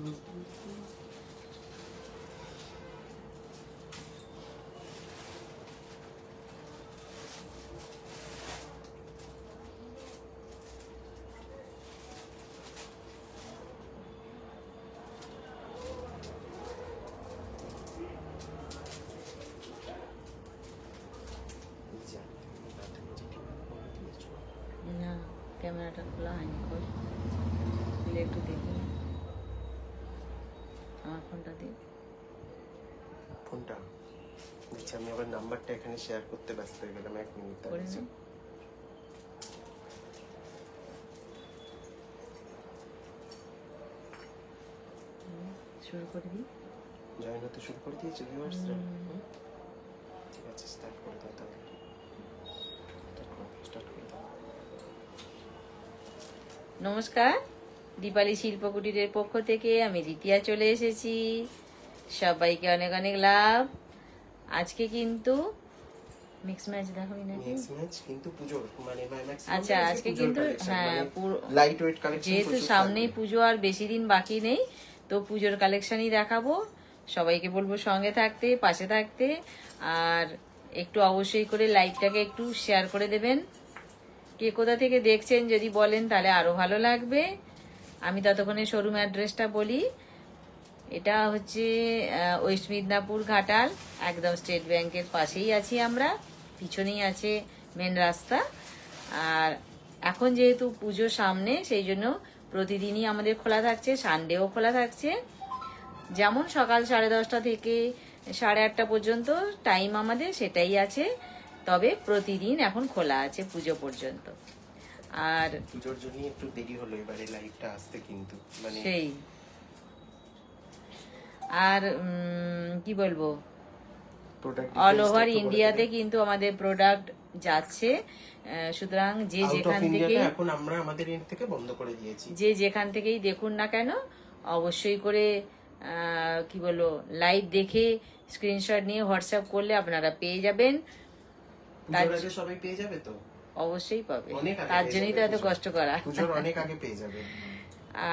না, ক্যামেরাটা খোলা হয়নি। খোল, খুলে একটু দেখি। আমার ফোনটা দিই। ফোনটা দিচ্ছি আমি, আবার নাম্বারটা এখানে শেয়ার করতে ব্যস্ত হয়ে গেলাম। 1 মিনিট দাঁড়িয়ে। শুরু করে দিই। জয়েন হতে শুরু করে দিয়েছে ভিউয়ার্সরা। ঠিক আছে, স্টার্ট করে দাও তাহলে। স্টার্ট করে দাও। নমস্কার, দীপালি শিল্পকুটিরের পক্ষ থেকে আমি রিতিয়া চলে এসেছি। সবাইকে অনেক অনেক লাভ। আজকে কিন্তু মিক্স ম্যাচ দেখাবি নাকি? মিক্স ম্যাচ কিন্তু পুজোর মানে ম্যাক্সিমাম। আচ্ছা, আজকে কিন্তু হ্যাঁ, লাইট ওয়েট কালেকশন। যেহেতু সামনেই পুজো, আর বেশি দিন বাকি নেই, তো পুজোর কালেকশনই দেখাবো। সবাইকে বলবো সঙ্গে থাকতে, পাশে থাকতে, আর একটু অবশ্যই করে লাইভটাকে একটু শেয়ার করে দেবেন। কে কোথা থেকে দেখছেন যদি বলেন তাহলে আরো ভালো লাগবে। আমি ততক্ষণে শোরুম অ্যাড্রেসটা বলি। এটা হচ্ছে ওয়েস্ট মিদনাপুর ঘাটাল, একদম স্টেট ব্যাংকের পাশেই আছি আমরা, পিছনেই আছে মেন রাস্তা। আর এখন যেহেতু পুজো সামনে, সেই জন্য প্রতিদিনই আমাদের খোলা থাকছে, সানডেও খোলা থাকছে। যেমন সকাল 10:30 থেকে 8:30 পর্যন্ত টাইম আমাদের সেটাই আছে, তবে প্রতিদিন এখন খোলা আছে পুজো পর্যন্ত। আর পুজোর জন্য একটু দেরি হলো এবারে লাইভটা আসতে, কিন্তু মানে সেই আর কি বলবো, অল ওভার ইন্ডিয়াতে কিন্তু আমাদের প্রোডাক্ট যাচ্ছে। সুতরাং যে যেখান থেকে, এখন আমরা আমাদের এন্ড থেকে বন্ধ করে দিয়েছি, যে যেখান থেকেই দেখুন না কেন, অবশ্যই করে কি বলবো, লাইভ দেখে স্ক্রিনশট নিয়ে হোয়াটসঅ্যাপ করলে আপনারা পেয়ে যাবেন। সবাই পেয়ে যাবে তো? অবশ্যই পাবে, তার জন্যই তো এত কষ্ট করা। অনেক আগে পেয়ে যাবে।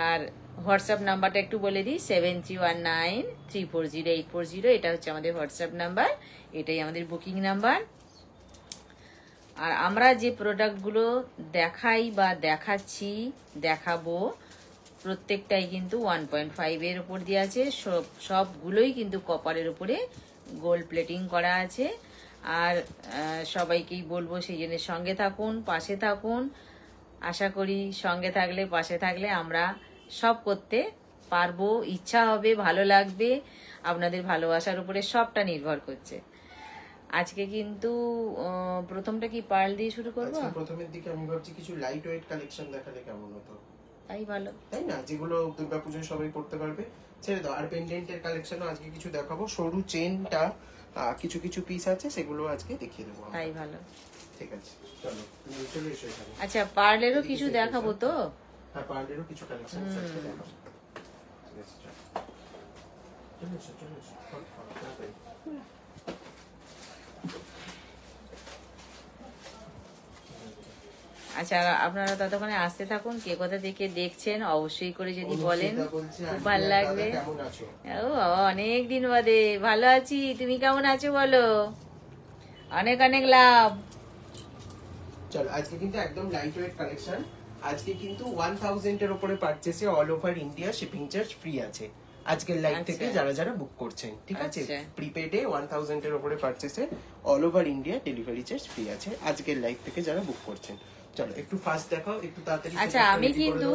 আর হোয়াটসঅ্যাপ নাম্বারটা একটু বলে দিই, 7319340840। এটা হচ্ছে আমাদের হোয়াটসঅ্যাপ নাম্বার, এটাই আমাদের বুকিং নাম্বার। আর আমরা যে প্রোডাক্টগুলো দেখাই বা দেখাচ্ছি, দেখাবো, প্রত্যেকটাই কিন্তু 1.5 এর উপর দিয়ে আছে। সবগুলোই কিন্তু কপারের উপরে গোল্ড প্লেটিং করা আছে। আর সবাইকেই বলবো সেই জন্য সঙ্গে থাকুন, পাশে থাকুন। আশা করি সঙ্গে থাকলে, পাশে থাকলে আমরা সব করতে পারবো, ইচ্ছা হবে, ভালো লাগবে। আপনাদের ভালোবাসার উপরে সবটা নির্ভর করছে। আজকে কিন্তু প্রথমটা কি পার্ল দিয়ে শুরু করবো? প্রথমের দিকে আমি ভাবছি কিছু লাইট ওয়েট কালেকশন দেখালে কেমন হতো? তাই ভালো, তাই না? যেগুলো দুর্গাপুজোয় সবাই পড়তে পারবে, ছেড়ে দাও। আর পেন্ডেন্টের কালেকশনও আজকে কিছু দেখাবো। সরু চেনটা কিছু কিছু পিস আছে, সেগুলো আজকে দেখিয়ে দেবো। তাই ভালো, ঠিক আছে, চলো চলে এসো এখানে। আচ্ছা, পার্লেরও কিছু দেখাবো তো? হ্যাঁ, পার্লেরও কিছু কালেকশন আছে দেখাবো। ঠিক আছে, চলো চলে এসো। আচ্ছা, আপনারা ততক্ষণে আসতে থাকুন। কে কোথা থেকে দেখছেন অবশ্যই করে যদি বলেন, খুব ভালো লাগবে। ও অনেক দিন বাদে, ভালো আছি, তুমি কেমন আছো বলো? অনেক অনেক লাভ। চলো, আজকে কিন্তু একদম লাইট ওয়েট কালেকশন। আজকে কিন্তু 1000 এর উপরে পারচেসে all over India shipping charge free আছে আজকের লাইভ থেকে, যারা যারা বুক করছেন। ঠিক আছে, প্রিপেডে 1000 এর উপরে পারচেসে all over India delivery charge free আছে আজকের লাইভ থেকে যারা বুক করছেন। চলো একটু ফাস্ট দেখাও, একটু তাড়াতাড়ি। আচ্ছা, আমি কিন্তু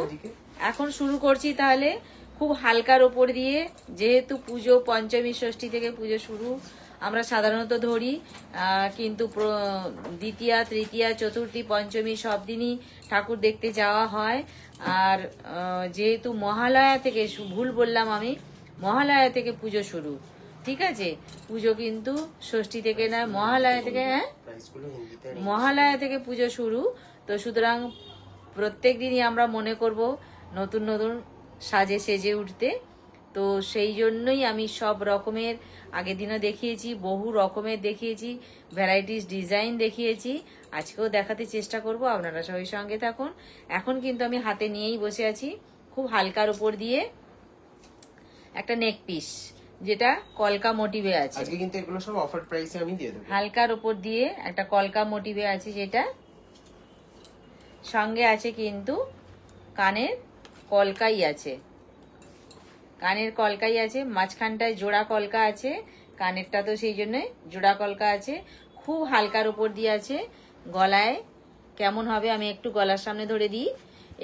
এখন শুরু করছি তাহলে খুব হালকার উপর দিয়ে। যেহেতু পুজো পঞ্চমী ষষ্ঠী থেকে পুজো শুরু আমরা সাধারণত ধরি, কিন্তু দ্বিতীয়া, তৃতীয়া, চতুর্থী, পঞ্চমী সব দিনই ঠাকুর দেখতে যাওয়া হয়। আর যেহেতু মহালয়া থেকে, ভুল বললাম আমি, মহালয়া থেকে পুজো শুরু। ঠিক আছে, পুজো কিন্তু ষষ্ঠী থেকে নয়, মহালয়া থেকে। হ্যাঁ, মহালয়া থেকে পুজো শুরু। তো সুতরাং প্রত্যেক দিনই আমরা মনে করব নতুন নতুন সাজে সেজে উঠতে। তো সেই জন্যই আমি সব রকমের, আগের দিনও দেখিয়েছি, বহু রকমের দেখিয়েছি, ভ্যারাইটিস ডিজাইন দেখিয়েছি, আজকেও দেখাতে চেষ্টা করব। আপনারা সবাই সঙ্গে থাকুন। এখন কিন্তু আমি হাতে নিয়েই বসে আছি, খুব হালকার উপর দিয়ে একটা নেক পিস, যেটা কলকা মোটিভে আছে। আজকে কিন্তু এগুলো সব অফার প্রাইসে আমি দিয়ে দেবো। হালকার উপর দিয়ে একটা কলকা মোটিভে আছে, যেটা সঙ্গে আছে কিন্তু কানের কলকাই আছে, কানের কলকাই আছে, মাঝখানটায় জোড়া কলকা আছে, কানেরটা তো সেই জন্য জোড়া কলকা আছে। খুব হালকার উপর দিয়ে আছে। গলায় কেমন হবে আমি একটু গলার সামনে ধরে দিই।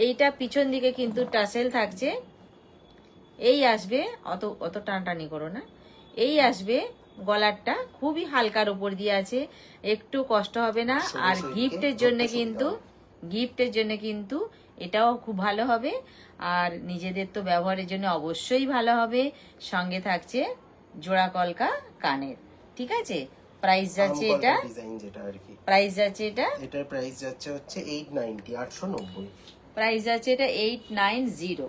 এইটা পিছন দিকে কিন্তু টাসেল থাকছে, এই আসবে, অত অত টানটানি করো না, এই আসবে। গলারটা খুবই হালকার উপর দিয়ে আছে, একটু কষ্ট হবে না। আর গিফটের জন্য কিন্তু এটাও খুব ভালো হবে, আর নিজেদের তো ব্যবহারের জন্য অবশ্যই ভালো হবে। সঙ্গে থাকছে জোড়া কলকা কানের, ঠিক আছে। প্রাইস যাচ্ছে এটা, প্রাইস যাচ্ছে এটার প্রাইস যাচ্ছে হচ্ছে 890, 890। প্রাইস যাচ্ছে এটা 890,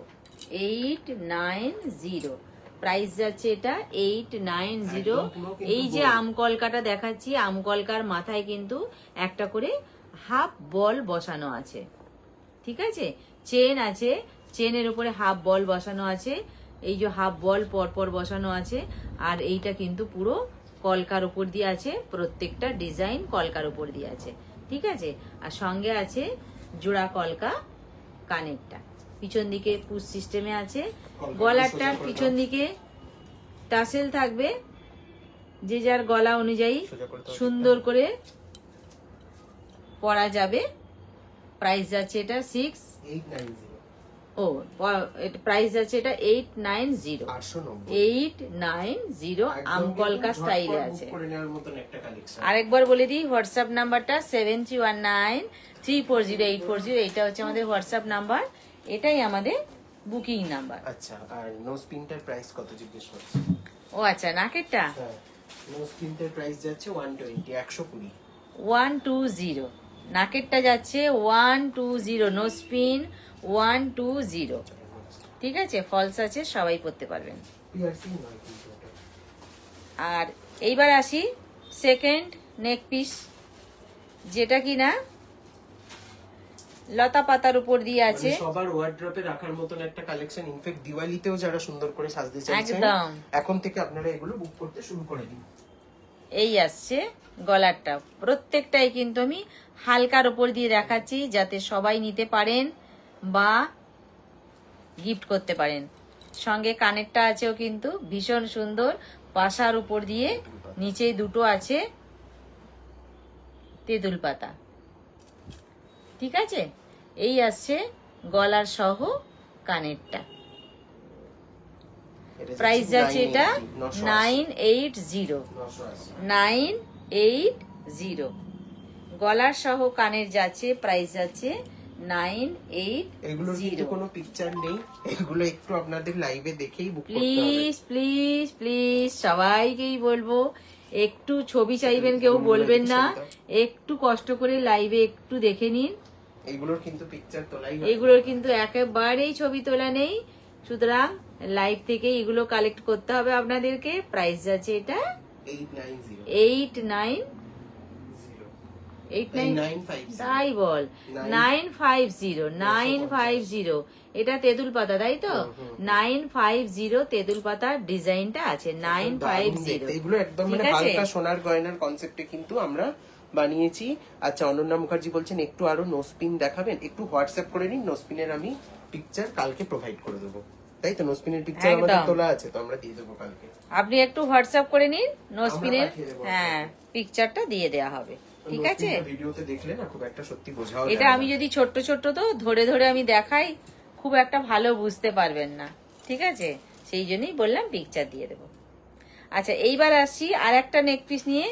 প্রাইস যাচ্ছে এটা 890। এই যে আম কলকাটা দেখাচ্ছি, আম কলকার মাথায় কিন্তু একটা করে হাফ বল বসানো আছে, ঠিক আছে। চেন আছে, চেনের উপরে হাফ বল বসানো আছে, এই যে হাফ বল পরপর বসানো আছে। আর এইটা কিন্তু পুরো কলকার উপর দিয়ে আছে, প্রত্যেকটা ডিজাইন কলকার উপর দিয়ে আছে, ঠিক আছে। আর সঙ্গে আছে জোড়া কলকা কানেরটা, পিছন দিকে পুশ সিস্টেমে আছে। গলারটার পিছন দিকে টাসেল থাকবে, যে যার গলা অনুযায়ী সুন্দর করে পরা যাবে। প্রাইস যাচ্ছে এটা প্রাইস যাচ্ছে এটা 890 আম কলকা স্টাইলে আছে। আরেকবার বলে দিই, হোয়াটসঅ্যাপ নাম্বারটা 7319340840, এটা হচ্ছে আমাদের হোয়াটসঅ্যাপ নাম্বার, এটাই আমাদের বুকিং নাম্বার। আচ্ছা, আর নোজ পিনটার প্রাইস কত জিজ্ঞেস করছে? ও আচ্ছা, নাকেরটা নোজ পিনটার প্রাইস যাচ্ছে 120, 120। নাকেরটা যাচ্ছে 120, নোজ পিন 120, ঠিক আছে। ফলস আছে, সবাই পরতে পারবেন। আর এইবার আসি সেকেন্ড নেক পিস, যেটা কিনা লতা পাতার উপর দিয়ে আছে, সবার ওয়ার্ড্রপে রাখার মতন একটা কালেকশন। ইনফ্যাক্ট দিওয়ালিতেও যারা সুন্দর করে সাজতে চাইছেন, একদম এখন থেকে আপনারা এগুলো বুক করতে শুরু করে দিন। এই আসছে গলারটা, প্রত্যেকটাই কিন্তু আমি হালকার উপর দিয়ে দেখাচ্ছি, যাতে সবাই নিতে পারেন বা গিফট করতে পারেন। সঙ্গে কানেরটা আছেও কিন্তু ভীষণ সুন্দর, পাশার উপর দিয়ে নিচে দুটো আছে তেঁতুল পাতা, ঠিক আছে। এই আসছে গলার সহ কানেরটা। প্রাইস যাচ্ছে এটা 980, গলার সহ কানের যাচ্ছে, প্রাইস যাচ্ছে 980। এগুলোর কিন্তু কোনো পিকচার নেই, এগুলো একটু আপনাদের লাইভে দেখেই বুক করতে হবে। প্লিজ প্লিজ প্লিজ সবাইকেই বলবো, একটু ছবি চাইবেন, কেউ বলবেন না, একটু কষ্ট করে লাইভে একটু দেখে নিন। এগুলোর কিন্তু পিকচার তোলাই, এগুলোর কিন্তু একেবারেই ছবি তোলা নেই, সুতরাং লাইভ থেকে এগুলো কালেক্ট করতে হবে আপনাদেরকে। প্রাইস যাচ্ছে এটা 890, তাই বল 950, এটা তেঁতুল পাতা, তাই তো 950 তেঁতুল পাতার ডিজাইনটা আছে 950। এগুলো একদম মানে হালকা সোনার গয়নার কনসেপ্টে কিন্তু আমরা বানিয়েছি। আচ্ছা, অনন্যা মুখার্জি বলছেন একটু আরো নোসপিন দেখাবেন, একটু হোয়াটসঅ্যাপ করে নিন, নোসপিনের আমি পিকচার কালকে প্রোভাইড করে দেবো। তাই তো, নোসপিনের পিকচার আমাদের তোলা আছে, তো আমরা দিয়ে দেবো কালকে। আপনি একটু হোয়াটসঅ্যাপ করে নিন, নোসপিনের হ্যাঁ পিকচারটা দিয়ে দেওয়া হবে, ঠিক আছে। ভিডিওতে দেখলে না খুব একটা সত্যি বোঝাও, এটা আমি যদি ছোট্ট ছোট্ট তো ধরে ধরে আমি দেখাই, খুব একটা ভালো বুঝতে পারবেন না, ঠিক আছে, সেই জন্যই বললাম পিকচার দিয়ে দেবো। আচ্ছা, এইবার আসছি আর একটা নেক পিস নিয়ে।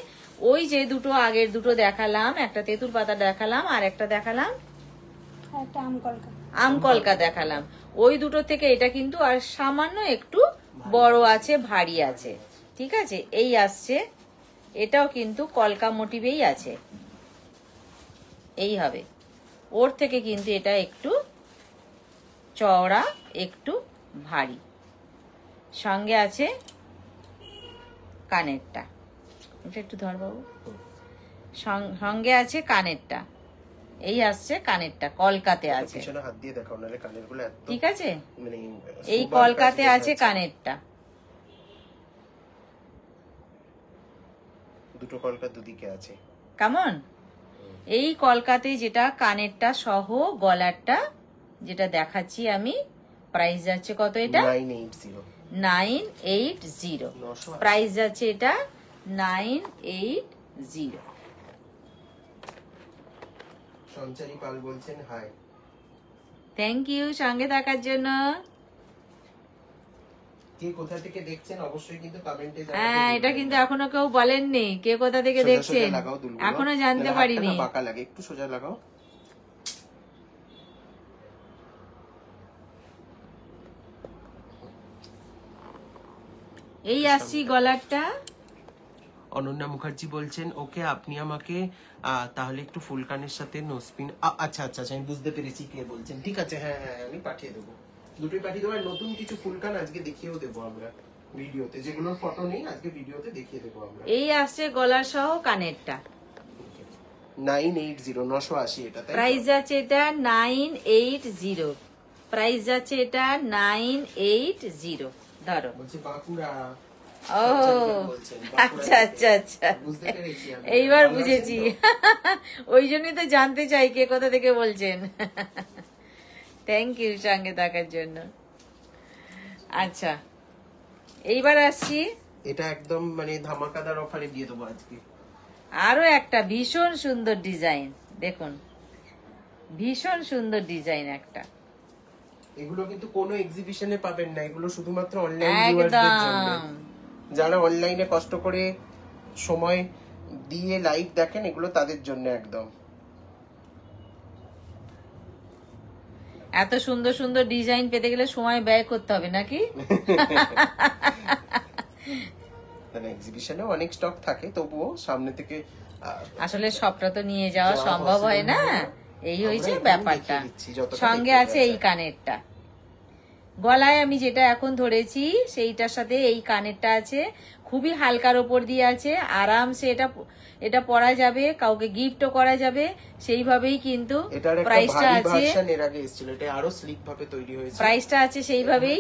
ওই যে দুটো আগের দুটো দেখালাম, একটা তেঁতুল পাতা দেখালাম, আর একটা দেখালাম আম কলকা দেখালাম। ওই দুটো থেকে এটা কিন্তু আর সামান্য একটু বড় আছে, ভারী আছে, ঠিক আছে। এই আসছে, এটাও কিন্তু কলকা মোটিভেই আছে, এই হবে। ওর থেকে কিন্তু এটা একটু চওড়া, একটু ভারী। সঙ্গে আছে কানেরটা, এটা একটু ধর বাবু, সঙ্গে আছে কানেরটা, এই আসছে কানেরটা, কলকাতে আছে, হাত দিয়ে দেখাও, নাহলে কানেরগুলো ঠিক আছে। এই কলকাতে আছে কানেরটা, দুটো কলকা দুদিকে আছে। কেমন? এই কলকাতে যেটা কানেরটা সহ গলারটা যেটা দেখাচ্ছি আমি, প্রাইস যাচ্ছে কত এটা? 980। প্রাইস যাচ্ছে এটা 980। সঞ্চারী পাল বলছেন হাই। থ্যাংক ইউ সঙ্গে থাকার জন্য। কে কোথা থেকে দেখছেন অবশ্যই কিন্তু কমেন্টে জানাবেন। হ্যাঁ, এটা কিন্তু এখনো কেউ বলেননি কে কোথা থেকে দেখছেন, এখনো জানতে পারিনি। বাঁকা লাগে, একটু সোজা লাগাও। এই আসছি গলারটা। অনন্যা মুখার্জি বলছেন ওকে আপনি আমাকে তাহলে একটু ফুলকানের সাথে নোসপিন। আচ্ছা আচ্ছা আচ্ছা, আমি বুঝতে পেরেছি কে বলছেন। ঠিক আছে, হ্যাঁ হ্যাঁ আমি পাঠিয়ে দেবো, দুটোই পাঠিয়ে দেবো। আর নতুন কিছু ফুলকান আজকে দেখিয়েও দেবো আমরা ভিডিওতে, যেগুলোর ফটো নেই আজকে ভিডিওতে দেখিয়ে দেবো আমরা। এই আসছে গলার সহ কানেরটা 980 980 এটা, তাই প্রাইস যাচ্ছে এটা 980। প্রাইস যাচ্ছে এটা 980। ধরো বলছি বাঁকুড়া। ও আচ্ছা আচ্ছা আচ্ছা, এইবার বুঝেছি। ওই জন্যই তো জানতে চাই কে কোথা থেকে বলছেন। থ্যাংক ইউ সঙ্গে থাকার জন্য। আচ্ছা, এইবার আসছি। এটা একদম মানে ধামাকাদার অফারে দিয়ে দেবো আজকে। আরো একটা ভীষণ সুন্দর ডিজাইন দেখুন, ভীষণ সুন্দর ডিজাইন একটা। এগুলো কিন্তু কোনো এক্সিবিশনে পাবেন না, এগুলো শুধুমাত্র অনলাইন ভিউয়ারদের জন্য। যারা অনলাইনে কষ্ট করে সময় দিয়ে লাইভ দেখেন, এগুলো তাদের জন্য একদম। এত সুন্দর সুন্দর ডিজাইন পেতে গেলে সময় ব্যয় করতে হবে নাকি? মানে এক্সিবিশনে অনেক স্টক থাকে, তবুও সামনে থেকে আসলে সবটা তো নিয়ে যাওয়া সম্ভব হয় না, এই হয়েছে ব্যাপারটা। সঙ্গে আছে এই কানেরটা, গলায় আমি যেটা এখন ধরেছি সেইটার সাথে এই কানেরটা আছে, খুবই হালকার ওপর দিয়ে আছে, আরামসে এটা পরা যাবে, কাউকে গিফটও করা যাবে, সেইভাবেই কিন্তু প্রাইসটা আছে। এর আগে এসেছিল, এটা আরো স্লিক ভাবে তৈরি হয়েছে। প্রাইসটা আছে সেইভাবেই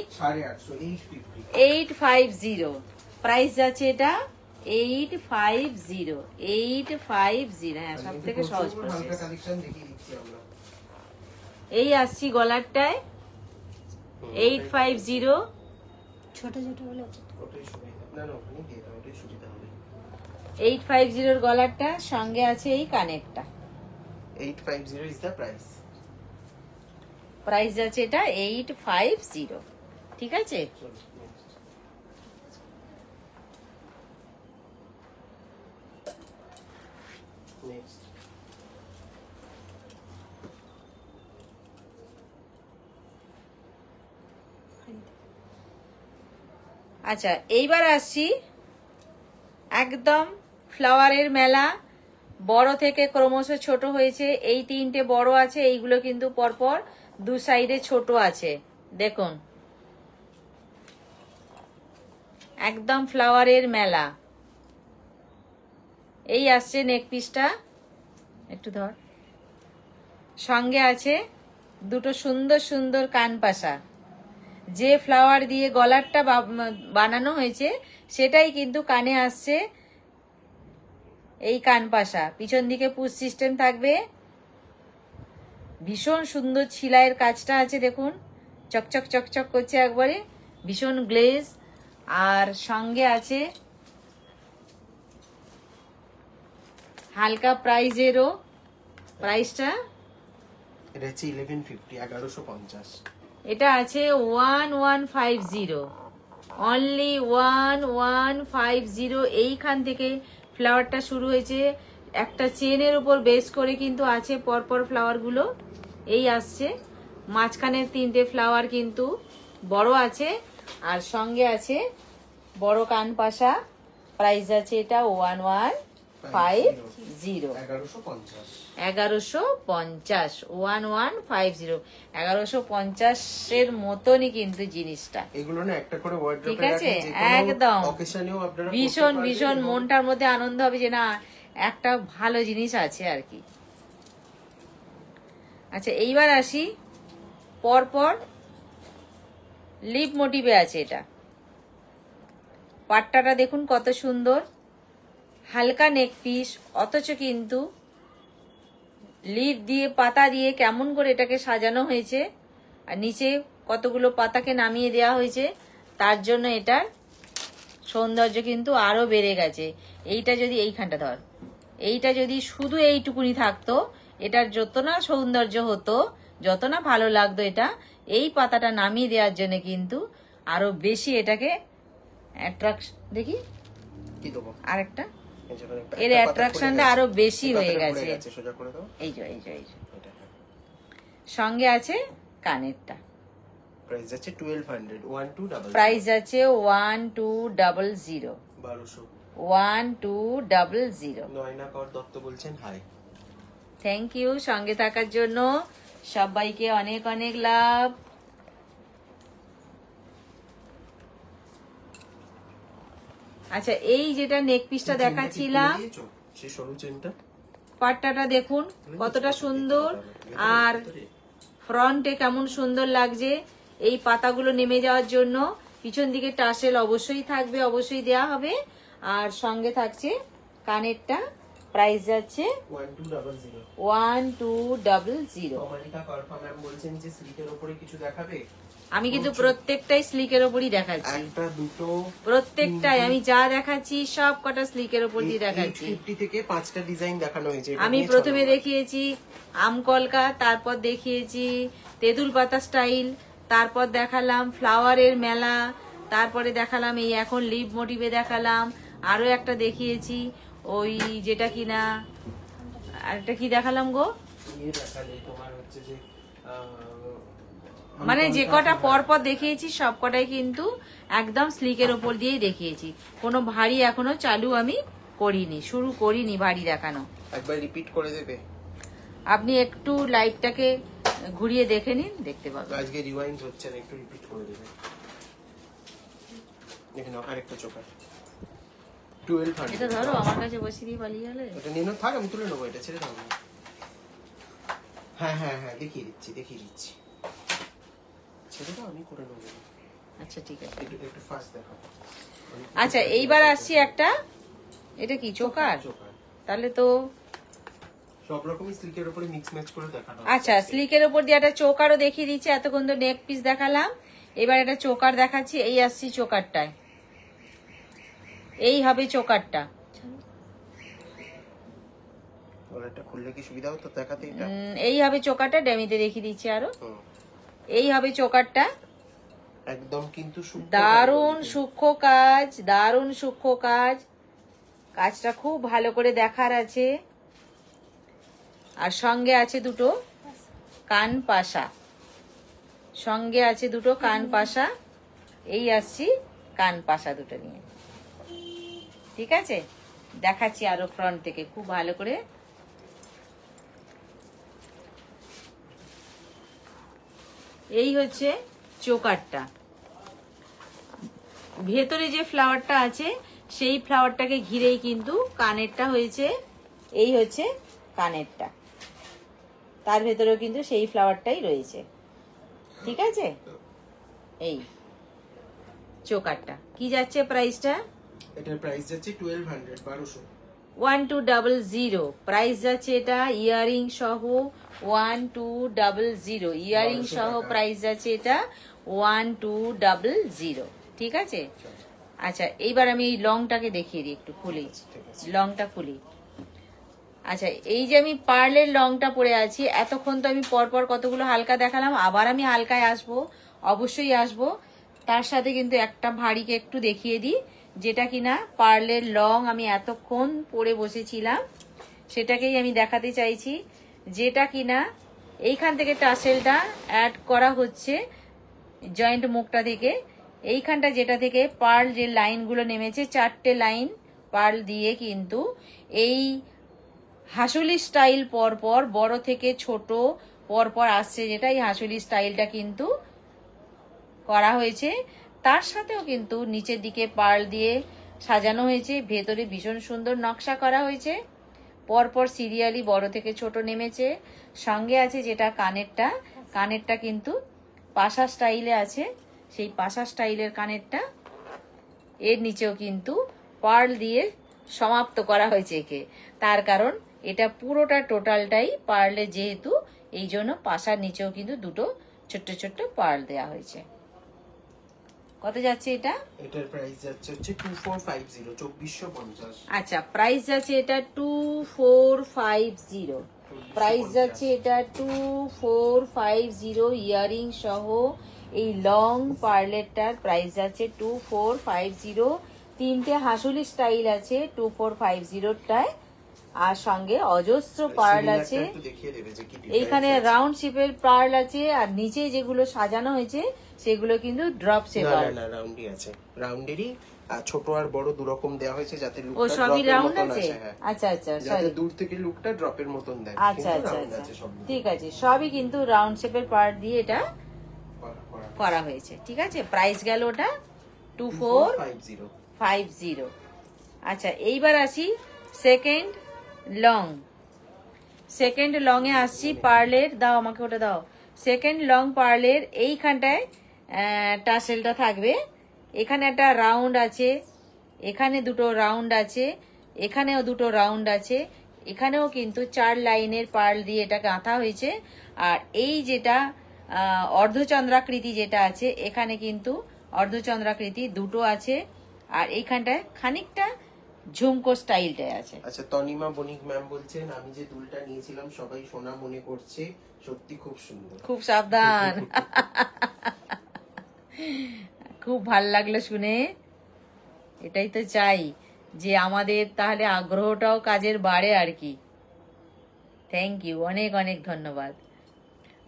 850। প্রাইস যাচ্ছে এটা 850। হ্যাঁ, সব থেকে সহজ প্রসেস। এই আসছি গলারটায় 850। ছোট ছোট হলে 850 গলারটা, সঙ্গে আছে এই কানেরটা। 850 is the price। প্রাইস আছে এটা 850। ঠিক আছে, নেক্সট আচ্ছা এইবার আসছি একদম ফ্লাওয়ারের মেলা, বড় থেকে ক্রমশ ছোট হয়েছে। এই তিনটে বড় আছে, এইগুলো কিন্তু পরপর দু সাইডে ছোট আছে। দেখুন একদম ফ্লাওয়ারের মেলা। এই আসছে নেক পিসটা, একটু ধর। সঙ্গে আছে দুটো সুন্দর সুন্দর কানপাশা। যে ফ্লাওয়ার দিয়ে গলারটা বানানো হয়েছে সেটাই কিন্তু কানে আসছে এই কানপাশা। পিছন দিকে পুশ সিস্টেম থাকবে, ভীষণ সুন্দর ছিলাইয়ের কাজটা আছে দেখুন, চকচক চকচক করছে একবারে, ভীষণ গ্লেজ। আর সঙ্গে আছে হালকা প্রাইজেরও, প্রাইসটা এটা হচ্ছে 1150 এটা আছে 1150, অনলি 1150। এইখান থেকে ফ্লাওয়ারটা শুরু হয়েছে, একটা চেনের উপর বেস করে কিন্তু আছে পরপর ফ্লাওয়ার গুলো। এই আসছে মাঝখানের তিনটে ফ্লাওয়ার কিন্তু বড় আছে, আর সঙ্গে আছে বড় কানপাশা। প্রাইস আছে এটা 1150, 1150, 1150, 1150 মতনই কিন্তু জিনিসটা। এগুলো না একটা করে ওয়ার্ড্রোবে ঠিক আছে, রাখলে যে কোনো একদম অকেশনেও আপনারা ভীষণ ভীষণ মনটার মধ্যে আনন্দ হবে যে না একটা ভালো জিনিস আছে আর কি। আচ্ছা এইবার আসি পরপর লিপ মোটিভে আছে। এটা পাট্টাটা দেখুন কত সুন্দর, হালকা নেক পিস, অথচ কিন্তু লিফ দিয়ে পাতা দিয়ে কেমন করে এটাকে সাজানো হয়েছে, আর নিচে কতগুলো পাতাকে নামিয়ে দেওয়া হয়েছে, তার জন্য এটার সৌন্দর্য কিন্তু আরো বেড়ে গেছে। এইটা যদি এইখানটা ধর, এইটা যদি শুধু এইটুকুনি থাকতো, এটার যত না সৌন্দর্য হতো, যত না ভালো লাগতো, এটা এই পাতাটা নামিয়ে দেওয়ার জন্য কিন্তু আরো বেশি এটাকে অ্যাট্রাকশন, দেখি কি দেবো আরেকটা, এই যে এখানে এর একটা পাতা অ্যাট্রাকশনটা পড়ে আরো গেছে। বেশি এই হয়ে পাতাটা পড়ে গেছে। সোজা করে দাও এই যে এই যে এই যে এটা। সঙ্গে আছে কানেরটা। প্রাইস আছে 1200, 1200। প্রাইস আছে 1200, 1200। 1200। নয়না কর দত্ত বলছেন হাই। থ্যাংক ইউ সঙ্গে থাকার জন্য, সবাইকে অনেক অনেক লাভ। আচ্ছা, এই যেটা নেক পিসটা দেখাচ্ছিলাম, সেই সরু চেনটা পাট্টাটা দেখুন কতটা সুন্দর, আর ফ্রন্টে কেমন সুন্দর লাগছে। এই পাতাগুলো নেমে যাওয়ার জন্য পিছন দিকে টাসেল অবশ্যই থাকবে, অবশ্যই দেয়া হবে। আর সঙ্গে থাকছে কানেরটা। প্রাইস যাচ্ছে 1200। 1200। কমালিকা করফা ম্যাম বলছেন যে স্লিকের উপরে কিছু দেখাবে। আমি কিন্তু প্রত্যেকটাই স্লিকের ওপরই দেখাচ্ছি, একটা দুটো প্রত্যেকটাই আমি যা দেখাচ্ছি সব কটা স্লিকের ওপর দিয়ে দেখাচ্ছি। 50 থেকে 5টা ডিজাইন দেখানো হয়েছে। এটা আমি নিয়ে প্রথমে চলো। দেখিয়েছি আমকলকা, তারপর দেখিয়েছি তেঁতুল পাতা স্টাইল, তারপর দেখালাম ফ্লাওয়ারের মেলা, তারপরে দেখালাম এই এখন লিভ মোটিভে দেখালাম, আরো একটা দেখিয়েছি ওই যেটা কিনা, আরেকটা কি দেখালাম গো, ইয়ে দেখালে তোমার হচ্ছে যে মানে যে কটা পরপর দেখিয়েছি সব কটাই কিন্তু একদম স্লিকের ওপর দিয়েই দেখিয়েছি। কোনো ভারী এখনো চালু আমি করিনি, শুরু করিনি ভারী দেখানো। একবার রিপিট করে দেবে। আপনি একটু লাইটটাকে ঘুরিয়ে দেখে নিন, দেখতে পাবেন। আজকে রিওয়াইন্ড হচ্ছে না, একটু রিপিট করে দেবে। দেখে নাও আরেকটা চোকার 1200। এটা ধরো, আমার কাছে বসিয়ে দিয়ে পালিয়ে গেলে। এটা নিয়ে নাও, থাক আমি তুলে নেবো, এটা ছেড়ে দাও না। হ্যাঁ হ্যাঁ হ্যাঁ, দেখিয়ে দিচ্ছি ছেড়ে দাও, আমি করে নেবো। আচ্ছা ঠিক আছে। একটু ফাস্ট দেখাও। আচ্ছা, এইবার আসছি একটা, এটা কি চোকার? চোকার তাহলে তো সব রকমই স্লিকের উপরে মিক্স ম্যাচ করে দেখানো। আচ্ছা, স্লিকের উপর দিয়ে একটা চোকারও দেখিয়ে দিচ্ছি। এতক্ষণ তো নেক পিস দেখালাম, এবার একটা চোকার দেখাচ্ছি। এই আসছি চোকারটায়, এই হবে চোকারটা। এটা খুললে কি সুবিধা হতো দেখাতে? এটা এই হবে চোকারটা, ডেমিতে দেখিয়ে দিচ্ছি আরো। হুম। এই হবে চোকারটা। একদম কিন্তু দারুণ সূক্ষ্ম কাজ, দারুণ সূক্ষ্ম কাজ, কাজটা খুব ভালো করে দেখার আছে। আর সঙ্গে আছে দুটো কান পাশা, সঙ্গে আছে দুটো কান পাশা। এই আসছি কান পাশা দুটো নিয়ে, ঠিক আছে? দেখাচ্ছি আরো ফ্রন্ট থেকে খুব ভালো করে। এই হচ্ছে চোকারটা, ভেতরে যে ফ্লাওয়ারটা আছে সেই ফ্লাওয়ারটাকে ঘিরেই কিন্তু কানেরটা হয়েছে। এই হচ্ছে কানেরটা, তার ভেতরেও কিন্তু সেই ফ্লাওয়ারটাই রয়েছে, ঠিক আছে? এই চোকারটা কি যাচ্ছে প্রাইসটা? এটার প্রাইস যাচ্ছে 1200, 1200। 1200 প্রাইস যাচ্ছে এটা, ইয়ারিং সহ 1200, ইয়ারিং সহ প্রাইস যাচ্ছে এটা 1200, ঠিক আছে? আচ্ছা, এইবার আমি এই লংটাকে দেখিয়ে দিই, একটু খুলি লংটা খুলি। আচ্ছা, এই যে আমি পার্লের লংটা পরে আছি, এতক্ষণ তো আমি পরপর কতগুলো হালকা দেখালাম, আবার আমি হালকায় আসবো, অবশ্যই আসবো। তার সাথে কিন্তু একটা ভারীকে একটু দেখিয়ে দিই, যেটা কিনা পার্লের লং আমি এতক্ষণ পরে বসেছিলাম, সেটাকেই আমি দেখাতে চাইছি। যেটা কিনা এইখান থেকে টাসেলটা অ্যাড করা হচ্ছে জয়েন্ট মুখটা থেকে, এইখানটা যেটা থেকে পার্ল যে লাইনগুলো নেমেছে, 4টে লাইন পার্ল দিয়ে কিন্তু এই হাসুলি স্টাইল পরপর বড় থেকে ছোট পরপর আসছে, যেটা এই হাসুলি স্টাইলটা কিন্তু করা হয়েছে। তার সাথেও কিন্তু নিচের দিকে পার্ল দিয়ে সাজানো হয়েছে, ভেতরে ভীষণ সুন্দর নকশা করা হয়েছে, পরপর সিরিয়ালি বড় থেকে ছোট নেমেছে। সঙ্গে আছে যেটা কানেরটা, কানেরটা কিন্তু পাশা স্টাইলে আছে, সেই পাশা স্টাইলের কানেরটা। এর নিচেও কিন্তু পার্ল দিয়ে সমাপ্ত করা হয়েছে একে। তার কারণ এটা পুরোটা টোটালটাই পার্লে, যেহেতু এই জন্য পাশার নিচেও কিন্তু দুটো ছোট্ট ছোট্ট পার্ল দেওয়া হয়েছে। কত যাচ্ছে এটা? এটার প্রাইস যাচ্ছে হচ্ছে 2450, 2450। আচ্ছা, প্রাইস যাচ্ছে এটা 2450। প্রাইস যাচ্ছে এটা 2450 ইয়ারিং সহ এই লং পার্লেটটার প্রাইস যাচ্ছে 2450। তিনটে হাসুলি স্টাইল আছে 2450টায়, আর সঙ্গে অজস্র পার্ল আছে। একটু দেখিয়ে দেবে যে কি এইখানে রাউন্ড শেপের পার্ল আছে, আর নিচে যেগুলো সাজানো হয়েছে সেগুলো কিন্তু ড্রপ শেপ। না রাউন্ডই আছে, রাউন্ডেরই ছোট আর বড় দু রকম দেওয়া হয়েছে যাতে ও লুকটা সবই ড্রপের রাউন্ড মতন আছে। আসে। হ্যাঁ, আচ্ছা আচ্ছা, যাতে সরি। দূর থেকে লুকটা ড্রপের মতন দেয়। আচ্ছা কিন্তু আচ্ছা round আচ্ছা, আছে সবগুলো। ঠিক আছে। সবই কিন্তু রাউন্ড শেপের পার্ট দিয়ে এটা করা। করা হয়েছে, ঠিক আছে। প্রাইস গেল ওটা 2450। 2450। আচ্ছা, এইবার আসি সেকেন্ড লং। সেকেন্ড লং এ আসছি পার্লের, দাও আমাকে ওটা দাও। সেকেন্ড লং পার্লের এইখানটায় টাসেলটা থাকবে। এখানে একটা রাউন্ড আছে, এখানে দুটো রাউন্ড আছে, এখানেও দুটো রাউন্ড আছে, এখানেও কিন্তু 4 লাইনের পার্ল দিয়ে এটা গাঁথা হয়েছে। আর এই যেটা অর্ধচন্দ্রাকৃতি যেটা আছে, এখানে কিন্তু অর্ধচন্দ্রাকৃতি দুটো আছে, আর এইখানটায় খানিকটা ঝুমকো স্টাইলটাই আছে। আচ্ছা, তনিমা বণিক ম্যাম বলছেন আমি যে দুলটা নিয়েছিলাম সবাই সোনা মনে করছে, সত্যি খুব সুন্দর। খুব সাবধান। খুব ভাল লাগলো শুনে। এটাই তো চাই যে আমাদের তাহলে আগ্রহটাও কাজের বাড়ে আর কি। থ্যাংক ইউ, অনেক অনেক ধন্যবাদ।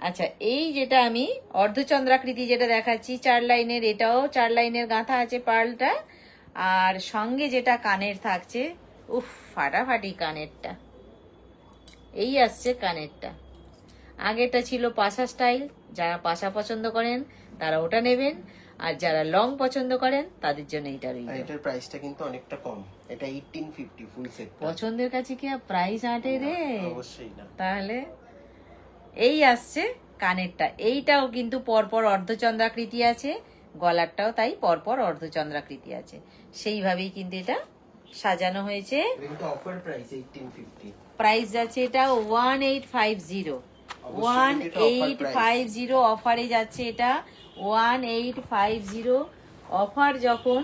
আচ্ছা, এই যেটা আমি অর্ধচন্দ্রাকৃতি যেটা দেখাচ্ছি 4 লাইনের, এটাও 4 লাইনের গাঁথা আছে পার্লটা। আর সঙ্গে যেটা কানের থাকছে, উফ ফাটাফাটি কানেরটা। এই আসছে কানেরটা। আগেটা ছিল পাশা স্টাইল, যারা পাশা পছন্দ করেন তারা ওটা নেবেন, আর যারা লং পছন্দ করেন তাদের জন্য এটা রইল। এটার প্রাইসটা কিন্তু অনেকটা কম, এটা 1850 ফুল সেট। পছন্দের কাছে কি আর প্রাইস আটে রে? অবশ্যই না। তাহলে এই আসছে কানেরটা। এইটাও কিন্তু পরপর অর্ধচন্দ্রাকৃতি আছে, গলারটাও তাই পরপর অর্ধচন্দ্রাকৃতি আছে। সেইভাবেই কিন্তু এটা সাজানো হয়েছে। কিন্তু অফার প্রাইস 1850। প্রাইস যাচ্ছে এটা 1850। 1850 অফারে যাচ্ছে এটা। 1850 অফার যখন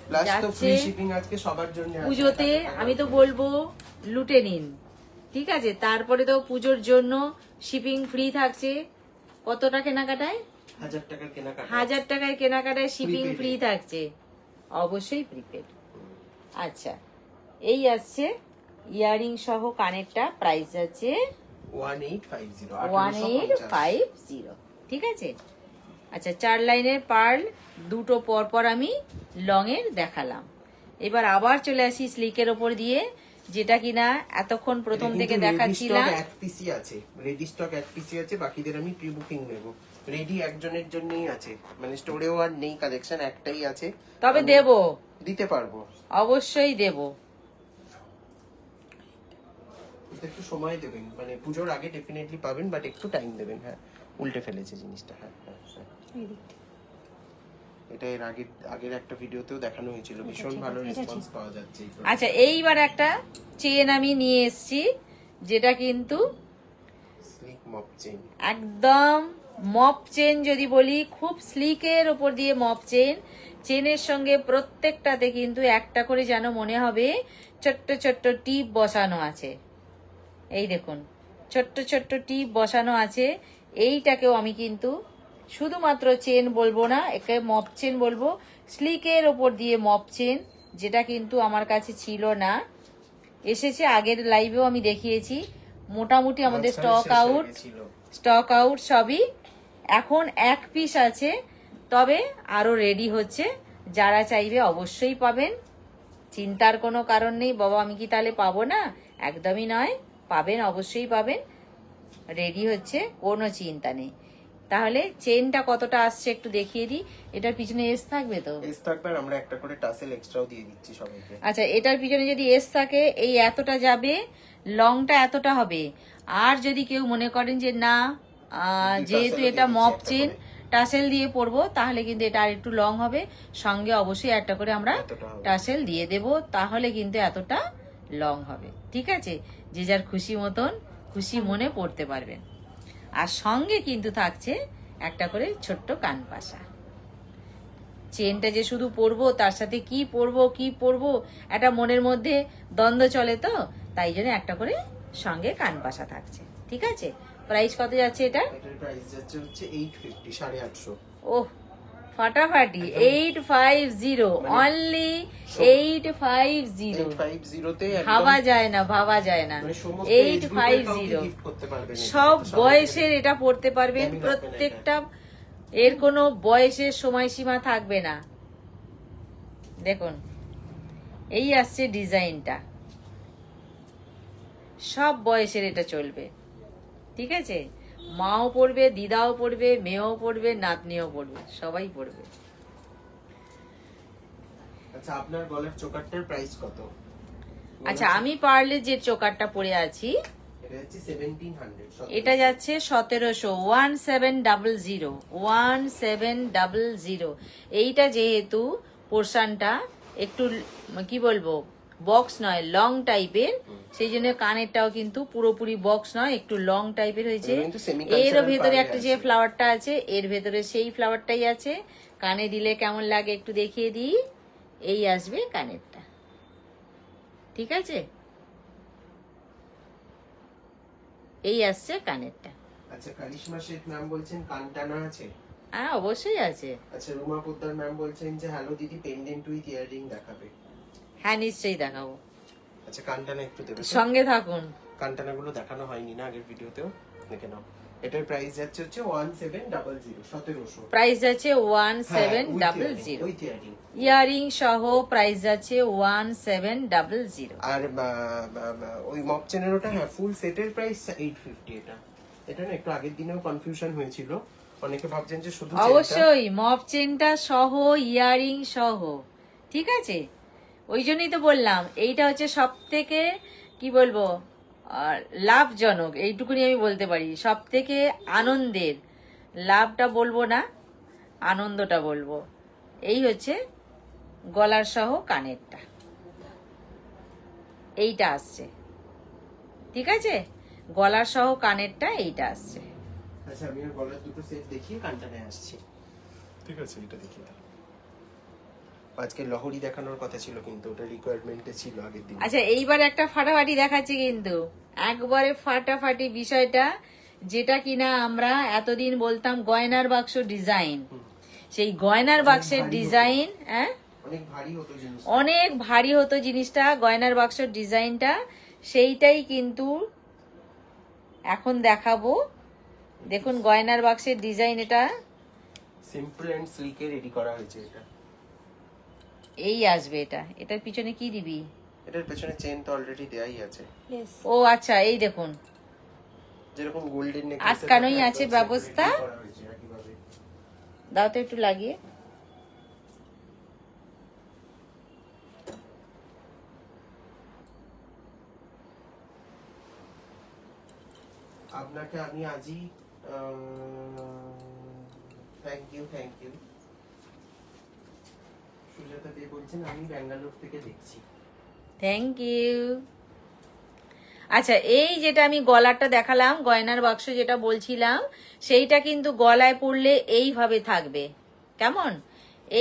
প্লাস তো যাচ্ছে ফ্রি শিপিং আজকে সবার জন্য আছে। পুজোতে, আমি তো বলবো লুটে নিন, ঠিক আছে। তারপরে তো পুজোর জন্য শিপিং ফ্রি থাকছে। কতটা কেনাকাটায়? 1000 টাকার কেনাকাটা। 1000 টাকায় কেনাকাটায় শিপিং Prepaid ফ্রি থাকছে, অবশ্যই প্রিপেড। আচ্ছা, এই আসছে ইয়ারিং সহ কানেরটা, প্রাইস যাচ্ছে 1850। 1850, ঠিক আছে। আচ্ছা, 4 লাইনের পার্ল দুটো পরপর আমি লং এর দেখালাম। এবার আবার চলে আসি স্লিকের ওপর দিয়ে, যেটা কিনা এতক্ষণ প্রথম থেকে দেখাচ্ছিলাম। এক পিসি আছে, রেডি স্টক এক পিসি আছে, বাকিদের আমি প্রি বুকিং নেব। রেডি একজনের জন্যই আছে, মানে স্টোরেও আর নেই কালেকশন, একটাই আছে। তবে দেব, দিতে পারবো, অবশ্যই দেব। একটু সময় দেবেন, মানে পুজোর আগে ডেফিনেটলি পাবেন, বাট একটু টাইম দেবেন। হ্যাঁ, উল্টে ফেলেছে জিনিসটা। হ্যাঁ হ্যাঁ হ্যাঁ, এটা এর আগের একটা ভিডিওতেও দেখানো হয়েছিল, ভীষণ ভালো রেসপন্স পাওয়া যাচ্ছে। আচ্ছা, এইবার একটা চেন আমি নিয়ে এসেছি, যেটা কিন্তু স্লিক মপ চেন, একদম মপ চেন যদি বলি, খুব স্লিকের ওপর দিয়ে মপ চেন। চেনের সঙ্গে প্রত্যেকটাতে কিন্তু একটা করে যেন মনে হবে ছোট্ট ছোট্ট টিপ বসানো আছে। এই দেখুন, ছোট্ট ছোট্ট টিপ বসানো আছে। এইটাকেও আমি কিন্তু শুধুমাত্র চেন বলবো না, একে মপ চেন বলবো। স্লিকের ওপর দিয়ে মপ চেন, যেটা কিন্তু আমার কাছে ছিল না, এসেছে আগের লাইভেও আমি দেখিয়েছি। মোটামুটি আমাদের স্টক আউট সবই। এখন এক পিস আছে, তবে আরো রেডি হচ্ছে। যারা চাইবে অবশ্যই পাবেন, চিন্তার কোনো কারণ নেই। বাবা আমি কি তাহলে পাবো না? একদমই নয়, পাবেন, অবশ্যই পাবেন। রেডি হচ্ছে, কোনো চিন্তা নেই। তাহলে চেনটা কতটা আসছে একটু দেখিয়ে দিই। এটার পিছনে এস থাকবে তো? এস থাকবে, আমরা একটা করে টাসেল এক্সট্রাও দিয়ে দিচ্ছি সবাইকে। আচ্ছা, এটার পিছনে যদি এস থাকে, এই এতটা যাবে, লংটা এতটা হবে। আর যদি কেউ মনে করেন যে না, যেহেতু এটা মপ চেন, টাসেল দিয়ে পরবো তাহলে কিন্তু এটা আর একটু লং হবে। সঙ্গে অবশ্যই একটা করে আমরা এতটা হবে। টাসেল দিয়ে দেব, তাহলে কিন্তু এতটা লং হবে। ঠিক আছে, যে যার খুশি মতন খুশি মনে পড়তে পারবেন। আর সঙ্গে কিন্তু থাকছে একটা করে ছোট্ট কানপাশা। চেনটা যে শুধু পরবো, তার সাথে কি পরবো একটা মনের মধ্যে দ্বন্দ্ব চলে, তো তাই জন্য একটা করে সঙ্গে কানপাশা থাকছে। ঠিক আছে, প্রাইস কত যাচ্ছে এটা? এটার প্রাইস যাচ্ছে হচ্ছে 850, 850। ওহ ফাটাফাটি, 850, অনলি 850। 850 তে একদম ভাবা যায় না, ভাবা যায় না। মানে সমস্ত age group এর কাউকে 850 gift করতে পারবেন এটা। সব সবাই বয়সের এটা পড়তে পারবেন, দামি লাগবে না প্রত্যেকটা। এর কোনো বয়সের সময়সীমা থাকবে না। দেখুন এই আসছে ডিজাইনটা, সব বয়সের এটা চলবে। ঠিক আছে, মাও পড়বে, দিদাও পড়বে, মেয়েও পড়বে, নাতনিও পড়বে, সবাই পড়বে। আচ্ছা, আপনার গলার চোকারটার প্রাইস কত? আচ্ছা, আমি পারলে যে চোকারটা পরে আছি এটা হচ্ছে 1700। এটা যাচ্ছে 1700, 1700, 1700। এইটা যেহেতু পোর্শনটা একটু কি বলবো বক্স নয়, লং টাইপের, সেই জন্য কানেরটাও কিন্তু পুরোপুরি বক্স নয়, একটু লং টাইপের হয়েছে। এটা কিন্তু semi-cultural এরও ভেতরে পাড়ে একটা যে আছে। ফ্লাওয়ারটা আছে, এর ভেতরে সেই ফ্লাওয়ারটাই আছে। কানে দিলে কেমন লাগে একটু দেখিয়ে দিই। এই আসবে কানেরটা। ঠিক আছে, এই আসছে কানেরটা। আচ্ছা, কারিশমা শেখ ম্যাম বলছেন কানটানা আছে। হ্যাঁ অবশ্যই আছে। আচ্ছা, রুমা পোদ্দার ম্যাম বলছেন যে হ্যালো দিদি, পেন্ডেন্ট উইথ ইয়াররিং দেখাবে। হ্যাঁ নিশ্চয়ই দেখাবো, আচ্ছা, কানটানা একটু দেবে তো? সঙ্গে থাকুন। কানটানা গুলো দেখানো হয়নি না আগের ভিডিওতেও, দেখে নাও। এটার প্রাইস যাচ্ছে হচ্ছে 1700, 1700। প্রাইস যাচ্ছে হ্যাঁ, 1700। with earring। ইয়ারিং সহ প্রাইস যাচ্ছে 1700। আর ওই মপ চেনের ওটা, হ্যাঁ, ফুল সেটের প্রাইস 850। এটা না একটু আগের দিনেও কনফিউশন হয়েছিল, অনেকে ভাবছেন যে শুধু চেনটা। অবশ্যই মপ চেনটা সহ, ইয়ারিং সহ। ঠিক আছে, ওই জন্যই তো বললাম এইটা হচ্ছে সব থেকে কি বলবো লাভজনক, এইটুকুনি আমি বলতে পারি। সব থেকে আনন্দের, লাভটা বলবো না, আনন্দটা বলবো। এই হচ্ছে গলার সহ কানেরটা, এইটা আসছে। ঠিক আছে, গলার সহ কানেরটা এইটা আসছে। আচ্ছা, আমি আর গলার দুটো সেট দেখিয়ে কানটানায় আসছি। ঠিক আছে, এটা দেখিয়ে দাও। আজকে লহরি দেখানোর কথা ছিল, কিন্তু ওটা রিকোয়ারমেন্টে ছিল আগের দিন। আচ্ছা, এইবার একটা ফাটাফাটি দেখাচ্ছি, কিন্তু একবারে ফাটাফাটি বিষয়টা, যেটা কিনা আমরা এতদিন বলতাম গয়নার বাক্স ডিজাইন। সেই গয়নার বাক্সের ডিজাইন, হ্যাঁ অনেক ভারী হতো জিনিস, অনেক ভারী হতো জিনিসটা, গয়নার বাক্সের ডিজাইনটা, সেইটাই কিন্তু এখন দেখাবো। দেখুন গয়নার বাক্সের ডিজাইন, এটা সিম্পল এন্ড স্লিকে রেডি করা হয়েছে। এটা এই আসবে। এটার পিছনে কি দিবি? এটার পেছনে চেন তো অলরেডি দেয়াই আছে। Yes. ও আচ্ছা, এই দেখুন যেরকম গোল্ডেন নেকলেস আটকানোই আছে ব্যবস্থা। দাও তো একটু লাগিয়ে। আপনাকে আমি আজই থ্যাংক ইউ সুজাতা দে বলছেন আমি ব্যাঙ্গালোর থেকে দেখছি। Thank you. আচ্ছা, এই যেটা আমি গলাটা দেখালাম, গয়নার বাক্স যেটা বলছিলাম, সেইটা কিন্তু গলায় পড়লে এইভাবে থাকবে। কেমন?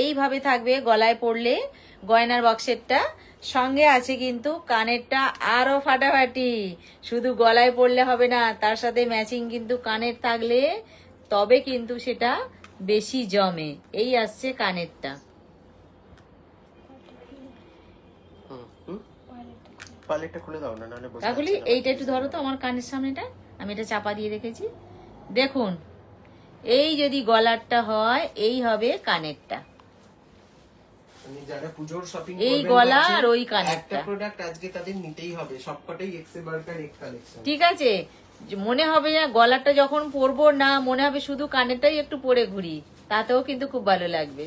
এইভাবে থাকবে গলায় পড়লে গয়নার বাক্সেরটা। সঙ্গে আছে কিন্তু কানেরটা আরো ফাটাফাটি। শুধু গলায় পড়লে হবে না, তার সাথে ম্যাচিং কিন্তু কানের থাকলে তবে কিন্তু সেটা বেশি জমে। এই আসছে কানেরটা। পালেটটা খুলে দাও না, নাহলে বোঝা কাকুলি যাচ্ছে না। এইটা একটু ধরো তো আমার কানের সামনেটা, আমি এটা চাপা দিয়ে রেখেছি। দেখুন, এই যদি গলারটা হয়, এই হবে কানেরটা। মানে যারা পুজোর শপিং এই করবেন গলা ভাবছেন, আর ওই কানেরটা। একটা প্রোডাক্ট আজকে তাদের নিতেই হবে, সবকটাই এক্সে বার্কার এক কালেকশন। ঠিক আছে, মনে হবে না গলারটা যখন পরবো, না মনে হবে শুধু কানেরটাই একটু পরে ঘুরি, তাতেও কিন্তু খুব ভালো লাগবে।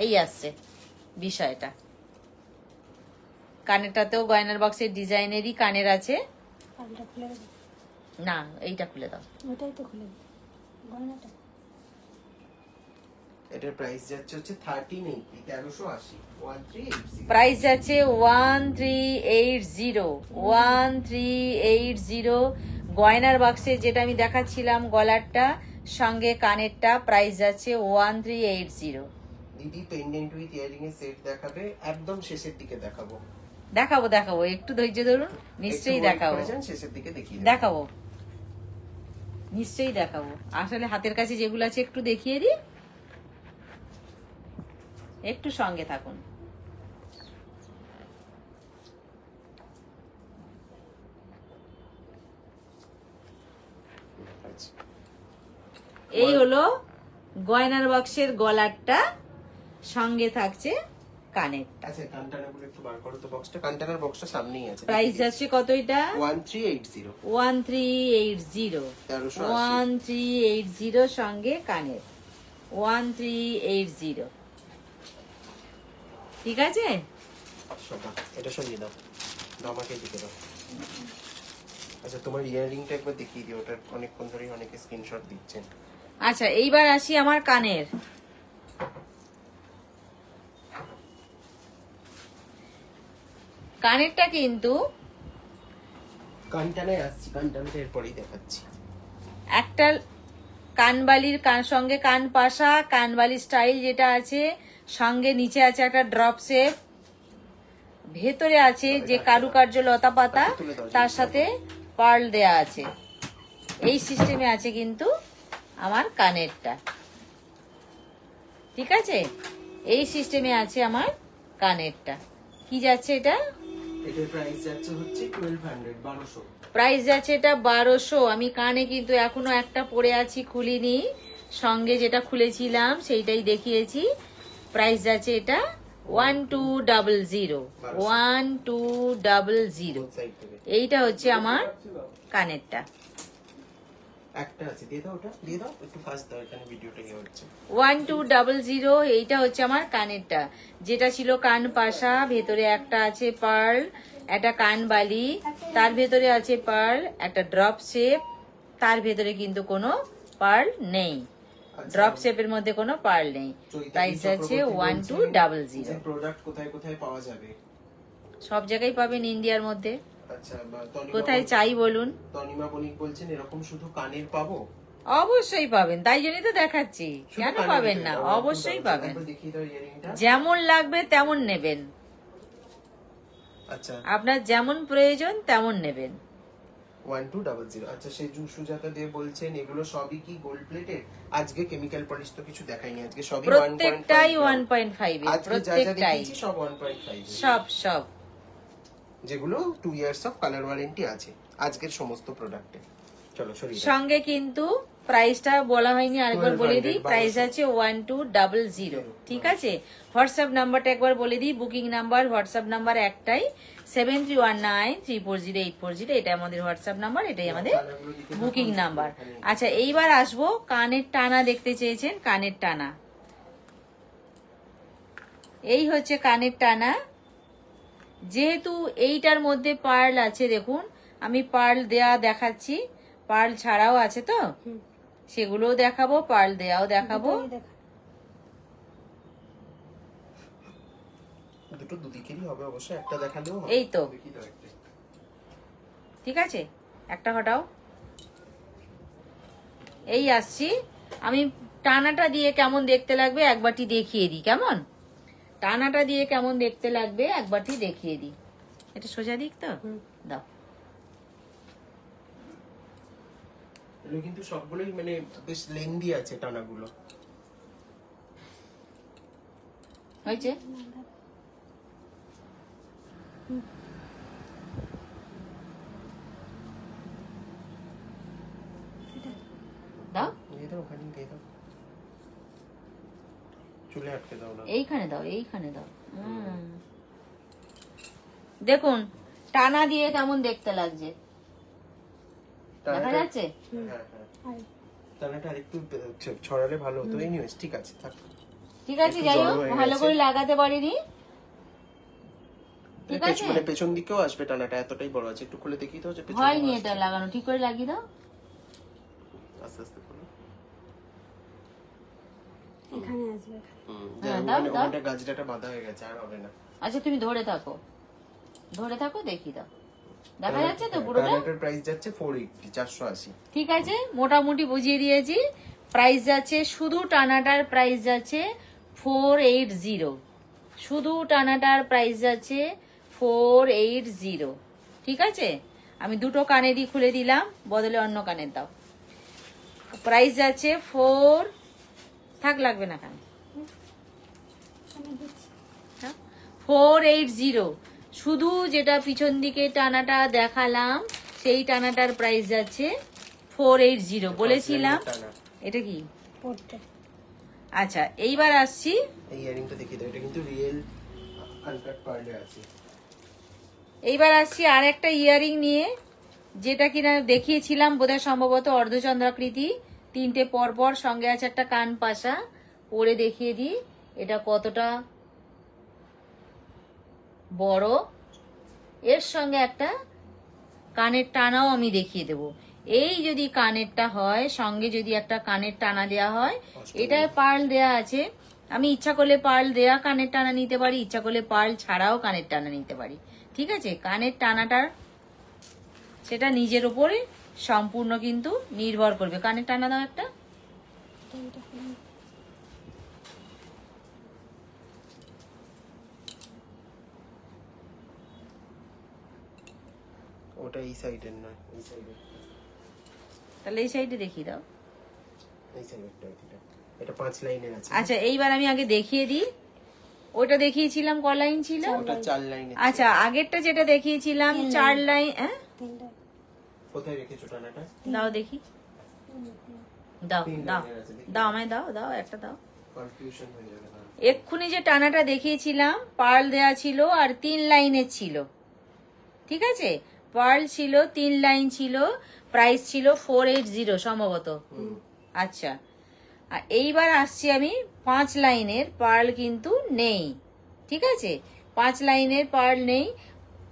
এই আসছে বিষয়টা। কানেরটাতেও গয়নার বক্সের ডিজাইনেরই কানের আছে। পালটা খুলে দেবো? না, এইটা খুলে দাও। ওটাই তো খুলে দেবো। গয়নাটা এটার প্রাইস যাচ্ছে হচ্ছে 1380 1380 প্রাইস আছে 1380 গয়নার বাক্সে যেটা আমি দেখাচ্ছিলাম গলারটা সঙ্গে কানেরটা প্রাইস যাচ্ছে 1380। দিদি পেন্ডেন্ট উইথ ইয়ারিং এর সেট দেখাবে, একদম শেষের দিকে দেখাবো। দেখাবো একটু ধৈর্য ধরুন, নিশ্চয়ই দেখাবো, শেষের দিকে দেখিয়ে দেখাবো, নিশ্চয়ই দেখাবো। আসলে হাতের কাছে যেগুলো আছে একটু দেখিয়ে দিই, একটু সঙ্গে থাকুন। এই হলো গয়নার বাক্সের গলারটা, সঙ্গে থাকছে কানেরটা। আচ্ছা কানটানাগুলো একটু বার করো তো বক্সটা, কানটানার বক্সটা সামনেই আছে। প্রাইস যাচ্ছে কত এটা? 1380 1380 1380 সঙ্গে কানের 1380। ঠিক আছে, এটা সরিয়ে দাও, আমাকে দিকে দাও। আচ্ছা তোমার ইয়াররিংটা একবার দেখিয়ে দিও, ওটা অনেকক্ষণ ধরে অনেকে স্ক্রিনশট দিচ্ছেন। আচ্ছা এইবার আসি আমার কানের। কানেরটা কিন্তু কানটানায় আসছি, কানটানাটা এরপরেই দেখাচ্ছি। একটা কানবালির সঙ্গে কান পাশা, কানবালির স্টাইল যেটা আছে, সঙ্গে নিচে আছে একটা ড্রপ শেপ, ভেতরে আছে যে কারুকার্য লতা পাতা, তার সাথে পার্ল দেয়া আছে। এই সিস্টেমে আছে কিন্তু আমার কানেরটা। ঠিক আছে, এই সিস্টেমে আছে আমার কানেরটা। কি যাচ্ছে এটা? এটার প্রাইস যাচ্ছে হচ্ছে 1200 প্রাইস যাচ্ছে এটা 1200। আমি কানে কিন্তু এখনো একটা পরে আছি, খুলিনি, সঙ্গে যেটা খুলেছিলাম সেইটাই দেখিয়েছি। প্রাইস যাচ্ছে এটা 1200 1200। এইটা হচ্ছে আমার কানেরটা। একটা আছে, দিয়ে দাও, ওটা দিয়ে দাও, একটু ফাস্ট দাও, এখানে ভিডিওটা ইয়ে হচ্ছে। 1200 এইটা হচ্ছে আমার কানেরটা, যেটা ছিল কান পাশা, ভেতরে একটা আছে পার্ল, একটা কান বালি, তার ভেতরে আছে পার্ল, একটা ড্রপ শেপ, তার ভেতরে কিন্তু কোনো পার্ল নেই, ড্রপ শেপের মধ্যে কোনো পার্ল নেই। প্রাইস আছে 1200। প্রোডাক্ট কোথায় কোথায় পাওয়া যাবে? সব জায়গায় পাবেন ইন্ডিয়ার মধ্যে। আচ্ছা, কোথায় চাই বলুন? তনিমা বণিক বলছেন এরকম শুধু কানের পাবো? অবশ্যই পাবেন, তাই জন্যই তো দেখাচ্ছি। কেন পাবেন না? অবশ্যই পাবেন, যেমন লাগবে তেমন নেবেন। আচ্ছা, আপনার যেমন প্রয়োজন তেমন নেবেন। 1200। আচ্ছা, সেই সুজাতা দিয়ে বলছেন এগুলো সবই কি গোল্ড প্লেটেড? আজকে কেমিক্যাল পলিশ তো কিছু দেখাইনি, আজকে সবই 1.5। প্রত্যেকটাই 1.5 এর, প্রত্যেকটাই, সব 1.5, সব যেগুলো 2 ইয়ার্স অফ কালার ওয়ারেন্টি আছে আজকের সমস্ত প্রোডাক্টে। চলো সরিয়ে দাও। সঙ্গে কিন্তু প্রাইসটা বলা হয়নি, আরেকবার বলে দিই। প্রাইস আছে 1200। ঠিক আছে, হোয়াটসঅ্যাপ নাম্বারটা একবার বলে দিই। বুকিং নাম্বার, হোয়াটসঅ্যাপ নাম্বার একটাই, 7319340840। এটা আমাদের হোয়াটসঅ্যাপ নাম্বার, এটাই আমাদের বুকিং নাম্বার। আচ্ছা এইবার আসবো, কানের টানা দেখতে চেয়েছেন, কানের টানা। এই হচ্ছে কানের টানা। যেহেতু এইটার মধ্যে পার্ল আছে, দেখুন আমি পার্ল দেয়া দেখাচ্ছি, পার্ল ছাড়াও আছে তো, সেগুলোও দেখাবো, পার্ল দেয়াও দেখাবো। দুটো দুদিকেরই হবে অবশ্য, একটা দেখালেও হবে। এই তো, ঠিক আছে, একটা হটাও। এই আসছি আমি। টানাটা দিয়ে কেমন দেখতে লাগবে একবারটি দেখিয়ে দিই। কেমন টানাটা দিয়ে কেমন দেখতে লাগবে একবারটি দেখিয়ে দিই। এটা সোজা দিক তো, দাও। এগুলো কিন্তু সবগুলোই মানে বেশ লেন্দি আছে টানাগুলো। হয়েছে? দাও, দিয়ে দাও, ওখানে দিয়ে দাও, চুলে আটকে দাও না, এইখানে দাও, এইখানে দাও। দেখুন টানা দিয়ে কেমন দেখতে লাগছে, দেখা যাচ্ছে? হ্যাঁ হ্যাঁ, টানাটা আরেকটু ছড়ালে ভালো হতো। এনিওয়েজ ঠিক আছে, থাক। ঠিক আছে, যাই হোক, ভালো করে লাগাতে পারিনি। ঠিক আছে, মানে পেছন দিকেও আসবে টানাটা, এতটাই বড় আছে, একটু খুলে দেখি তো। হয়নি এটা লাগানো, ঠিক করে লাগিয়ে দাও। আস্তে আস্তে খুলে। আসবে। হ্যাঁ, দাও, দাও। ওখানটা গাছটা বাঁধা হয়ে গেছে, আর হবে না। আচ্ছা তুমি ধরে থাকো দেখি দাও, দেখা যাচ্ছে তো পুরোটা? টানাটার প্রাইস যাচ্ছে 480, 480। ঠিক আছে, মোটামুটি বুঝিয়ে দিয়েছি। প্রাইস যাচ্ছে শুধু টানাটার প্রাইস যাচ্ছে 480, শুধু টানাটার প্রাইস যাচ্ছে 480। ঠিক আছে, আমি দুটো কানেরই খুলে দিলাম, বদলে অন্য কানের দাও। প্রাইস যাচ্ছে 4, থাক লাগবে না কানে, আমি দিচ্ছি। 480। শুধু যেটা পিছন দিকে টানাটা দেখালাম সেই টানাটার প্রাইস যাচ্ছে 480 বলেছিলাম। টানা। এটা কি? পড়তে। আচ্ছা এইবার আসছি, এই ইয়ারিংটা দেখিয়ে দাও, এটা কিন্তু রিয়েল আনকাট পার্লে আছে। এইবার আসছি আর একটা ইয়ারিং নিয়ে, যেটা কিনা দেখিয়েছিলাম বোধহয় সম্ভবত অর্ধচন্দ্রাকৃতি, তিনটে পরপর, সঙ্গে আছে একটা কান পাশা। পরে দেখিয়ে দিই এটা কতটা বড়, এর সঙ্গে একটা কানের টানাও আমি দেখিয়ে দেব। এই যদি কানেরটা হয়, সঙ্গে যদি একটা কানের টানা দেয়া হয়, এটায় পার্ল দেয়া আছে। আমি ইচ্ছা করলে পার্ল দেয়া কানের টানা নিতে পারি, ইচ্ছা করলে পার্ল ছাড়াও কানের টানা নিতে পারি। ঠিক আছে, কানের টানাটার সেটা নিজের উপরে সম্পূর্ণ কিন্তু নির্ভর করবে। কানের টানা দাও একটা। এইটা খুলে ওটা এই সাইডের নয়, এই সাইডের, তাহলে এই সাইডে দেখিয়ে দাও। এই সাইডেরটা এটা। এটা 5 লাইনের আছে। আচ্ছা এইবার আমি আগে দেখিয়ে দিই, ওটা দেখিয়েছিলাম ক লাইন ছিল? ওটা 4 লাইনের। আচ্ছা আগেরটা যেটা দেখিয়েছিলাম 4 লাইন। হ্যাঁ, তিনটা। কোথায় রেখেছো টানাটা? দাও দেখি, দাও তিন দাও লাইনের আছে, দেখি। দাও, আমায় দাও, দাও একটা দাও। কনফিউশন হয়ে যাবে না। এক্ষুনি যে টানাটা দেখিয়েছিলাম পার্ল দেয়া ছিল আর 3 লাইনের ছিল। ঠিক আছে, পার্ল ছিল, 3 লাইন ছিল, প্রাইস ছিল 480 সম্ভবত। আচ্ছা, আর এইবার আসছি আমি 5 লাইনের, পার্ল কিন্তু নেই। ঠিক আছে, 5 লাইনের পার্ল নেই।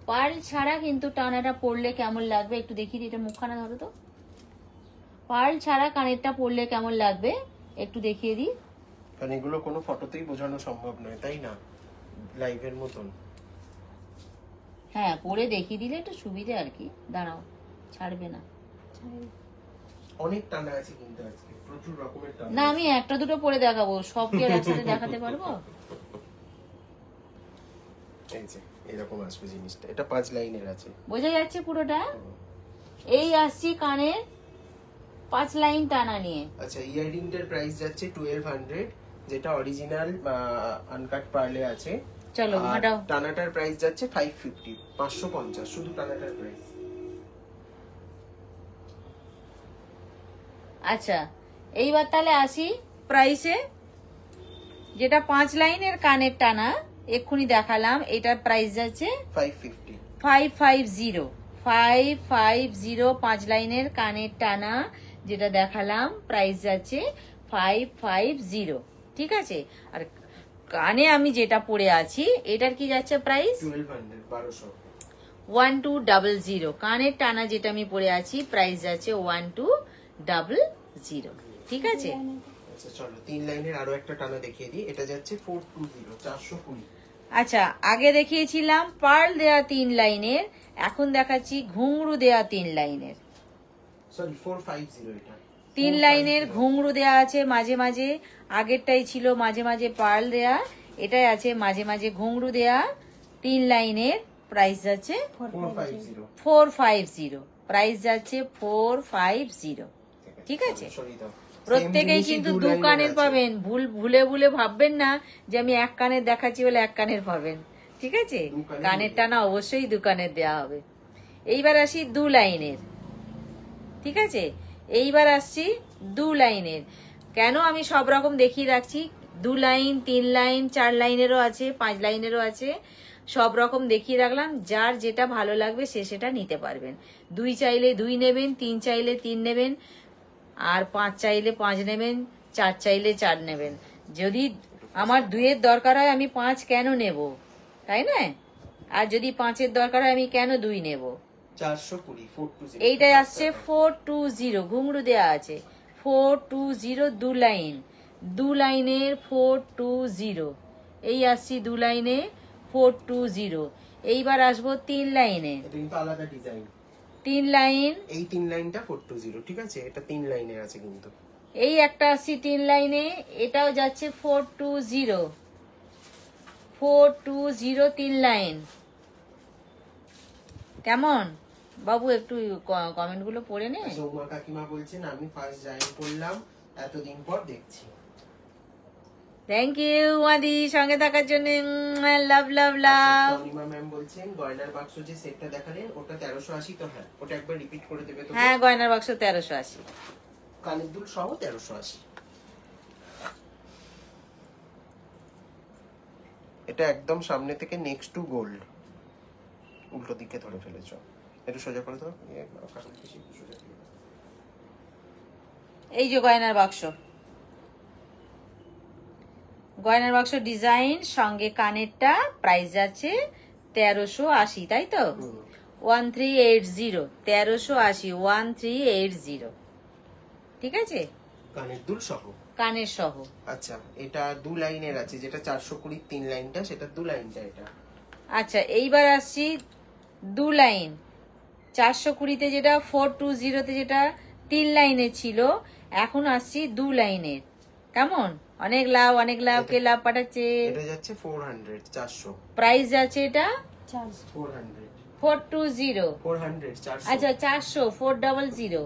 পার্ল ছাড়া কিন্তু টানাটা পড়লে কেমন লাগবে একটু দেখিয়ে দিই। এটা মুখখানা ধরো তো। পার্ল ছাড়া কানেরটা পড়লে কেমন লাগবে একটু দেখিয়ে দিই। কারণ এগুলো কোনো ফটোতেই বোঝানো সম্ভব নয়, তাই না? লাইভের মতন। হ্যাঁ, পরে দেখিয়ে দিলে একটু সুবিধে আর কি। দাঁড়াও, ছাড়বে না। ছাড়ি। অনেক টানা আছে কিন্তু আজকে, প্রচুর রকমের টানা। না, আমি একটা দুটো পরে দেখাবো, সব কি আর একসাথে দেখাতে পারবো? এই যে এরকম আসবে জিনিসটা, এটা 5 লাইনের আছে। বোঝা যাচ্ছে পুরোটা? এই আসছি কানের 5 লাইন টানা নিয়ে। আচ্ছা, ইয়াররিংটার প্রাইস যাচ্ছে 1200, যেটা অরিজিনাল আনকাট পার্লে আছে। চলো আর হাঁটাও। টানাটার প্রাইস যাচ্ছে 550, 550 শুধু টানাটার প্রাইস। আচ্ছা এইবার তাহলে আসি প্রাইসে। যেটা 5 লাইনের কানের টানা এক্ষুনি দেখালাম, এটার প্রাইস যাচ্ছে 550। 550। 550 5 লাইনের কানের টানা যেটা দেখালাম, প্রাইস যাচ্ছে 550। ঠিক আছে, আর কানে আমি যেটা পরে আছি এটার কি যাচ্ছে প্রাইস? 1200, 1200। 1200। কানের টানা যেটা আমি পরে আছি প্রাইস যাচ্ছে 1200। ঠিক আছে, আচ্ছা চলো 3 লাইনের আরো একটা টানা দেখিয়ে দিই। এটা যাচ্ছে 420, 420। আচ্ছা আগে দেখিয়েছিলাম পার্ল দেয়া 3 লাইনের, এখন দেখাচ্ছি ঘুংরু দেয়া 3 লাইনের। সরি 450 এটা। 3 লাইনের ঘুংরু দেয়া আছে মাঝে মাঝে, আগেরটাই ছিল মাঝে মাঝে পার্ল দেয়া, এটাই আছে মাঝে মাঝে ঘুংরু দেয়া। 3 লাইনের প্রাইস যাচ্ছে 450। 450, প্রাইস যাচ্ছে 450। ঠিক আছে, সরি দাও। প্রত্যেকেই কিন্তু দু কানের পাবেন, ভুলে ভুলে ভাববেন না যে আমি এক কানের দেখাচ্ছি বলে এক কানের পাবেন। ঠিক আছে, কানের টানা অবশ্যই দু কানের দেওয়া হবে। এইবার আসি 2 লাইনের। ঠিক আছে, এইবার আসছি 2 লাইনের। কেন আমি সব রকম দেখিয়ে রাখছি, 2 লাইন 3 লাইন 4 লাইনেরও আছে, 5 লাইনেরও আছে, সব রকম দেখিয়ে রাখলাম। যার যেটা ভালো লাগবে সে সেটা নিতে পারবেন। 2 চাইলে 2 নেবেন, 3 চাইলে 3 নেবেন, আর 5 চাইলে 5 নেবেন, 4 চাইলে 4 নেবেন। যদি আমার 2-এর দরকার হয় আমি 5 কেন নেব, তাই না? আর যদি 5-এর দরকার হয় আমি কেন 2 নেব? 420, 420। এইটাই আসছে 420, ঘুংরু দেয়া আছে 420, 2 লাইন। দু লাইনের 420, এই আসছি দু লাইনে 420। এইবার আসবো 3 লাইনে, এটা কিন্তু আলাদা ডিজাইন। 3 লাইন, এই 3 লাইনটা 420, ঠিক আছে? এটা 3 লাইনের আছে কিন্তু। এই একটা আসছি 3 লাইনে, এটাও যাচ্ছে 420, 3 লাইন। কেমন বাবু, একটু কমেন্ট গুলো পড়ে নে। আচ্ছা, উমা কাকিমা বলছেন আমি ফার্স্ট জয়েন করলাম, এতদিন পর দেখছি। থ্যাংক ইউ মাদি সঙ্গে থাকার জন্য, লাভ লাভ লাভ। অনিমা ম্যাম বলছেন গয়নার বাক্স যে সেটটা দেখালেন ওটা 1380, তো হ্যাঁ ওটা একবার রিপিট করে দেবে তো? হ্যাঁ, গয়নার বাক্স 1380, কানের দুল সহ 1380। এটা একদম সামনে থেকে নেক্সট টু গোল্ড, উল্টো দিকে ধরে ফেলেছো। একটু সোজা করে দাও, সোজা করে দাও। এই যে গয়নার বাক্স, গয়নার বাক্স ডিজাইন সঙ্গে কানেরটা, প্রাইস যাচ্ছে 1380, তাই তো? 1380, 1380, 1380, ঠিক আছে? কানের দুল সহ, কানের সহ। আচ্ছা এটা 2 লাইনের আছে, যেটা 420 3 লাইনটা, সেটা 2 লাইনটা এটা। আচ্ছা, এইবার আসছি 2 লাইন 420-তে, যেটা 420-তে যেটা 3 লাইনে ছিল, এখন আসছি 2 লাইনের। কেমন? অনেক লাভ, অনেক লাভ। কে লাভ পাঠাচ্ছে? এটা যাচ্ছে 400, 400। প্রাইস যাচ্ছে এটা 400, 420। 400, 400। আচ্ছা 400, 400,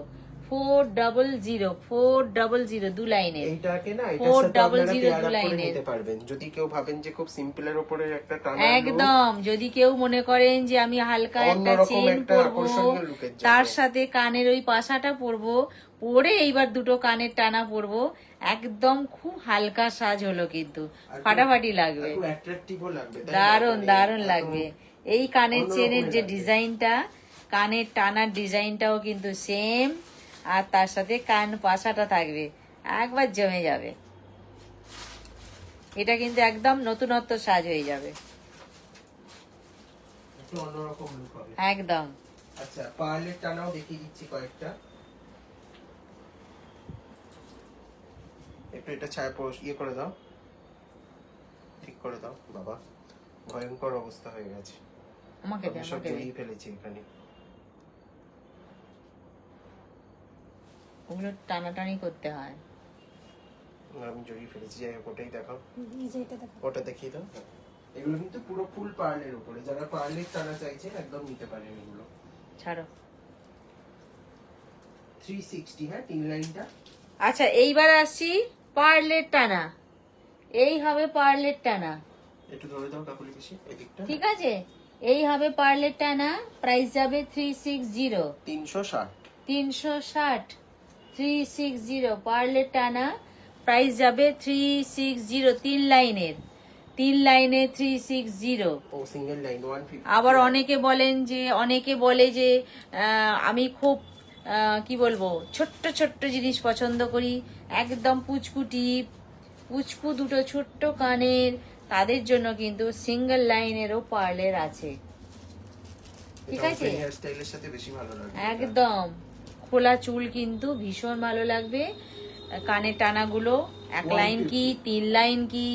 400, 400, 2 লাইনের। এইটাকে না এটার সাথে আপনারা 400 পেয়ার আপ করে লাইনের। নিতে পারবেন, যদি কেউ ভাবেন যে খুব সিম্পলের উপরে একটা টানা একদম, যদি কেউ মনে করেন যে আমি হালকা একটা অন্যরকম চেন একটা পরবো, আকর্ষণীয় লুকের জন্য। তার সাথে কানের ওই পাশাটা পরবো, পরে এইবার দুটো কানের টানা পরবো, একদম খুব হালকা সাজ হলো, কিন্তু ফাটাফাটি লাগবে, একটু অ্যাট্রাকটিভও লাগবে, তাই না? দারুন মানে দারুন এত লাগবে। এই কানের অন্যরকমই চেনের যে লাগবে। ডিজাইনটা, কানের টানার ডিজাইনটাও কিন্তু সেম, আর তার সাথে কান পাশাটা থাকবে, একবার জমে যাবে। এটা কিন্তু একদম নতুনত্ব সাজ হয়ে যাবে, একটু অন্যরকম লুক হবে একদম। আচ্ছা, পার্লের টানাও দেখিয়ে দিচ্ছি কয়েকটা। একটু এটা ছায়া ইয়ে করে দাও, ঠিক করে দাও বাবা, ভয়ঙ্কর অবস্থা হয়ে গেছে। আমাকে দে, আমি সব আমাকে দে। জড়িয়ে ফেলেছি এখানে। ওগুলো টানাটানি করতে হয়। আমি জড়িয়ে ফেলেছি, যাই হোক ওটাই দেখাও, এই যে এটা দেখো, ওটা দেখিয়ে দাও। এগুলো কিন্তু পুরো ফুল পার্লের উপরে, যারা পার্লের টানা চাইছেন একদম নিতে পারেন এগুলো। ছাড়ো। 360, হ্যাঁ 3 লাইনটা। আচ্ছা, এইবার আসছি পার্লের টানা। এই হবে পার্লের টানা, একটু ধরে দাও কাকুলি বেশি এদিকটা। ঠিক আছে? এই হবে পার্লের টানা, প্রাইস যাবে 360, 360। 360, 360 পার্লের টানা, প্রাইস যাবে 360, 3 লাইনের, 3 লাইনে 360। ও সিঙ্গেল লাইন 150। আবার অনেকে বলে যে আমি খুব কি বলবো, ছোট্ট ছোট্ট জিনিস পছন্দ করি, একদম পুচকু দুটো ছোট্ট কানের, তাদের জন্য কিন্তু সিঙ্গেল লাইনেরও পার্লের আছে, ঠিক আছে? হেয়ার স্টাইলের সাথে বেশি ভালো লাগে। একদম খোলা চুল কিন্তু ভীষণ ভালো লাগবে। কানের টানাগুলো 1 লাইন কি 3 লাইন কি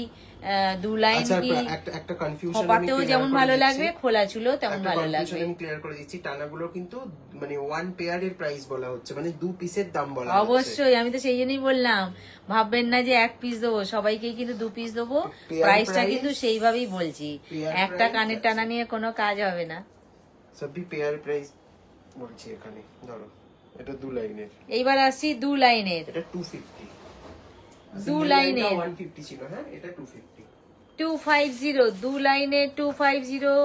2 লাইন আচ্ছা, কি, একটা কনফিউশন খোপাতেও যেমন ভালো লাগবে, খোলা চুলও তেমন ভালো লাগবে। আমি ক্লিয়ার করে দিচ্ছি, টানাগুলো কিন্তু মানে 1 পেয়ারের প্রাইস বলা হচ্ছে, মানে 2 পিসের দাম বলা হচ্ছে। অবশ্যই, আমি তো সেই জন্যই বললাম, ভাববেন না যে 1 পিস দেবো, সবাইকেই কিন্তু 2 পিস দেবো। প্রাইসটা কিন্তু সেইভাবেই বলছি, একটা কানের টানা নিয়ে কোনো কাজ হবে না। সবই পেয়ার প্রাইস বলছি এখানে। ধরো এটা 2 লাইনের, এইবার আসছি 2 লাইনের, এটা 250। 2 লাইনের 150 ছিল, হ্যাঁ এটা 250। 250, 2 লাইনের 250,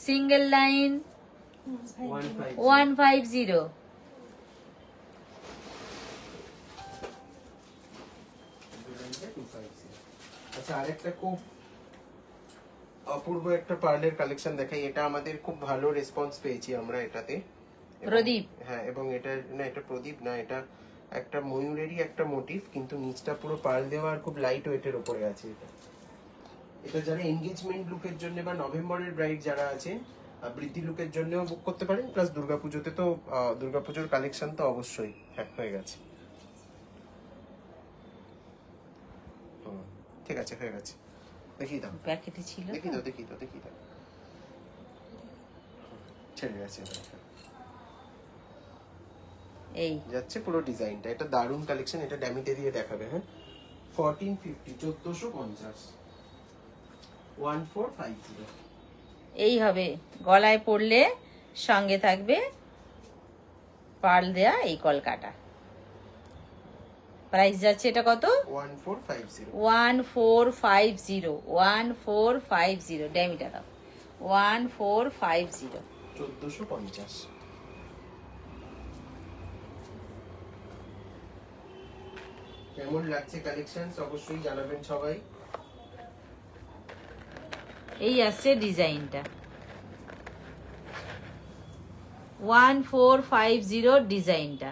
সিঙ্গেল লাইন 150। আচ্ছা, আরেকটা খুব অপূর্ব একটা পার্লের কালেকশন দেখাই। এটা আমাদের খুব ভালো রেসপন্স পেয়েছি আমরা এটাতে। প্রদীপ, হ্যাঁ, এবং এটা না, এটা প্রদীপ না, এটা একটা ময়ূরেরই একটা মোটিভ, কিন্তু নিচটা পুরো পার্ল দেওয়া আর খুব লাইট ওয়েটের উপরে আছে। এটা যারা এনগেজমেন্ট লুকের জন্য বা নভেম্বরের ব্রাইড যারা আছে, বৃদ্ধি লুকের জন্যও বুক করতে পারেন। প্লাস দুর্গাপুজোতে তো দুর্গাপুজোর কালেকশন তো অবশ্যই হ্যাক হয়ে গেছে। ঠিক আছে, হয়ে গেছে। দেখিয়ে দাও, প্যাকেটে ছিল তো? দেখিয়ে দাও, দেখিয়ে দাও, দেখিয়ে দাও। ছেড়ে গেছে এবার। এই যাচ্ছে পুরো ডিজাইনটা। এটা দারুন কালেকশন, এটা ড্যামিতে দিয়ে দেখাবে। হ্যাঁ, 1450, 1450, 1450। এই হবে, গলায় পড়লে সঙ্গে থাকবে পার্ল দেয়া এই কলকাটা। প্রাইস যাচ্ছে এটা কত? 1450। 1450, 1450, ড্যামিটা দাও, 1450। 1450। কেমন লাগছে কালেকশন অবশ্যই জানাবেন সবাই। এই আসছে ডিজাইনটা, 1450 ডিজাইনটা।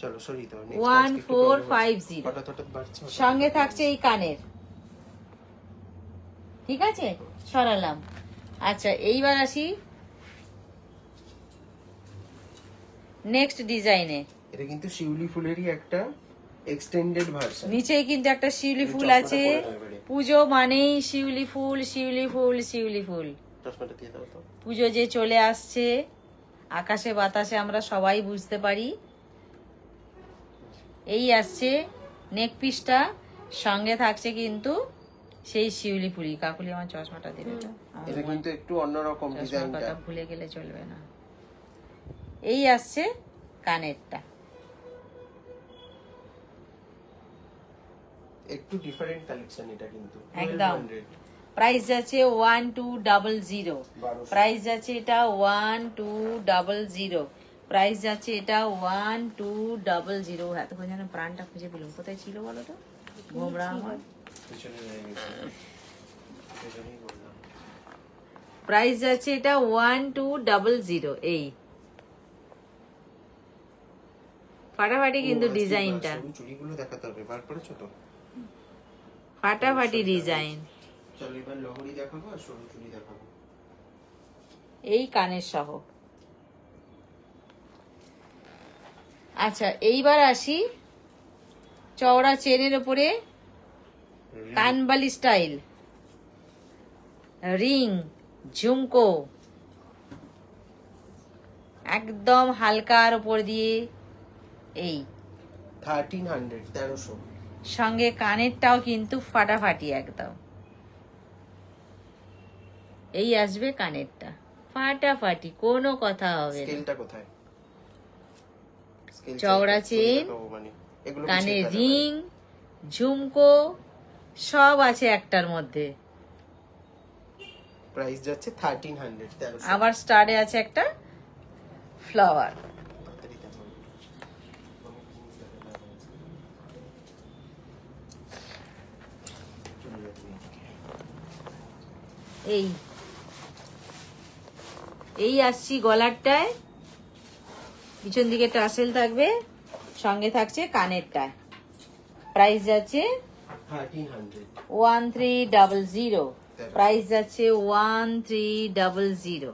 চলো সরিয়ে দাও। 1450 হঠাৎ হঠাৎ বাড়ছে। সঙ্গে থাকছে এই কানের। ঠিক আছে, সরালাম। আচ্ছা, এইবার আসি নেক্সট ডিজাইনে। এটা কিন্তু শিউলি ফুলেরই একটা এক্সটেন্ডেড ভার্সন। নিচেই কিন্তু একটা শিউলি ফুল আছে। পুজো মানেই শিউলি ফুল, শিউলি ফুল, শিউলি ফুল। চশমাটা দিয়ে দাও তো। পুজো যে চলে আসছে, আকাশে বাতাসে আমরা সবাই বুঝতে পারি। এই আসছে নেক পিসটা, সঙ্গে থাকছে কিন্তু সেই শিউলি ফুলি। কাকুলি আমার চশমাটা দিবে তো? এটা কিন্তু একটু অন্যরকম চশমার ডিজাইনটা। কথা ভুলে গেলে চলবে না। এই আসছে কানেরটা, একটু ডিফারেন্ট কালেকশন এটা কিন্তু। একদম। 1200। প্রাইস যাচ্ছে 1200। প্রাইস যাচ্ছে এটা 1200। প্রাইস যাচ্ছে এটা 1200। এতক্ষণ যেন প্রাণটা খুঁজে পেলাম, কোথায় ছিল বলো তো? গোমরা আমার। পিছনে রয়ে গেছে। পিছনেই বললাম। প্রাইস যাচ্ছে এটা 1200। এই ফাটাফাটি কিন্তু ডিজাইনটা, চুড়িগুলো দেখাতে হবে। বার করেছো তো? ফাটাফাটি ডিজাইন। চলো এবার লহরি দেখাবো আর সরু চুড়ি দেখাবো। এই কানের সহ। আচ্ছা, এইবার আসি চওড়া চেনের উপরে কানবালি স্টাইল, রিং, ঝুমকো, একদম হালকার উপর দিয়ে। এই 1300, 1300। সঙ্গে কানেরটাও কিন্তু ফাটাফাটি একদম। এই আসবে কানেরটা, ফাটাফাটি, কোনো কথা হবে না। স্কেলটা কোথায়? স্কেল চওড়া চেন, এগুলো কানের রিং, ঝুমকো সব আছে একটার মধ্যে। প্রাইস যাচ্ছে 1300, 1300। আবার স্টারে আছে একটা ফ্লাওয়ার। এই এই আসছি গলারটায়, পিছন দিকে টাসেল থাকবে, সঙ্গে থাকছে কানেরটায়। প্রাইস যাচ্ছে 1300। 1300। প্রাইস যাচ্ছে 1300।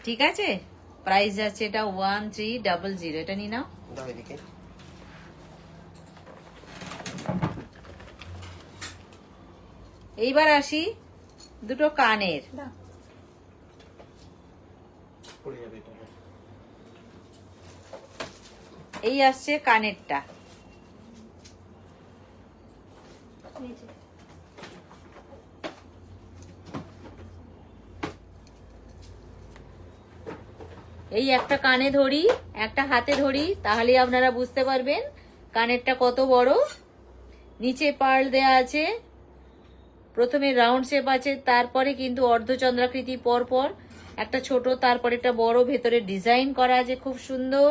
ঠিক আছে, প্রাইস যাচ্ছে এটা 1300। এটা নিয়ে নাও। দাও এদিকে। এইবার আসি দুটো কানের। দাও। পড়ে যাবে এটা। এই আসছে কানেরটা, এই যে। এই একটা কানে ধরি, একটা হাতে ধরি, তাহলে আপনারা বুঝতে পারবেন কানেরটা কত বড়। নিচে পার্ল দেয়া আছে, প্রথমে রাউন্ড শেপ আছে, তারপরে কিন্তু অর্ধচন্দ্রাকৃতি পর পর একটা ছোট, তারপরে একটা বড়, ভেতরে ডিজাইন করা আছে খুব সুন্দর।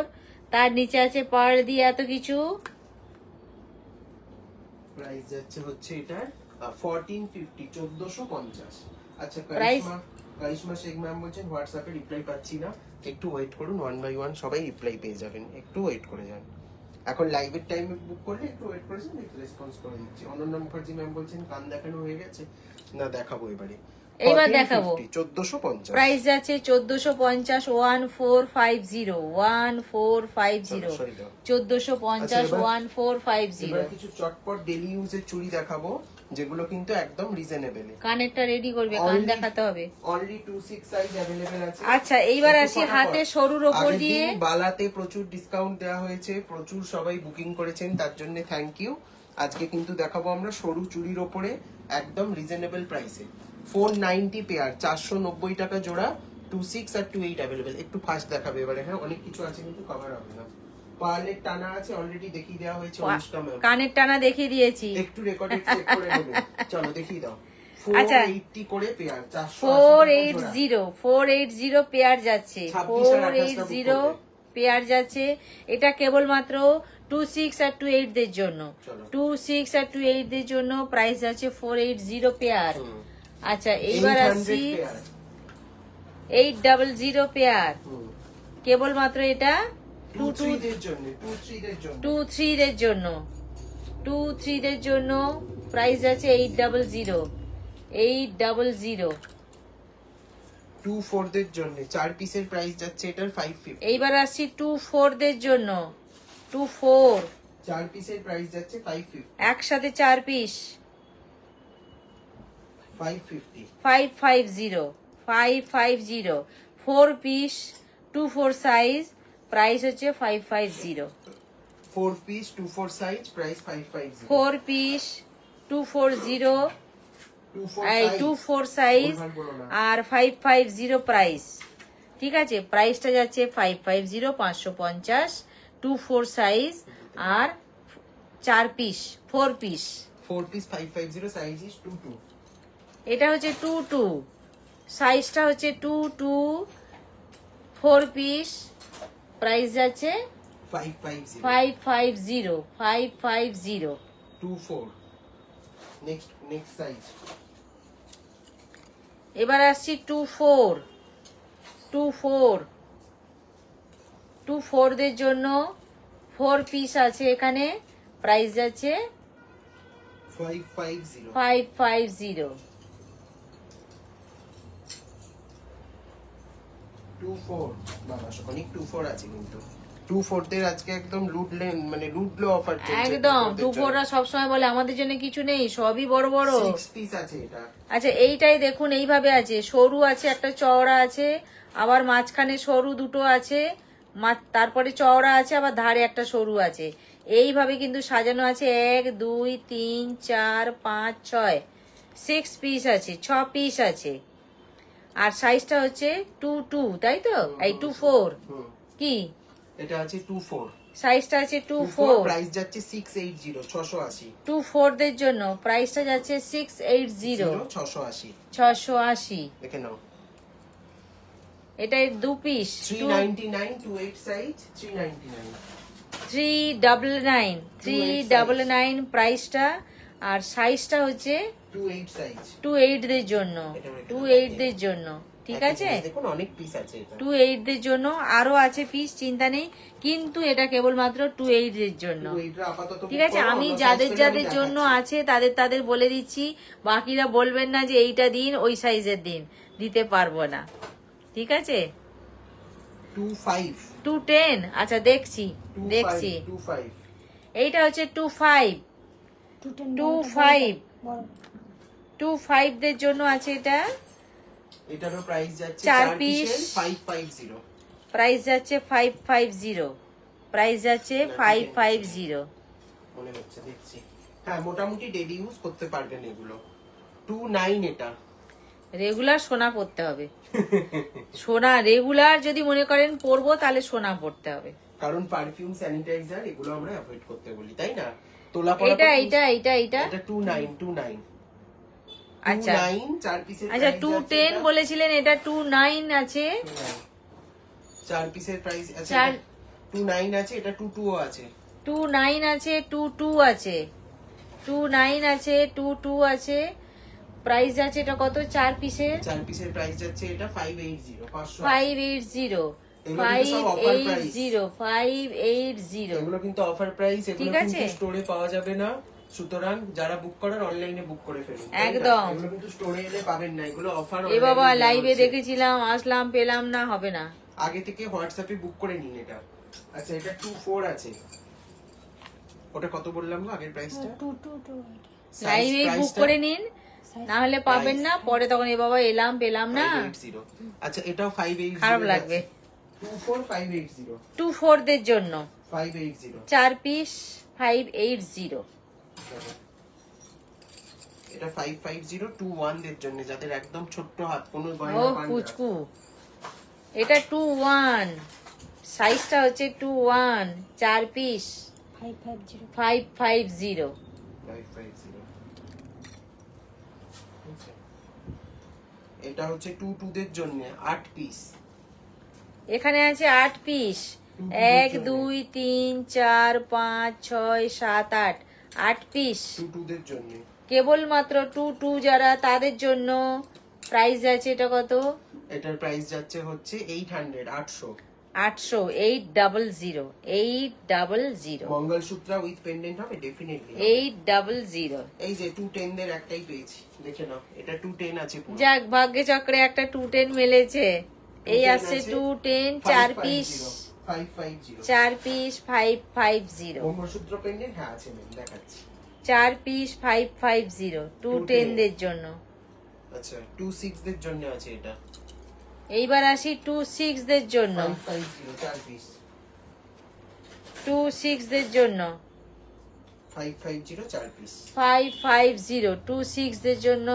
তার নিচে আছে পার্ল দিয়ে এত কিছু। প্রাইস যাচ্ছে হচ্ছে এটা 1450, 1450। আচ্ছা, Price? কারিশমা শেখ ম্যাম বলছেন হোয়াটসঅ্যাপে রিপ্লাই পাচ্ছি না, একটু ওয়েট করুন। 1 বাই 1 সবাই রিপ্লাই পেয়ে যাবেন, একটু ওয়েট করে যান। এখন লাইভের টাইমে বুক করলে একটু ওয়েট করেছেন, একটু রেসপন্স করে দিচ্ছি। অনন্যা মুখার্জি ম্যাম বলছেন কান দেখানো হয়ে গেছে না, দেখাবো এবারে। এইবার দেখাবো 1450 প্রাইস যাচ্ছে 1450 1450 1450 1450 1450 এবার কিছু চটপট ডেইলি ইউজের চুড়ি দেখাবো যেগুলো কিন্তু একদম রিজনেবল। কানেরটা রেডি করবে, কান দেখাতে হবে। অনলি 26 সাইজ अवेलेबल আছে। আচ্ছা এইবার আসি হাতে সরুর উপর দিয়ে। বালাতে প্রচুর ডিসকাউন্ট দেওয়া হয়েছে, প্রচুর সবাই বুকিং করেছেন, তার জন্য থ্যাংক ইউ। আজকে কিন্তু দেখাবো আমরা সরু চুড়ির উপরে একদম রিজনেবল প্রাইসে 490 পেয়ার, 490 টাকা জোড়া, 26 আর 28 अवेलेबल। একটু ফাস্ট দেখাবে এবারে, হ্যাঁ অনেক কিছু আছে কিন্তু কভার হবে না। পার্লের টানা আছে, অলরেডি দেখিয়ে দেওয়া হয়েছে অনুষ্কা ম্যাম। কানের টানা দেখিয়ে দিয়েছি, একটু রেকর্ডেড চেক করে নেবেন। চলো দেখিয়ে দাও। আচ্ছা 480 করে পেয়ার, 480 পেয়ার যাচ্ছে, 480 পেয়ার যাচ্ছে। এটা কেবলমাত্র 26 আর 28 দের জন্য, 26 আর 28 দের জন্য প্রাইস যাচ্ছে 480 পেয়ার। আচ্ছা এইবার আসছি 800 পেয়ার, কেবলমাত্র এটা 23 দের জন্য, 23 দের জন্য, 23 দের জন্য প্রাইস যাচ্ছে 800, 800। 24 দের জন্য 4 পিসের প্রাইস যাচ্ছে এটার 550। এইবার আসছি 24 দের জন্য, 24 4 পিসের প্রাইস যাচ্ছে 550, একসাথে 4 পিস 550, 550, 550, 4 পিস 24 সাইজ প্রাইস হচ্ছে 550, 4 piece 24 size price 550, 4 piece 240 24 size আর 550 প্রাইস। ঠিক আছে, প্রাইসটা যাচ্ছে 550, 550, 24 সাইজ আর 4 পিস 4 পিস 550 সাইজ ইজ 22। এটা হচ্ছে 22 সাইজটা হচ্ছে 22, 4 পিস প্রাইস যাচ্ছে 550, 550, 550। 24 নেক্সট সাইজ। এবার আসছি 24, 24 দের জন্য 4 পিস আছে এখানে, প্রাইস যাচ্ছে 550, 550। 24 বাবা অনেক 24 আছে কিন্তু 24 দের আজকে একদম লুটলো অফার চলছে একদম 24রা সবসময় বলে আমাদের জন্য কিছু নেই, সবই বড় বড়। 6 পিস আছে এটা। আচ্ছা এইটাই দেখুন, এইভাবে আছে, সরু আছে, একটা চওড়া আছে, আবার মাঝখানে সরু দুটো আছে, তারপরে চওড়া আছে, আবার ধারে একটা সরু আছে, এইভাবে কিন্তু সাজানো আছে। 1 2 3 4 5 6 6 পিস আছে, 6 পিস আছে। আর সাইজটা হচ্ছে 22, তাই তো? এই 24 কি এটা আছে 24, সাইজটা আছে 24, প্রাইস যাচ্ছে 680, 680। 24 দের জন্য প্রাইসটা যাচ্ছে 680, 680, 680। দেখে নাও। এটা 2 পিস 399, 28 সাইজ 399, 399, 399 প্রাইসটা। আর সাইজটা হচ্ছে 28 সাইজ, 28 দের জন্য, 28 দের জন্য। ঠিক আছে, দেখুন অনেক পিস আছে এটা 28 দের জন্য, আরো আছে পিস, চিন্তা নেই, কিন্তু এটা কেবলমাত্র 28 দের জন্য। ঠিক আছে, আমি যাদের যাদের জন্য আছে তাদের বলে দিচ্ছি, বাকিরা বলবেন না যে এইটা দিন ওই সাইজের দিন, দিতে পারবো না। ঠিক আছে, 25, 210। আচ্ছা দেখছি 25, এইটা হচ্ছে 25 দের জন্য আছে এটা। এটারও প্রাইস যাচ্ছে 4 4 পিস, পিসের 550, প্রাইস যাচ্ছে 550, প্রাইস যাচ্ছে 550। মনে হচ্ছে দেখছি, হ্যাঁ মোটামুটি ডেইলি ইউজ করতে পারবেন এগুলো। 29 এটা রেগুলার সোনা পড়তে হবে, সোনা রেগুলার যদি মনে করেন পরবো তাহলে সোনা পড়তে হবে, কারণ পারফিউম স্যানিটাইজার এগুলো আমরা অ্যাভয়েড করতে বলি, তাই না? তোলা পড়া এটা 29। আচ্ছা 29 4 পিসের। আচ্ছা 210 বলেছিলেন, এটা 29 আছে, 4 পিসের প্রাইস আছে, 29 আছে, এটা 22 আছে, 29 আছে, 22 আছে, 29 আছে, 22 আছে। প্রাইস আছে এটা কত? 4 পিসের, 4 পিসের প্রাইস যাচ্ছে এটা 580, 580, 580, 580। এগুলো কিন্তু অফার প্রাইস, এগুলো কিন্তু স্টোরে পাওয়া যাবে না। সুতরাং যারা বুক করার অনলাইনে বুক করে ফেলুন। একদম। এগুলো কিন্তু স্টোরে এলে পাবেন না, এগুলো অফার। এ বাবা, লাইভে দেখেছিলাম, আসলাম, পেলাম না, হবে না। আগে থেকে হোয়াটসঅ্যাপে বুক করে নিন এটা। আচ্ছা, এটা 24 আছে। ওটা কত বললাম গো আগের প্রাইসটা? 222 লাইভে বুক করে নিন, না হলে পাবেন না পরে, তখন এ বাবা এলাম পেলাম না। 580। আচ্ছা, এটাও 580। খারাপ লাগবে। 24580। 24 দের জন্য 580। 4 পিস 580। এটা 550 21 দের জন্য, যাদের একদম ছোট্ট হাত, কোনো ও গয়না পান না। পুচকু, এটা 21, সাইজটা হচ্ছে 21, 4 পিস 550 550। 550। এটা হচ্ছে 22 দের জন্য 8 পিস। এখানে আছে 8 পিস, 1 2 3 4 5 6 7 8, 8 পিস 22 দের জন্য। কেবলমাত্র 22 যারা, তাদের জন্য প্রাইস আছে এটা কত? এটার প্রাইস যাচ্ছে হচ্ছে 800 800। 800, 800, 800, মঙ্গলসূত্র উইথ পেন্ডেন্ট হবে ডেফিনেটলি। 800। এই যে 210 দের একটাই পেয়েছি, দেখে নাও। এটা 210 আছে পুরো। যাক, ভাগ্যে চক্রে একটা 210 মেলেছে। এই 210 আসছে আছে, 210, 4 পিস 550। 4 পিস 550। মঙ্গলসূত্র পেন্ডেন্ট হ্যাঁ আছে, ম্যাম দেখাচ্ছি। 4 পিস 550, 210 দের জন্য। আচ্ছা, 26 দের জন্য আছে এটা। এইবার আসি 26 দের জন্য। 550 4 পিস। 26 দের জন্য 550 4 পিস। 550, 26 দের জন্য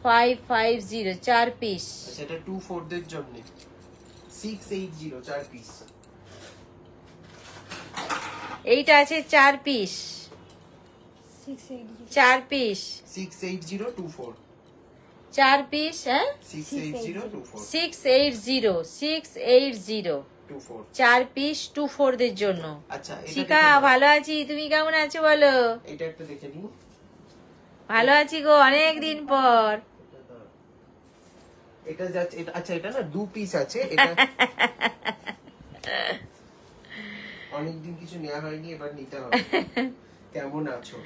550, 4 পিস। আচ্ছা, এটা 24 দের জন্য 680 4 পিস। এইটা আছে 4 পিস, 680 4 পিস 680 24। 4 পিস, হ্যাঁ 680 24 680, 680, 24। 4 পিস 24 দের জন্য। আচ্ছা, এটা শিখা, দেখে নাও। ভালো আছি, তুমি কেমন আছো বলো? এটা একটা দেখে নিন। ভালো আছি গো, অনেক দিন পর। এটা যাচ্ছে, এটা আচ্ছা, এটা না 2 পিস আছে। এটা অনেকদিন কিছু নেওয়া হয়নি, এবার নিতে হবে। কেমন আছো?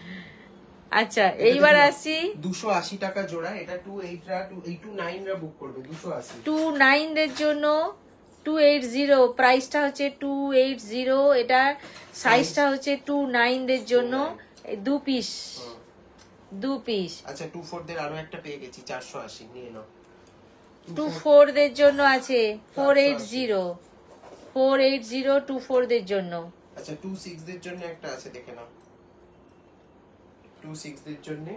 আচ্ছা, এইবার আসি 280 টাকা জোড়া। এটা 28 রা 289 রা বুক করবে 280। 29 দের জন্য 280, প্রাইসটা হচ্ছে 280। এটা সাইজটা হচ্ছে 29 দের জন্য 2 পিস, 2 পিস। আচ্ছা, 24 দের আরো একটা পেয়ে গেছি 480, নিয়ে নাও। 24 দের জন্য আছে 480, 480, 24 দের জন্য। আচ্ছা, 26 দের জন্য একটা আছে, দেখে নাও। 26 দের জন্য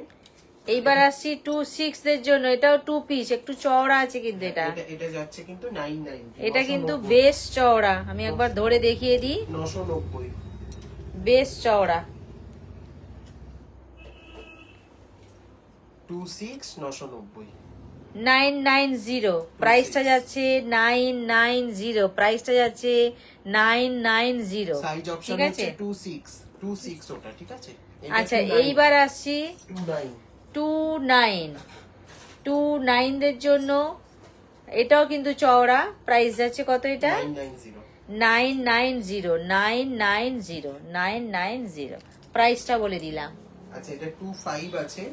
এইবার আসছি 26 দের জন্য। এটাও 2 পিস, একটু চওড়া আছে কিন্তু এটা। এটা যাচ্ছে কিন্তু 990। এটা কিন্তু বেশ চওড়া, আমি একবার ধরে দেখিয়ে দিই। 990। বেশ চওড়া। 26 990। 990, প্রাইসটা যাচ্ছে 990, প্রাইসটা যাচ্ছে 990। সাইজ অপশন ঠিক আছে, হচ্ছে 26 ওটা, ঠিক আছে। আচ্ছা, এইবার আসছি 29, 29 দের জন্য। এটাও কিন্তু চওড়া, প্রাইস যাচ্ছে কত এটা? 990। 990, 990, প্রাইসটা বলে দিলাম। আচ্ছা, এটা 25 আছে।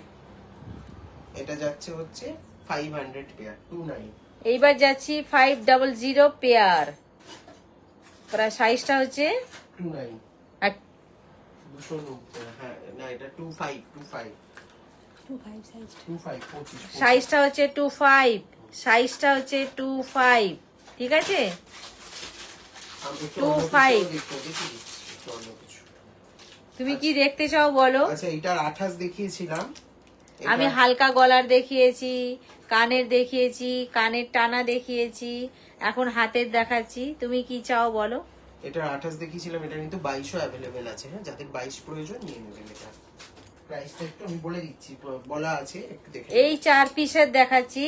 এটা যাচ্ছে হচ্ছে 500 পেয়ার 29। এইবার যাচ্ছি 500 পেয়ার, প্রায় সাইজটা হচ্ছে 29 আর- 290। হ্যাঁ না, এটা 25 25 সাইজ 25 25। সাইজটা হচ্ছে 25, সাইজটা হচ্ছে 25, ঠিক আছে। আমি একটু 25 অন্য কিছু দেখি দিচ্ছি, একটু অন্য কিছু। তুমি কি দেখতে চাও বলো? আচ্ছা, এটার 28 দেখিয়েছিলাম। আমি হালকা গলার দেখিয়েছি, কানের দেখিয়েছি, কানের টানা দেখিয়েছি, এখন হাতের দেখাচ্ছি। তুমি কি চাও বলো? এটার 28 দেখিয়েছিলাম। এটা কিন্তু 22ও অ্যাভেলেবেল আছে। হ্যাঁ, যাদের 22 প্রয়োজন নিয়ে নেবেন। এটা প্রাইসটা একটু আমি বলে দিচ্ছি, বলা আছে, একটু দেখে এই 4 পিসের দেখাচ্ছি,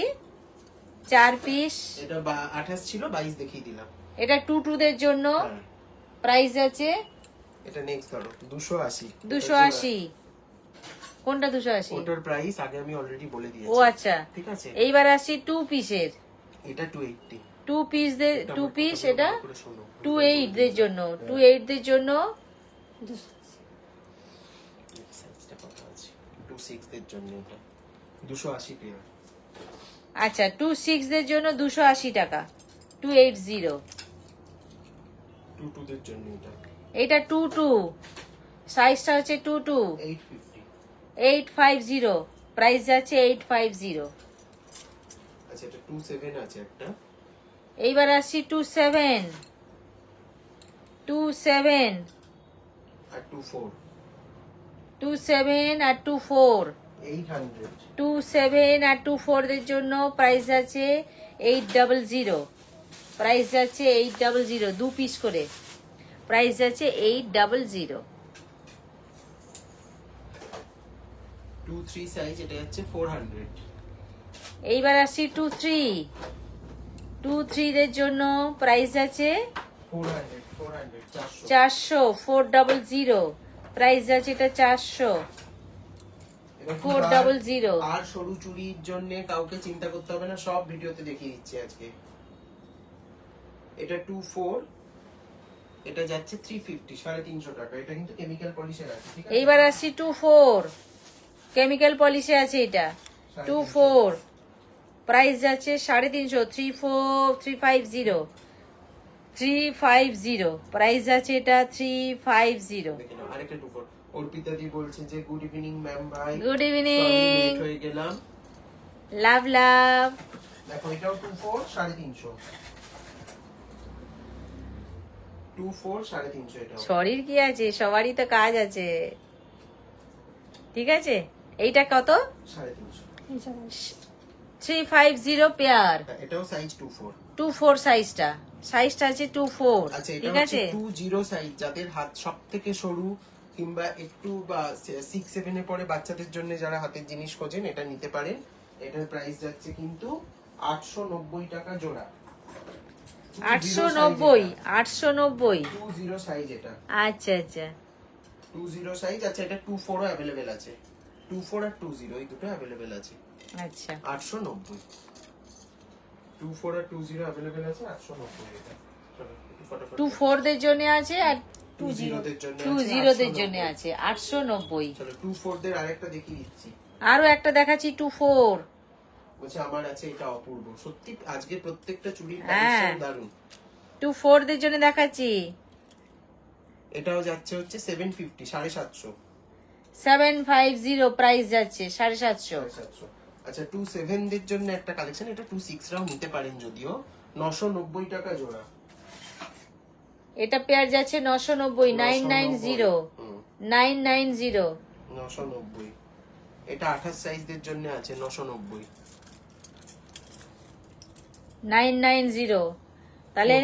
4 পিস। এটা 28 ছিল, 22 দেখিয়ে দিলাম। এটা টুটুদের জন্য, হ্যাঁ, প্রাইস আছে এটা নেক্সট ধরো 280। 280। কোনটা 280? ওটার প্রাইস আগে আমি অলরেডি বলে দিয়েছি। ও আচ্ছা, ঠিক আছে। এইবার আসি 2 পিসের। এটা 280। 2 পিস, 2 পিস, এটা করে শোনো। 28 দের জন্য, 28 দের জন্য সাইজটা কত 6 দের জন্য এটা 280 পেয়ার। আচ্ছা 26 দের জন্য 280 টাকা, 280। 22 দের জন্য এটা এটা 22, সাইজটা হচ্ছে 22, 850। 850, প্রাইস যাচ্ছে 850। আচ্ছা এটা 27 আছে একটা। এইবার আসছি 27, 27, আর 24 27 আর 24, 800। 27 আর 24 দের জন্য প্রাইস আছে 800, প্রাইস যাচ্ছে 800, 2 পিস করে, প্রাইস যাচ্ছে 800। 23 সাইজ, এটা হচ্ছে 400। এইবার আসছি 23, 23 দের জন্য প্রাইস আছে 400 400 400, 400, প্রাইস আছে এটা 400, এবার 400। আর সরু চুড়ির জন্য কাউকে চিন্তা করতে হবে না, সব ভিডিওতে দেখিয়ে দিচ্ছি আজকে। এটা 24, এটা যাচ্ছে 350, 350 টাকা। এটা কিন্তু কেমিক্যাল পলিশের আছে, ঠিক আছে? এইবার আসছি 24, কেমিক্যাল পলিশে আছে এটা 24, প্রাইস যাচ্ছে 350, 350, 350, প্রাইস আছে এটা 350। দেখে নাও আরেকটা 24। অর্পিতা দি বলছে যে গুড ইভিনিং ম্যাম ভাই, গুড Sorry, ইভিনিং, late হয়ে গেলাম। লাভ লাভ। দেখো এটাও 24, 350, 24, 350 এটাও। শরীর কি আছে, সবারই তো কাজ আছে, ঠিক আছে। এইটা কত? 350। এই সব 350 পেয়ার, হ্যাঁ, এটাও সাইজ 24। 24 সাইজটা, সাইজটা আছে 24, আচ্ছা এটা ঠিক হচ্ছে আছে। 20 সাইজ, যাদের হাত সব থেকে সরু কিংবা একটু বা 6-7 এ পরে বাচ্চাদের জন্য যারা হাতের জিনিস খোঁজেন এটা নিতে পারেন। এটার প্রাইস যাচ্ছে কিন্তু 890 টাকা জোড়া। 890, 890। 20 সাইজ এটা, আচ্ছা আচ্ছা, 20 সাইজ। আচ্ছা এটা 24 ও अवेलेबल আছে, 24 আর 20 এই দুটো अवेलेबल আছে। আচ্ছা 890, 24 আর 20 अवेलेबल আছে 890 এটা। চলো একটু ফটাফট 24 দের জন্য আছে আর 20 দের জন্য 20 দের জন্য আছে 890। চলো 24 দের আরেকটা দেখিয়ে দিচ্ছি। আরো একটা দেখাচ্ছি 24। বলছে আমার আছে এটা অপূর্ব। সত্যি আজকে প্রত্যেকটা চুড়ির হ্যাঁ। কালেকশন দারুণ। 24 দের জন্য দেখাচ্ছি এটাও যাচ্ছে হচ্ছে 750, 750, 750, প্রাইস যাচ্ছে 750। 750। আচ্ছা 27 দের জন্য একটা কালেকশন, এটা 26 রাও নিতে পারেন যদিও, 990 টাকা জোড়া। এটা পেয়ার যাচ্ছে 990, 990, হুম, 990, 990। এটা 28 সাইজদের জন্য আছে 990। 990। তাহলে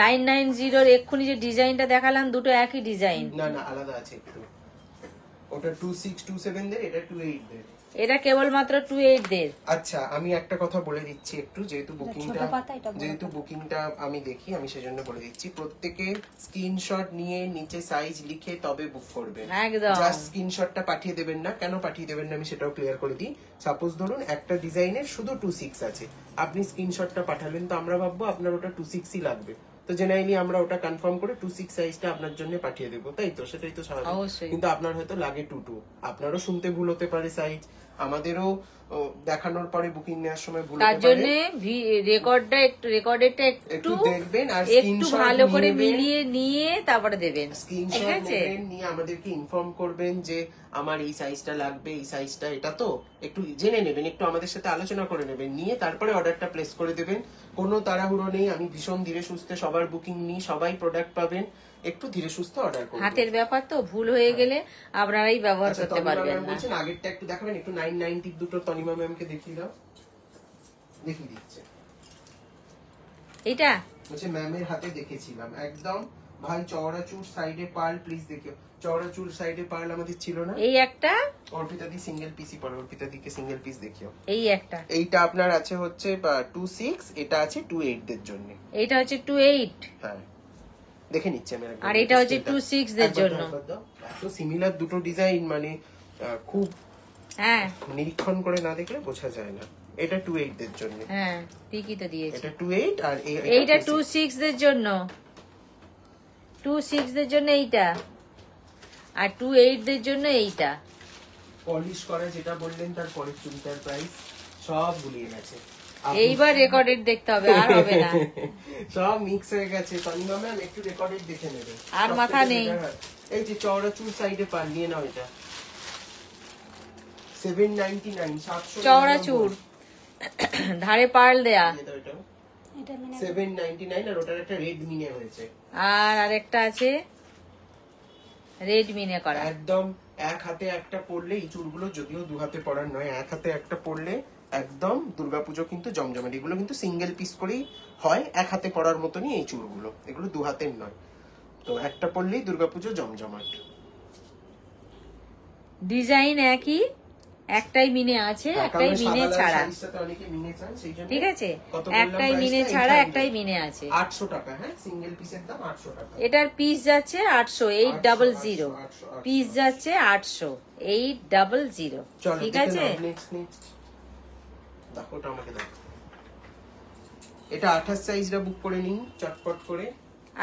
990 এর এক্ষুনি যে ডিজাইনটা দেখালাম দুটো একই ডিজাইন, না না আলাদা আছে একটু। ওটা 26 27 দের, এটা 28 দের। এটা কেবলমাত্র 28 দের। আচ্ছা আমি একটা কথা বলে দিচ্ছি একটু, যেহেতু বুকিংটা ছোট পাতা, এটা বড় যেহেতু বুকিংটা আমি দেখি, আমি সেজন্য বলে দিচ্ছি প্রত্যেকে স্ক্রিনশট নিয়ে নিচে সাইজ লিখে তবে বুক করবেন। একদম। জাস্ট স্ক্রিনশটটা পাঠিয়ে দেবেন না। কেন পাঠিয়ে দেবেন না আমি সেটাও ক্লিয়ার করে দিই। সাপোজ ধরুন একটা ডিজাইনের শুধু 26 আছে, আপনি স্ক্রিনশটটা পাঠালেন, তো আমরা ভাববো আপনার ওটা 26ই লাগবে, তো জেনারেলি আমরা ওটা কনফার্ম করে 26 সাইজটা আপনার জন্য পাঠিয়ে দেবো, তাই তো? সেটাই তো স্বাভাবিক। অবশ্যই। কিন্তু আপনার হয়তো লাগে 22, আপনারও শুনতে ভুল হতে পারে সাইজ, আমাদেরও দেখানোর পরে বুকিং নেওয়ার সময় ভুল তার হতে জন্য পারে। রেকর্ডেরটা একটু একটু দেখবেন আর একটু স্ক্রিনশট ভালো করে মিলিয়ে নিয়ে তারপরে দেবেন, ঠিক স্ক্রিনশট আছে। নেবেন, নিয়ে আমাদেরকে ইনফর্ম করবেন যে আমার এই সাইজটা লাগবে, এই সাইজটা এটা, তো একটু জেনে নেবেন, একটু আমাদের সাথে আলোচনা করে নেবেন, নিয়ে তারপরে অর্ডারটা প্লেস করে দেবেন। কোনো তাড়াহুড়ো নেই, আমি ভীষণ ধীরে সুস্থে সবার বুকিং নিই, সবাই প্রোডাক্ট পাবেন, একটু ধীরে সুস্থে অর্ডার করবেন। হাতের ব্যাপার তো, ভুল হয়ে গেলে আপনারাই ব্যবহার আচ্ছা করতে তনিমা পারবেন ম্যাম না। বলছেন আগেরটা একটু দেখাবেন, একটু 990 দুটো তনিমা ম্যামকে দেখিয়ে দাও। দেখিয়ে দিচ্ছে, এটা বলছে ম্যামের হাতে দেখেছিলাম একদম ভাই, চওড়া চুল সাইডে পার্ল প্লিজ দেখিও। চওড়া চুল সাইডে পার্ল আমাদের ছিল না। এই একটা, অর্পিতা দি সিঙ্গেল পিসই পড়ে, অর্পিতা দিকে সিঙ্গেল পিস দেখিও। এই একটা, এইটা আপনার আছে হচ্ছে 26, এটা আছে 28 দের জন্য। এটা হচ্ছে 28, হ্যাঁ দেখে নিচ্ছি আমি একবার। আর এটা হচ্ছে 26 দের জন্য। এত সিমিলার দুটো ডিজাইন, মানে খুব হ্যাঁ নিরীক্ষণ করে না দেখলে বোঝা যায় না। এটা 28 দের জন্য, হ্যাঁ ঠিকই তো দিয়েছে। এটা 28 আর এইটা 26 দের জন্য, 26 দের জন্য এইটা, আর 28 দের জন্য এইটা। পলিশ করা যেটা বললেন তার পরের চুড়িটার প্রাইস সব ভুলিয়ে গেছে। এইবার রেকর্ডেড দেখতে হবে, আর হবে না। সব মিক্স হয়ে গেছে। তনিমা ম্যাম একটু রেকর্ডেড দেখে নেবে। আর মাথা নেই। এই যে চওড়া চুল সাইডে পান নিয়ে নাও এটা 799 700 চওড়া চুল, ধারে পার্ল দেয়া, এটা মানে 799 আর ওটার একটা রেড মিনে হয়েছে। আর আরেকটা আছে রেড মিনে করা। একদম এক হাতে একটা পরলে এই চুলগুলো, যদিও দু হাতে পরার নয়, এক হাতে একটা পরলে একদম দুর্গাপুজো কিন্তু জমজমাট। এগুলো কিন্তু সিঙ্গেল পিস করেই হয়, এক হাতে পরার মতনই এই চুলগুলো, এগুলো দু হাতের নয়। তো একটা পরলেই দুর্গাপুজো জমজমাট। ডিজাইন একই, একটাই মিনে আছে, একটাই মিনে ছাড়া। ঠিক আছে, একটাই মিনে ছাড়া, একটাই মিনে আছে। 800 টাকা। হ্যাঁ, সিঙ্গেল পিসের দাম 800 টাকা। এটার পিস যাচ্ছে 800, 800, পিস যাচ্ছে 800, 800। ঠিক আছে, দেখো ওটা আমাকে দাও। এটা 28 সাইজটা বুক করে নিন চটপট করে।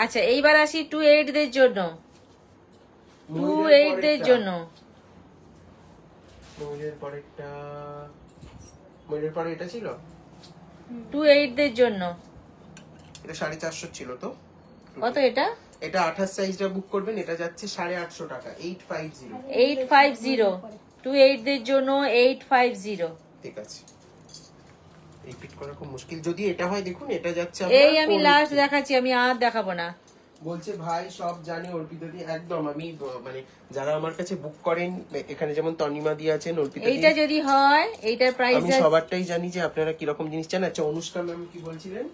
আচ্ছা এইবার আসি 28 দের জন্য। 28 দের জন্য ময়ূরের পরে এটা ছিল 28 দের জন্য। এটা 450 ছিল তো। কত এটা? এটা 28 সাইজটা বুক করবেন, এটা যাচ্ছে 850 টাকা। 850। 850, 28 দের জন্য 850। ঠিক আছে, রিপিট করা খুব মুশকিল। যদি এটা হয় দেখুন, এটা যাচ্ছে এই আমি লাস্ট দেখাচ্ছি, আমি আর দেখাবো না। বলছে ভাই সব জানে অর্পিতা দি। একদম আমি মানে যারা আমার কাছে বুক করেন, এখানে যেমন তনিমা দি আছেন, অর্পিতা দি, এইটা যদি হয় এইটার প্রাইস আমি সবারটাই জানি যে আপনারা কি রকম জিনিস চান। আচ্ছা অনুষ্কা ম্যাম কি বলছিলেন?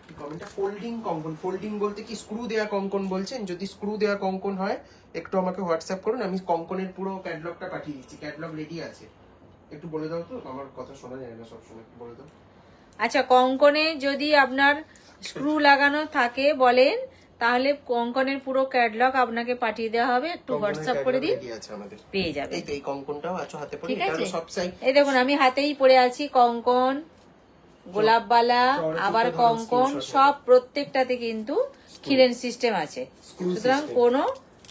কি কমেন্টটা? ফোল্ডিং কঙ্কন। ফোল্ডিং বলতে কি স্ক্রু দেয়া কঙ্কন বলছেন? যদি স্ক্রু দেয়া কঙ্কন হয় একটু আমাকে হোয়াটসঅ্যাপ করুন, আমি কঙ্কনের পুরো ক্যাটালগটা পাঠিয়ে দিচ্ছি। ক্যাটালগ রেডি আছে, একটু বলে দাও তো, আমার কথা শোনা যায় না সবসময়, বলে দাও। আচ্ছা কঙ্কনে যদি আপনার স্ক্রু লাগানো থাকে বলেন, তাহলে কঙ্কনের পুরো ক্যাটালগ আপনাকে পাঠিয়ে দেওয়া হবে, একটু হোয়াটসঅ্যাপ করে দিন, পেয়ে যাবে। এই কঙ্কনটাও আছে হাতে পড়ে, ঠিক আছে, এটা সব সাইজ। এই দেখুন আমি হাতেই পরে আছি কঙ্কন, গোলাপবালা, আবার কঙ্কন, সব প্রত্যেকটাতে কিন্তু খিলেন সিস্টেম আছে, সুতরাং কোনো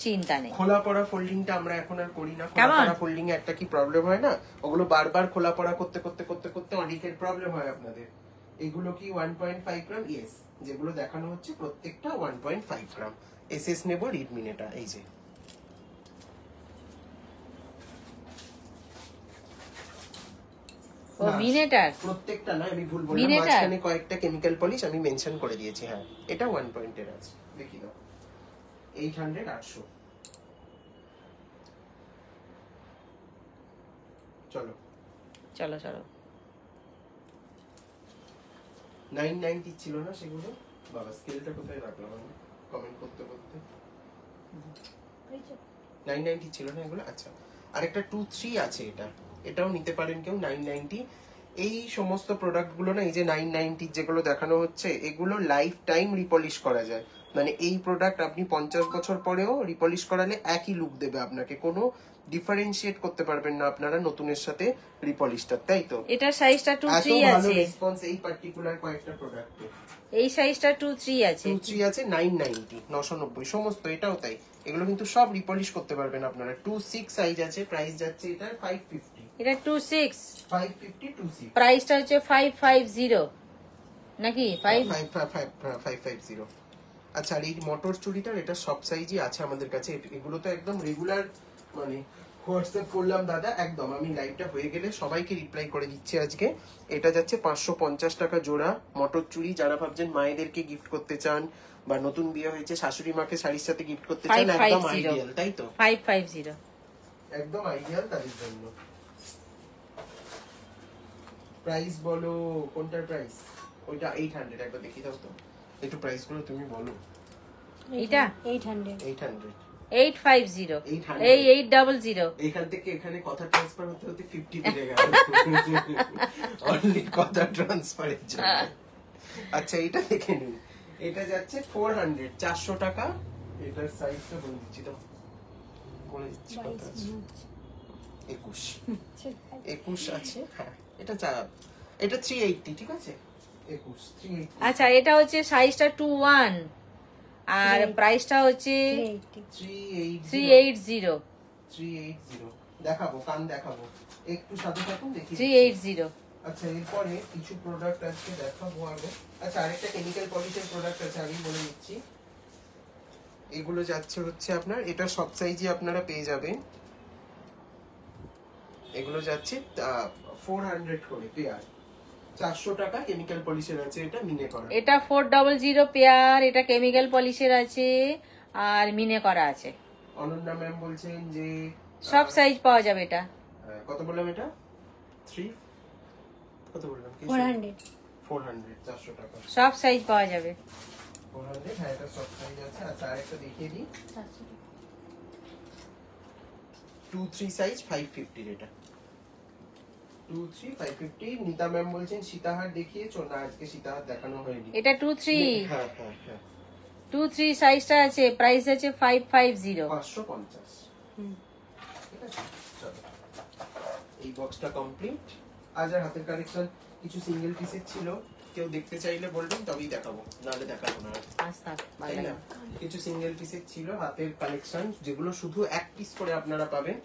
চিন্তা নেই। খোলা পড়া ফোল্ডিংটা আমরা এখন আর করি না। খোলা পড়া ফোল্ডিং এ একটা কি প্রবলেম হয় না, ওগুলো বারবার খোলা পড়া করতে করতে করতে করতে অনেকের প্রবলেম হয় আপনাদের। এগুলো কি 1.5 গ্রাম? ইয়েস, যেগুলো দেখানো হচ্ছে প্রত্যেকটা 1.5 গ্রাম। এসএস নেব রিডমিনেটা, এই যে ও মিনেটার প্রত্যেকটা না, আমি ভুল বললাম, মাঝখানে কয়েকটা কেমিক্যাল পলিশ আমি মেনশন করে দিয়েছি। হ্যাঁ, এটা 1 পয়েন্টের আছে, দেখি দাও। 800 800। চলো চলো চলো। 990 ছিল না সেগুলো? বাবা স্কেলটা কোথায় রাখলাম আমি কমেন্ট করতে করতে? 990 ছিল না এগুলো? আচ্ছা, আরেকটা 23 আছে, এটাও নিতে পারেন কেউ 990। এই সমস্ত প্রোডাক্টগুলো না, এই যে 990 যেগুলো দেখানো হচ্ছে, এগুলো লাইফ টাইম রিপলিশ করা যায়। মানে এই প্রোডাক্ট আপনি 50 বছর পরেও রিপলিশ করালে একই লুক দেবে আপনাকে, কোনো ডিফারেন্সিয়েট করতে পারবেন না আপনারা নতুনের সাথে রিপলিশটা, তাই তো? এটা সাইজটা 23 আছে, আছে, রেসপন্স এই পার্টিকুলার কয়েকটা প্রোডাক্টে। এই সাইজটা 23 আছে, 23 আছে, 990 990 সমস্ত, এটাও তাই। এগুলো কিন্তু সব রিপলিশ করতে পারবেন আপনারা। 26 সাইজ আছে, প্রাইস যাচ্ছে এটা 550। এটা 26 550 26, প্রাইসটা হচ্ছে 550 নাকি 550। আচ্ছা, আর এই মোটর চুড়িটার এটা সব সাইজই আছে আমাদের কাছে। এগুলো তো একদম রেগুলার, মানে হোয়াটসঅ্যাপ করলাম দাদা, একদম আমি লাইভটা হয়ে গেলে সবাইকে রিপ্লাই করে দিচ্ছি আজকে। এটা যাচ্ছে 550 টাকা জোড়া মোটর চুড়ি। যারা ভাবছেন মায়েদেরকে গিফট করতে চান বা নতুন বিয়ে হয়েছে শাশুড়ি মাকে শাড়ির সাথে গিফট করতে চান, একদম আইডিয়াল, তাই তো? 550 একদম আইডিয়াল তাদের জন্য। প্রাইস বলো, কোনটার প্রাইস? ওইটা 800, একবার দেখি দাও তো একটু প্রাইস গুলো তুমি বলো। এটা 800 850, এই 800। এখান থেকে এখানে কথা ট্রান্সফার হতে হতে 50 বেড়ে গেল অনলি কথা ট্রান্সফারের জন্য। আচ্ছা, এটা দেখে নিন, এটা যাচ্ছে 400 400 টাকা। এটার সাইজটা বলে দিচ্ছি তো, বলে দিচ্ছি কত আছে। 21 আছে। হ্যাঁ, এটা 380, ঠিক আছে? 21 380। আচ্ছা, এটা হচ্ছে সাইজটা 21 আর প্রাইসটা হচ্ছে 380। 380 দেখাবো, কান দেখাবো, একটু সাথে থাকুন দেখি। 380। আচ্ছা এরপরে কিছু প্রোডাক্ট আজকে দেখাবো আগে। আচ্ছা আরেকটা কেমিক্যাল পলিশের প্রোডাক্ট আছে, আমি বলে দিচ্ছি। এগুলো যাচ্ছে হচ্ছে আপনার, এটা সব সাইজে আপনারা পেয়ে যাবেন। এগুলো যাচ্ছে 400 করে পেয়ার, 400 টাকা কেমিক্যাল পলিশের আছে, এটা মিনে করা। এটা 400 পেয়ার, এটা কেমিক্যাল পলিশের আছে আর মিনে করা আছে। অনন্যা ম্যাম বলছেন যে সব সাইজ পাওয়া যাবে এটা। কত বললাম এটা? 3 কত বললাম? 400 400 টাকা সব সাইজ পাওয়া যাবে। 400, হ্যাঁ এটা সব সাইজ আছে। আচ্ছা আরেকটা দেখিয়ে দিই, 2-3 সাইজ 550 এটা, 2-3 550। নিতা ম্যাম বলছেন সীতাহার দেখিয়েছো না, আজকে সীতাহার দেখানো হয়নি। এটা 2-3, হ্যাঁ হ্যাঁ হ্যাঁ 2-3 সাইজটা আছে, প্রাইস আছে 550। 550। ঠিক আছে, চলো এই বক্সটা কমপ্লিট। আজ আর হাতের কালেকশন কিছু সিঙ্গেল পিসের ছিল, কেউ দেখতে চাইলে বলবেন তবেই দেখাবো, নাহলে দেখাবো না। তাই না, কিছু সিঙ্গেল পিসের ছিল হাতের কালেকশন, যেগুলো শুধু এক পিস করে আপনারা পাবেন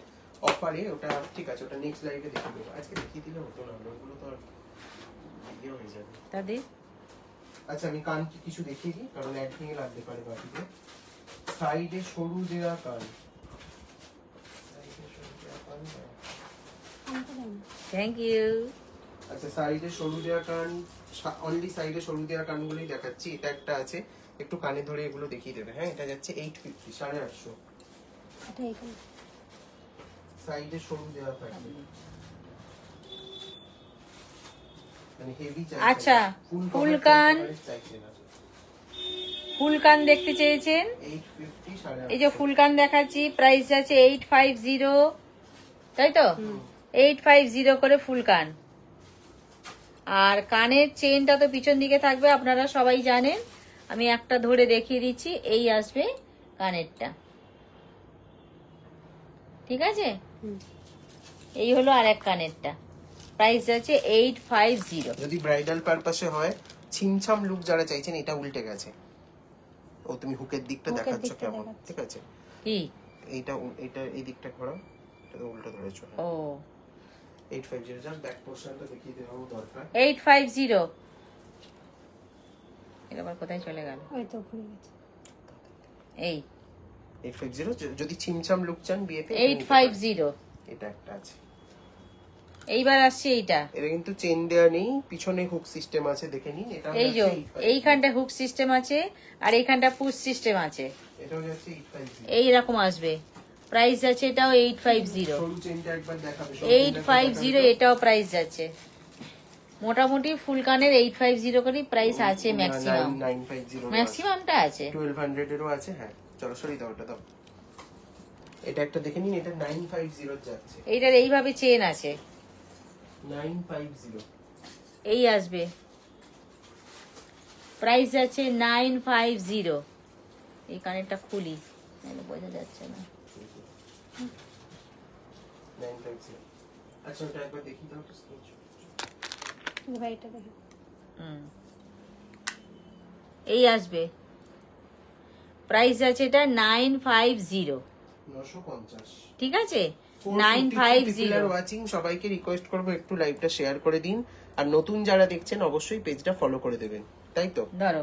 অফারে। ওটা ঠিক আছে, ওটা নেক্সট লাইভে দেখিয়ে দেবো, আজকে দেখিয়ে দিলে হতো না, ওগুলো তো আর ভিডিও হয়ে যাবে। তাদের আচ্ছা আমি কান কিছু দেখিয়ে দিই, কারণ একদিনে লাগতে পারে বাকিতে। সাইডে সরু দেওয়া কান, থ্যাংক ইউ। আচ্ছা সাইডে সরু দেওয়া কান, অনলি সাইডে সরু দেওয়া কানগুলোই দেখাচ্ছি। এটা একটা আছে, একটু কানে ধরে এগুলো দেখিয়ে দেবে। হ্যাঁ এটা যাচ্ছে 850, 850। এটা এখানে সাইডে সরু দেওয়া থাকবে, মানে হেভি চাই। আচ্ছা, ফুল কান, ফুল কান দেখতে চেয়েছেন, 850, এই যে ফুল কান দেখাচ্ছি, প্রাইস আছে 850, তাই তো? 850 করে ফুল কান। আর কানের চেনটা তো পিছন দিকে থাকবে, আপনারা সবাই জানেন। আমি একটা ধরে দেখিয়ে দিচ্ছি, এই আসবে কানেরটা, ঠিক আছে? এই হলো আর এক কানেরটা, প্রাইস আছে 850। যদি ব্রাইডাল পারপাসে হয়, ছিমছাম লুক যারা চাইছেন, এটা উল্টে গেছে। ও তুমি হুকের দিকটা দেখাচ্ছ কেমন, ঠিক আছে? কি এইটা এটা এই দিকটা ঘোরাও, এটা তো উল্টো ধরেছো। ও 850, যাক ব্যাক পোরশনটা দেখিয়ে দেওয়া দরকার। 850। এটা আবার কোথায় চলে গেল? ওই তো ঘুরে গেছে। এই 850 যদি ছিমছাম লুক চান বিয়েতে 850। এটা একটা আছে। এইবার আসছে এইটা, এটা কিন্তু চেন দেয়া নেই, পিছনে হুক সিস্টেম আছে, দেখে নিন। এটা এই যে এইখানটা হুক সিস্টেম আছে আর এইখানটা পুশ সিস্টেম আছে, এটাও যাচ্ছে 850। এই রকম আসবে, প্রাইস আছে এটাও 850। সরু চেনটা একবার দেখাবে। 850 এটাও প্রাইস যাচ্ছে। মোটামুটি ফুল কানের 850 করে প্রাইস আছে, ম্যাক্সিমাম 950 ম্যাক্সিমামটা আছে। 1200 এরও আছে। হ্যাঁ চলো সরি দাও, ওটা দাও। এটা একটা দেখে নিন, এটা 950 যাচ্ছে। এইটার এইভাবে চেন আছে, 950 এই আসবে, প্রাইস আছে 950। এই কানেরটা খুলি, নাহলে বোঝা যাচ্ছে না। 950। আচ্ছা ওটা একবার দেখি দাও তো, স্ক্রিনশট। ভাই এটা দেখো, এই আসবে, প্রাইস আছে এটা 950, 950। ঠিক আছে? 950। ওয়াচিং সবাইকে রিকোয়েস্ট করব একটু লাইভটা শেয়ার করে দিন, আর নতুন যারা দেখছেন অবশ্যই পেজটা ফলো করে দেবেন, তাই তো? ধরো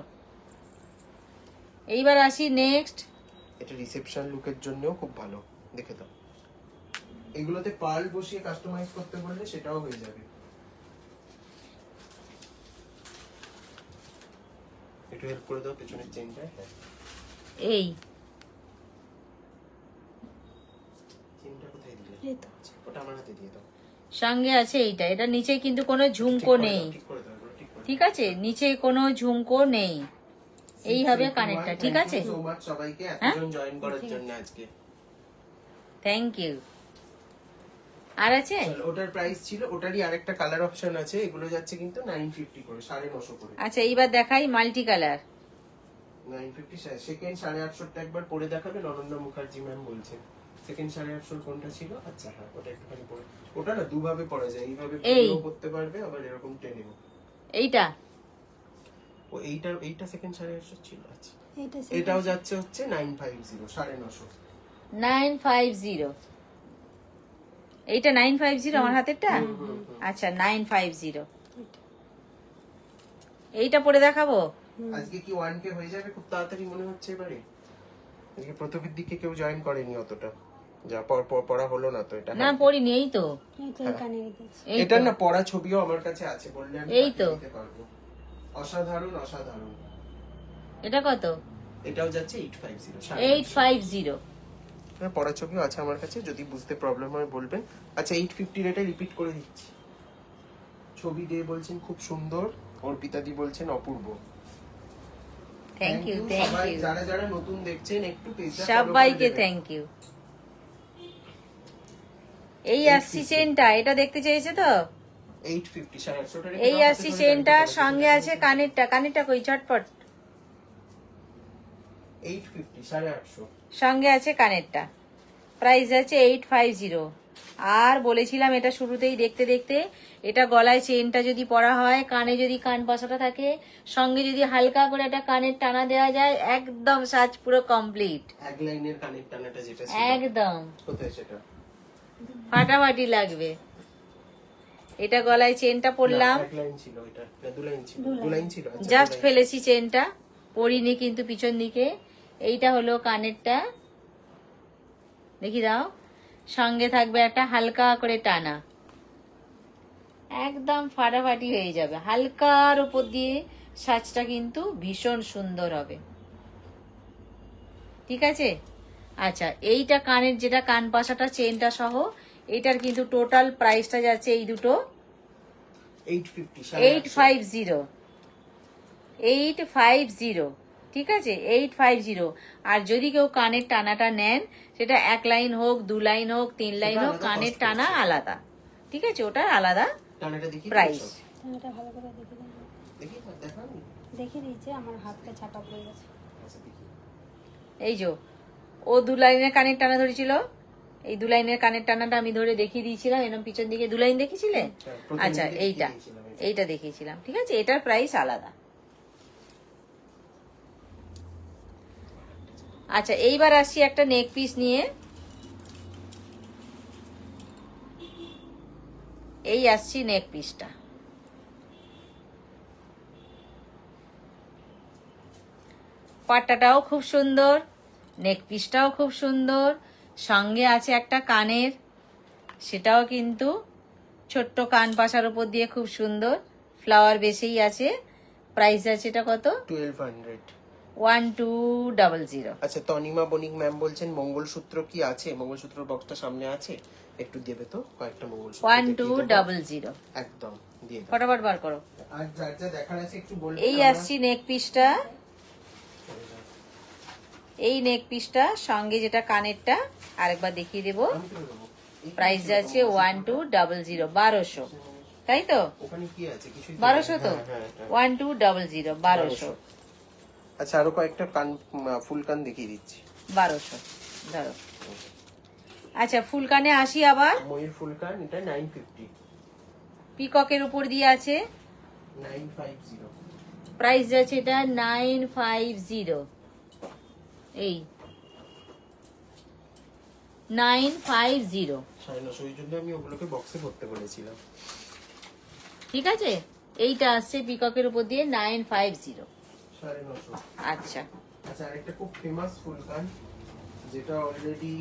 এইবার আসি নেক্সট। এটা রিসেপশন লুকের জন্যও খুব ভালো, দেখে দাও। এগুলোতে পার্ল বসিয়ে কাস্টমাইজ করতে বললে সেটাও হয়ে যাবে। একটু হেল্প করে দাও পেছনের চেনটা। হ্যাঁ এই চেনটা কোথায় দিলে? এই তো ওটা আমার হাতে দিয়ে দাও। সঙ্গে আছে এইটা, এটা নিচে কিন্তু কোনো ঝুমকো নেই, ঠিক করে দাও, এগুলো ঠিক করে দাও। ঠিক আছে? নিচে কোনো ঝুমকো নেই, এই হবে কানেরটা, ঠিক আছে? সো মাচ সবাইকে এতজন জয়েন করার জন্য আজকে, থ্যাংক ইউ। আর আছে? চলো ওটার প্রাইস ছিল, ওটারই আরেকটা কালার অপশন আছে। এগুলো যাচ্ছে কিন্তু 950 করে, 950 করে। আচ্ছা এইবার দেখাই মাল্টি কালার। 950 সেকেন্ড 850 টা একবার পরে দেখাবেন, অনন্য মুখার্জি ম্যাম বলছেন। সেকেন্ড 850 কোনটা ছিল? আচ্ছা হ্যাঁ ওটা একটুখানি পরে, ওটা না দুভাবে পরা যায়, এইভাবে পরেও করতে পারবে, আবার এরকম টেনেও। এইটা ও এইটা সেকেন্ড 850 ছিল। আচ্ছা এইটা এটাও যাচ্ছে হচ্ছে 950, 950। 950। এইটা 950 আমার হাতেরটা। আচ্ছা 950, এইটা পরে দেখাবো। আজকে কি 1K হয়ে যাবে খুব তাড়াতাড়ি মনে হচ্ছে এবারে? আজকে প্রথমের দিকে কেউ জয়েন করেনি অতটা, যা পড়া হলো না তো এটা। না পড়িনি, এই তো এই তো এই কানে রেখেছি। এই এটা তো। না পড়া ছবিও আমার কাছে আছে, বললে আমি এই তো। পাঠিয়ে দিতে পারবো। অসাধারণ অসাধারণ। এটা কত? এটাও যাচ্ছে 850। 850। হ্যাঁ, পড়া ছবিও আছে আমার কাছে, যদি বুঝতে প্রবলেম হয় বলবেন। আচ্ছা 850 এটা রিপিট করে দিচ্ছি। ছবি দিয়ে বলছেন খুব সুন্দর, অর্পিতা দি বলছেন অপূর্ব। থ্যাংক ইউ, থ্যাংক সবাই ইউ যারা যারা নতুন দেখছেন একটু পেজটা সবাইকে, থ্যাংক ইউ। এই আসছি চেনটা, এটা দেখতে চেয়েছে তো। 850 850 টাকা। এই আসছি চেনটা, সঙ্গে আছে কানেরটা। কানেরটা কই চটপট? 850 850। সঙ্গে আছে কানেরটা। প্রাইস আছে 850। আর বলেছিলাম এটা শুরুতেই, দেখতে দেখতে এটা গলায় চেনটা যদি পরা হয়, কানে যদি কান পাশাটা থাকে, সঙ্গে যদি হালকা করে একটা কানের টানা দেওয়া যায়, একদম সাজ পুরো কমপ্লিট। এক লাইনের কানের টানাটা যেটা ছিল, একদম কোথায় সেটা? ফাটাফাটি লাগবে। এটা গলায় চেনটা পরলাম, না, এক লাইন ছিল এটা, না দু লাইন ছিল? দু লাইন ছিল। আচ্ছা, জাস্ট দু লাইন। ফেলেছি চেনটা, পরিনি কিন্তু পিছন দিকে। এইটা হলো কানেরটা, দেখি দাও। সঙ্গে থাকবে একটা হালকা করে টানা, একদম ফাটাফাটি হয়ে যাবে। হালকার উপর দিয়ে সাজটা কিন্তু ভীষণ সুন্দর হবে, ঠিক আছে? আচ্ছা এইটা কানের, যেটা কান পাশাটা চেনটা সহ, এটার কিন্তু টোটাল প্রাইসটা যাচ্ছে এই দুটো 850 850। 850, ঠিক আছে? 850। আর যদি কেউ কানের টানাটা নেন, সেটা এক লাইন হোক, দু লাইন হোক, তিন লাইন হোক, আলাদা কানের cost টানা পড়ছে। আলাদা, ঠিক আছে? ওটা আলাদা টানাটা দেখি প্রাইস। কানেরটা ভালো করে দেখে দিন। দেখি দেখাবি। দেখে দিয়েছে, আমার হাতটা চাপা পড়ে গেছে। আচ্ছা দেখি। এই যে ও দু লাইনের কানের টানা ধরেছিল, এই দু লাইনের কানের টানাটা আমি ধরে দেখিয়ে দিয়েছিলাম, এরকম পিছন দিকে দু লাইন দেখিয়েছিলে। প্রথম আচ্ছা দিকে এইটা, দেখিয়ে দিয়েছিলাম এটা। এইটা দেখিয়েছিলাম, ঠিক আছে? এটার প্রাইস আলাদা। আচ্ছা এইবার আসছি একটা নেক পিস নিয়ে। এই আসছি নেক পিসটা, পাট্টাটাও খুব সুন্দর, নেক পিসটাও খুব সুন্দর, সঙ্গে আছে একটা কানের, সেটাও কিন্তু ছোট্ট কান পাশার উপর দিয়ে খুব সুন্দর ফ্লাওয়ার বেসেই আছে। প্রাইস আছে এটা কত? 1200। 1200। আচ্ছা তনিমা বণিক ম্যাম বলছেন মঙ্গলসূত্র কি আছে? মঙ্গলসূত্র বক্সটা সামনে আছে, একটু দেবে তো কয়েকটা মঙ্গলসূত্র। 1200 একদম দিয়ে দাও। ফটাফট বার করো। আর যার যা দেখার আছে একটু বলবেন। এই আসছি নেক পিসটা, এই নেক পিসটা সঙ্গে যেটা কানেরটা আরেকবার দেখিয়ে দেবো। প্রাইস যাচ্ছে 1200, 1200, তাই তো? ওখানে কি আছে? কিছু 1200 তো? 1200, 1200। আচ্ছা আরো কয়েকটা কান, ফুল কান দেখিয়ে দিচ্ছি। 1200 ধরো। আচ্ছা ফুল কানে আসি আবার। ময়ূর ফুল কান, এটা 950। পিককের উপর দিয়ে আছে, 950। প্রাইস যাচ্ছে এটা 950। এই 950, 950, ওই জন্য আমি ওগুলোকে বক্সে ভরতে বলেছিলাম। ঠিক আছে? এইটা আসছে পিককের উপর দিয়ে 950। 950। আচ্ছা আচ্ছা আরেকটা খুব ফেমাস ফুল কান, যেটা অলরেডি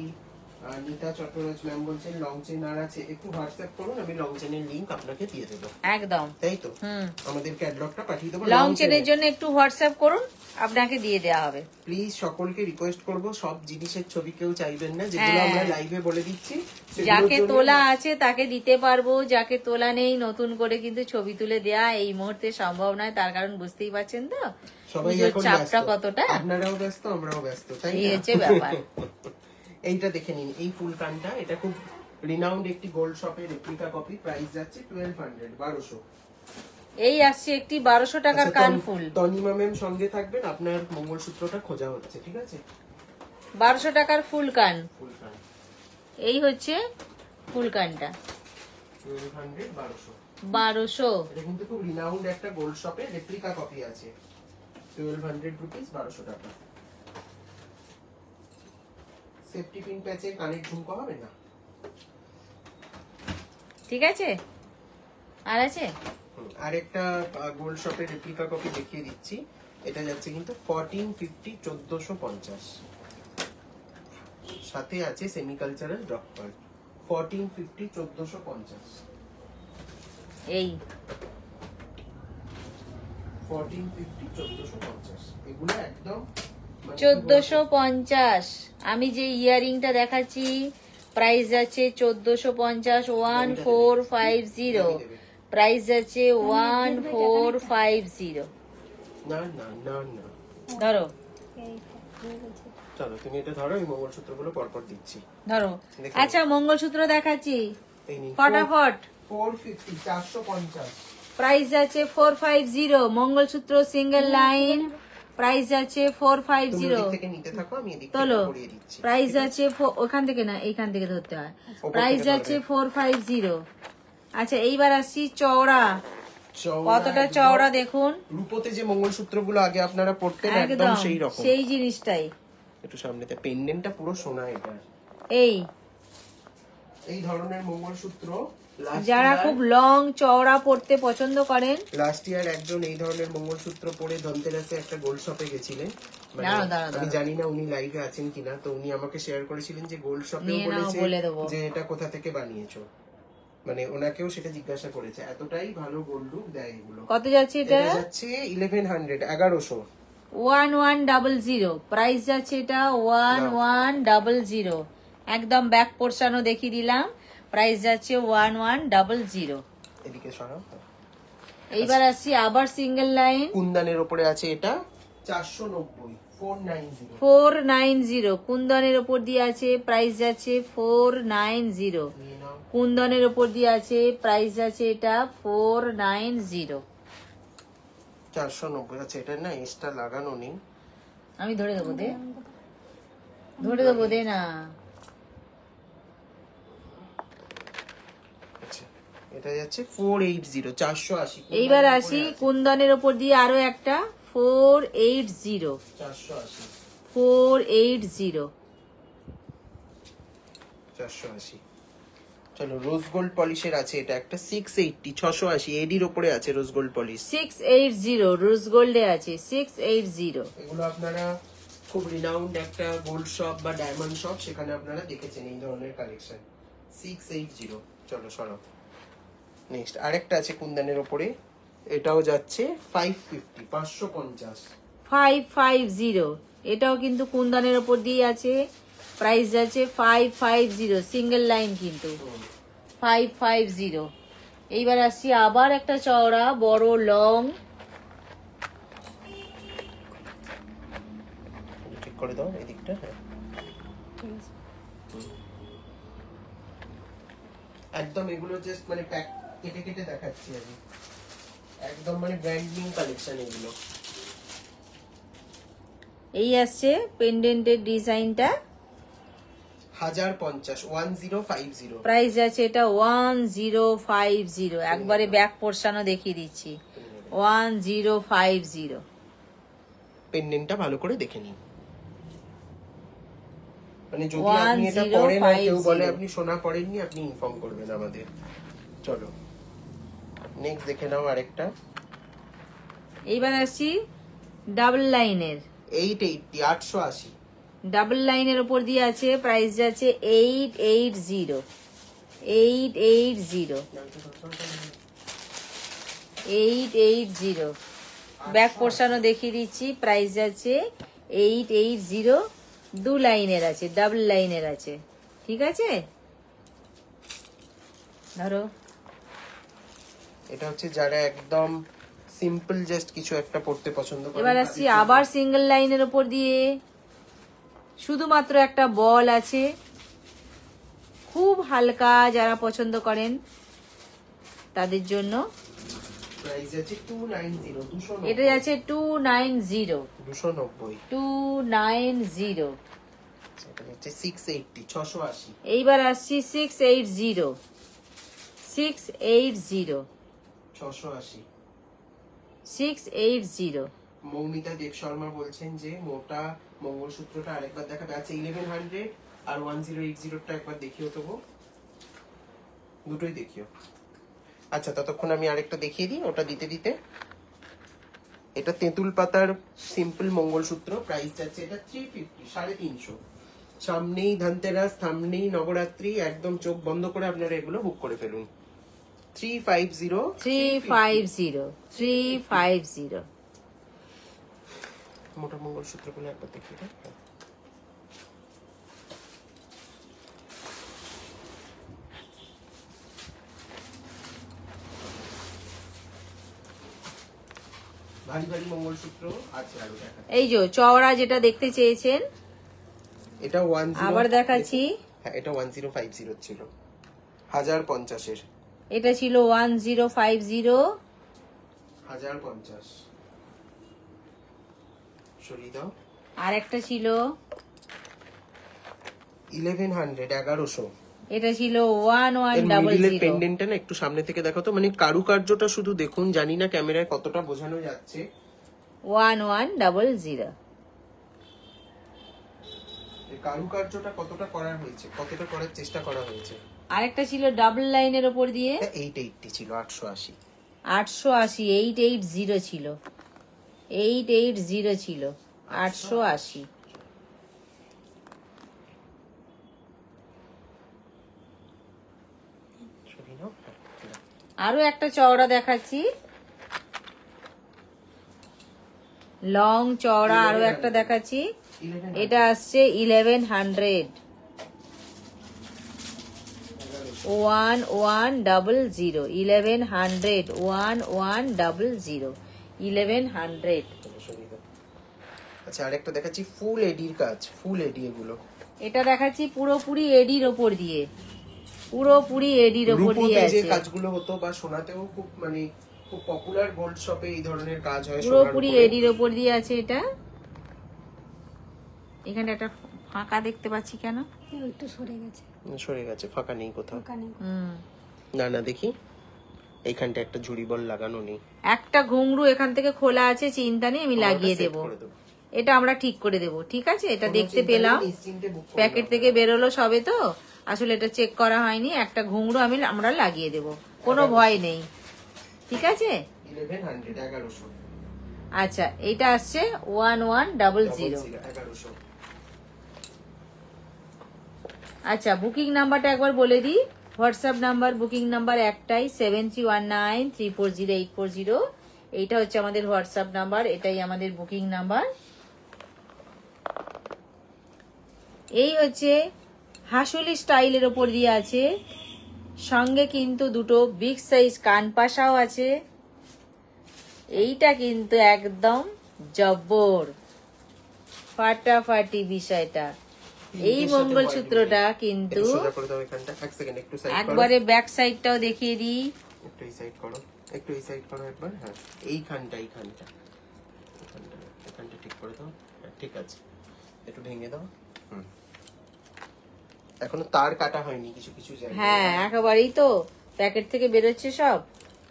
নিতা চট্টরাজ ম্যাম বলছেন লং চেন আর আছে, একটু হোয়াটসঅ্যাপ করুন, আমি লং চেনের লিংক আপনাকে দিয়ে দেবো। একদম, তাই তো? হুম। আমাদের ক্যাটালগটা পাঠিয়ে দেবো। লং চেনের জন্য একটু হোয়াটসঅ্যাপ করুন, আপনাকে দিয়ে দেওয়া হবে। প্লিজ সকলকে রিকোয়েস্ট করব, সব জিনিসের ছবি কেউ চাইবেন না, যেগুলো আমরা লাইভে বলে দিচ্ছি সেগুলোর যাকে জন্য- তোলা আছে তাকে দিতে পারবো, যাকে তোলা নেই নতুন করে কিন্তু ছবি তুলে দেয়া এই মুহূর্তে সম্ভব নয়, তার কারণ বুঝতেই পারছেন তো সবাই পুজোর এখন চাপটা ব্যস্ত। কতটা। আপনারাও ব্যস্ত, আমরাও ব্যস্ত, তাই এই না? হচ্ছে ব্যাপার। এইটা দেখে নিন, এই ফুল কানটা, এটা খুব রিনাউন্ড একটি গোল্ড শপের রেপ্লিকা কপি, প্রাইস যাচ্ছে 1200, 1200। এই আসছে একটি 1200 টাকার আচ্ছা, কান ফুল। তনিমা ম্যাম সঙ্গে থাকবেন, আপনার মঙ্গলসূত্রটা খোঁজা হচ্ছে, ঠিক আছে? 1200 টাকার ফুল কান, ফুল কান এই হচ্ছে ফুল কানটা 1200, 1200। 1200। এটা কিন্তু খুব রিনাউন্ড একটা গোল্ড শপের রেপ্লিকা কপি আছে। 1200 রুপিস, 1200 টাকা। সেফটি পিন প্যাচে কানের ঝুমকো হবে না? ঠিক আছে, আর আছে আরেকটা গোল্ড শপের রেপ্লিকা কপি দেখিয়ে দিচ্ছি। এটা যাচ্ছে কিন্তু 1450 1450, সাথে আছে সেমি কালচারাল ড্রপ পার্ল 1450 1450, এই 1450 1450 এগুলো একদম 1450। আমি যে ইয়ারিংটা দেখাচ্ছি প্রাইস আছে 1450, 1450, প্রাইস আছে 1450। না না না না, ধরো এইটা হয়ে গেছে। চলো তুমি এটা ধরো, এই মঙ্গলসূত্রগুলো পরপর দিচ্ছি। ধরো। দেখো। আচ্ছা মঙ্গলসূত্র দেখাচ্ছি এই নিন ফটাফট। 450 450, প্রাইস আছে 450। মঙ্গলসূত্র সিঙ্গেল লাইন প্রাইস আছে তুমি 450। ওদিক থেকে নিতে থাকো, আমি এদিক থেকে তোলো। পরিয়ে দিচ্ছি। প্রাইস আছে ওখান থেকে না, এইখান থেকে ধরতে হয়। ওপর প্রাইস থেকে আছে ধরবে। 450। আচ্ছা এইবার আসছি চওড়া, চওড়া কতটা একদম। চওড়া দেখুন, রূপোতে যে মঙ্গলসূত্রগুলো আগে আপনারা পড়তেন একদম একদম সেই রকম। সেই জিনিসটাই। একটু সামনেতে পেন্ডেন্টটা পুরো সোনা। এটা এই ধরনের মঙ্গলসূত্র যারা খুব লং চওড়া পড়তে পছন্দ করেন। লাস্ট ইয়ার একজন এই ধরনের মঙ্গলসূত্র পরে ধনতেরাসে একটা গোল্ড শপে গেছিলেন। মানে দাঁড়াও, আমি জানি না উনি লাইভে আছেন কিনা, তো উনি আমাকে শেয়ার করেছিলেন যে গোল্ড শপেও নিয়ে নাও, বলেছে বলে দেবো। যে এটা কোথা থেকে বানিয়েছো, মানে ওনাকেও সেটা জিজ্ঞাসা করেছে। এতটাই ভালো গোল্ড লুক দেয় এগুলো। কত যাচ্ছে এটা? এটা যাচ্ছে 1100 1100। 1100 প্রাইস যাচ্ছে এটা 1100। একদম ব্যাক পোর্শনও দেখিয়ে দিলাম, প্রাইস যাচ্ছে 1100। এদিকে সরাও। এইবার আসছি আবার সিঙ্গেল লাইন কুন্দানের উপরে আছে এটা 490 490। 490। কুন্দনের উপর দিয়ে আছে, প্রাইস যাচ্ছে 490। নিয়ে নাও। কুন্দনের উপর দিয়ে আছে, প্রাইস যাচ্ছে এটা 490। 490 আছে। এটা না এক্সট্রা লাগানো নেই। আমি ধরে দেবো, দে ধরে দেবো, দে না। আচ্ছা এটা যাচ্ছে 480 480। এইবার আসি কুন্দনের উপর দিয়ে আরো একটা 480। 480 480। 480। চলো রোজ গোল্ড পলিশের আছে এটা একটা 680 680 এডির উপরে আছে রোজ গোল্ড পলিশ 680 রোজ গোল্ডে আছে 680। এগুলো আপনারা খুব রিনাউন্ড একটা গোল্ড শপ বা ডায়মন্ড শপ, সেখানে আপনারা দেখেছেন এই ধরনের কালেকশন 680। চলো সরো। নেক্সট আরেকটা আছে কুন্দনের উপরে, এটাও যাচ্ছে 550 550। 550 এটাও কিন্তু কুন্দনের উপর দিয়ে আছে, প্রাইস যাচ্ছে 550 সিঙ্গেল লাইন কিন্তু 550। এইবার আসছি আবার একটা চওড়া বড় লং, ঠিক করে দাও এদিকটা। হ্যাঁ ঠিক আছে। একদম এগুলো জাস্ট মানে প্যাক কেটে কেটে দেখাচ্ছি আমি, একদম মানে ব্র্যান্ড নিউ কালেকশন এগুলো। এই আসছে পেন্ডেন্টের ডিজাইনটা, 1050 1050। প্রাইস আছে এটা 1050। একবারে ব্যাক পোর্শনও দেখিয়ে দিচ্ছি 1050। পেন্ডেন্টটা ভালো করে দেখে নিন, মানে যদি আপনি এটা পরেন আর কেউ বলে আপনি সোনা পরেননি, আপনি ইনফর্ম করবেন আমাদের। চলো নেক্সট দেখে নাও আরেকটা। এইবার আসছি ডাবল লাইনের, 880 880। ডাবল লাইনের উপর দিয়ে আছে, প্রাইস যাচ্ছে 880 880 880। ব্যাক পোর্শনও দেখিয়ে দিচ্ছি, প্রাইস যাচ্ছে 880। দু লাইনের আছে, ডাবল লাইনের আছে, ঠিক আছে। ধরো এটা হচ্ছে যারা একদম সিম্পল জাস্ট কিছু একটা পড়তে পছন্দ করে। এবার আসছি আবার সিঙ্গেল লাইনের উপর দিয়ে, শুধুমাত্র একটা বল আছে, খুব হালকা যারা পছন্দ করেন তাদের জন্য। প্রাইস আছে 290 290। এটা যাচ্ছে 290 290। 290। এটা হচ্ছে 680 680। এইবার আসছি 680 680 680। 680। মৌমিতা দেব শর্মা বলছেন যে মোটা মঙ্গলসূত্রটা আরেকবার দেখাবে। আচ্ছা 1100 আর 1080টা একবার দেখিও তবু। দুটোই দেখিও। আচ্ছা ততক্ষণ আমি আরেকটা দেখিয়ে দিই ওটা দিতে দিতে। এটা তেঁতুল পাতার সিম্পল মঙ্গলসূত্র, প্রাইস যাচ্ছে এটা 350, 350। সামনেই ধনতেরাস, সামনেই নবরাত্রি, একদম চোখ বন্ধ করে আপনারা এগুলো বুক করে ফেলুন। 350 350 মোটা মঙ্গলসূত্রগুলো একবার দেখিয়ে দাও। ভারী ভারী মঙ্গলসূত্র আছে আরো দেখা। এই যে চওড়া যেটা দেখতে চেয়েছেন এটা 10 আবার দেখাচ্ছি। হ্যাঁ এটা 1050 ছিল, 1050 এর। এটা ছিল 1050। 1050 সরিয়ে দাও। আর একটা ছিল 1100, 1100। এটা ছিল মিডিলের 1100। পেন্ডেন্টটা না একটু সামনে থেকে দেখো তো, মানে কারুকার্যটা শুধু দেখুন, জানি না ক্যামেরায় কতটা বোঝানো যাচ্ছে। 1100। এই কারুকার্যটা কতটা করা হয়েছে, কতটা করার চেষ্টা করা হয়েছে। আরেকটা ছিল ডাবল লাইনের উপর দিয়ে 880 ছিল, 880। 880, 880 ছিল, 880 ছিল, 880। সরিয়ে নাও। আরো একটা চওড়া দেখাচ্ছি, লং চওড়া আরো একটা দেখাচ্ছি। 1100 এটা আসছে 1100। 1100, 1100, 1100, 1100। সরিয়ে দাও। আচ্ছা আরেকটা দেখাচ্ছি ফুল এডির কাজ, ফুল এডি এগুলো। এটা দেখাচ্ছি পুরোপুরি এডির ওপর দিয়ে, পুরোপুরি এডির ওপর দিয়ে রূপোতে যে আছে, কাজগুলো হতো বা সোনাতেও খুব মানে খুব পপুলার গোল্ড শপে এই ধরনের কাজ হয়। পুরোপুরি এডির ওপর দিয়ে আছে এটা। এখানে একটা ফাঁকা দেখতে পাচ্ছি কেন? একটু সরে গেছে, সরে গেছে, ফাঁকা নেই কোথাও। ওখানে না না দেখি এইখানটা একটা ঝুড়ি বল লাগানো নেই। একটা ঘুঙরু এখান থেকে খোলা আছে, চিন্তা নেই, আমি লাগিয়ে set দেব। করে দেবো। এটা আমরা ঠিক করে দেব, ঠিক আছে? এটা কোনো দেখতে চিন্তা পেলাম, নেই, নিশ্চিন্তে book করে প্যাকেট নাও। থেকে বেরোলো সবে তো, আসলে এটা চেক করা হয়নি। একটা ঘুঙরু আমরা লাগিয়ে দেব, কোনো ভয় নেই, ঠিক আছে? 1100, 1100। আচ্ছা এটা আসছে 1100। 1100। আচ্ছা বুকিং নাম্বারটা একবার বলে দিই। হোয়াটসঅ্যাপ নাম্বার, বুকিং নাম্বার একটাই, 7319340840। এইটা হচ্ছে আমাদের হোয়াটসঅ্যাপ নাম্বার, এটাই আমাদের বুকিং নাম্বার। এই হচ্ছে হাসুলি স্টাইলের ওপর দিয়ে আছে, সঙ্গে কিন্তু দুটো বিগ সাইজ কানপাশাও আছে। এইটা কিন্তু একদম জব্বর, ফাটাফাটি বিষয়টা। এই মঙ্গলসূত্রটা কিন্তু সোজা করে দাও এখানটা। এক সেকেন্ড একটু সাইড করো। একবারে ব্যাক সাইডটাও দেখিয়ে দিই। একটু এই সাইড করো, একটু এই সাইড করো একবার। হ্যাঁ এইখানটা এইখানটা এখানটা ঠিক করে দাও। হ্যাঁ, ঠিক আছে, একটু ভেঙে দাও। এখনো তার কাটা হয়নি কিছু কিছু জায়গায়। হ্যাঁ একেবারেই তো প্যাকেট থেকে বেরোচ্ছে সব।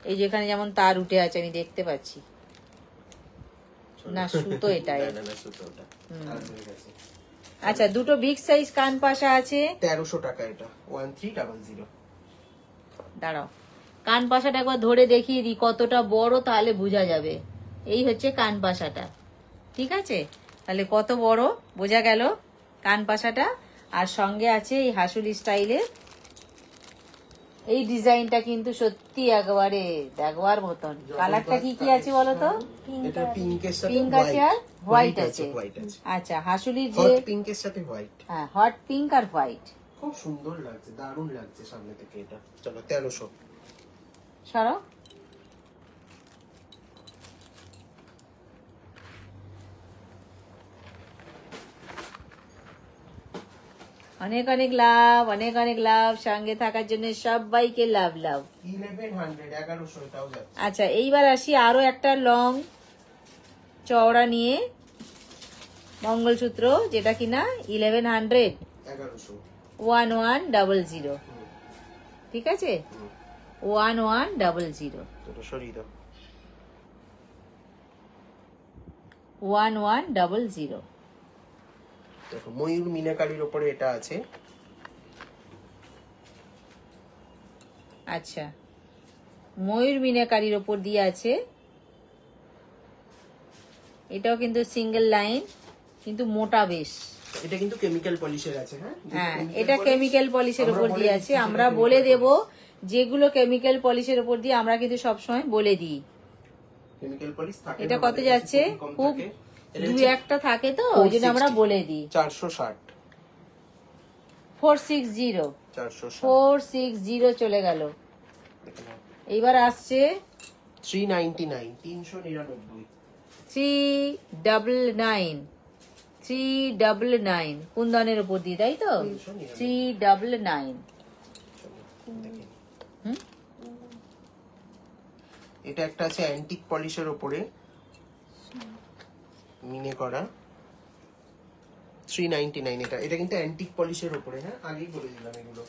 এই যেখানে যেমন তার উঠে আছে আমি দেখতে পাচ্ছি। না সুতো এটা। না না না সুতো ওটা আর হয়ে গেছে। আচ্ছা দুটো বিগ সাইজ কান পাশা আছে, 1300 টাকা এটা, 1300। দাঁড়াও কান পাশাটা একবার ধরে দেখিয়ে দিই কতটা বড়, তাহলে বোঝা যাবে। এই হচ্ছে কান পাশাটা, ঠিক আছে? তাহলে কত বড় বোঝা গেল কান পাশাটা। আর সঙ্গে আছে এই হাসুলি স্টাইলের এই ডিজাইনটা, কিন্তু সত্যি একেবারে দেখবার মতন। কালারটা কি কি আছে বলো তো? এটা পিঙ্কের সাথে পিঙ্ক আছে আর হোয়াইট আছে। আচ্ছা হাসুলির যে হট পিঙ্কের সাথে হোয়াইট। হ্যাঁ হট পিঙ্ক আর হোয়াইট, খুব সুন্দর লাগছে, দারুণ লাগছে সামনে থেকে এটা। চলো 1300। সরো। অনেক অনেক লাভ, অনেক অনেক লাভ। সঙ্গে থাকার জন্য সবাইকে লাভ লাভ। 1100, 1100 এটাও যাচ্ছে। আচ্ছা এইবার আসি আরো একটা লং চওড়া নিয়ে মঙ্গলসূত্র, যেটা কিনা 1100, 1100। 1100, ঠিক আছে? 1100, এটা সরিয়ে দাও। 1100। দেখো ময়ূর মিনাকারির উপরে এটা আছে। আচ্ছা, ময়ূর মিনাকারির ওপর দিয়ে আছে। এটাও কিন্তু সিঙ্গেল লাইন, কিন্তু মোটা বেশ। এটা কিন্তু কেমিক্যাল পলিশের আছে। হ্যাঁ, হ্যাঁ, এটা কেমিক্যাল পলিশের উপর দিয়ে আছে। আমরা বলে দেব যেগুলো কেমিক্যাল পলিশের উপর দিয়ে, আমরা কিন্তু সবসময় বলে দিই। কেমিক্যাল পলিশ থাকে। এটা কত যাচ্ছে? খুব দুই একটা থাকে তো, ওই জন্য আমরা বলে দিই। 460 460 460 460 চলে গেল। এইবার আসছে 399 399 399 399 কুন্দনের উপর দিয়ে, তাই তো? 399। এটা একটা আছে অ্যান্টিক পলিশের উপরে মিনে করা 399। এটা কিন্তু অ্যান্টিক পলিশের উপরে। হ্যাঁ, আগেই বলে দিলাম এগুলো।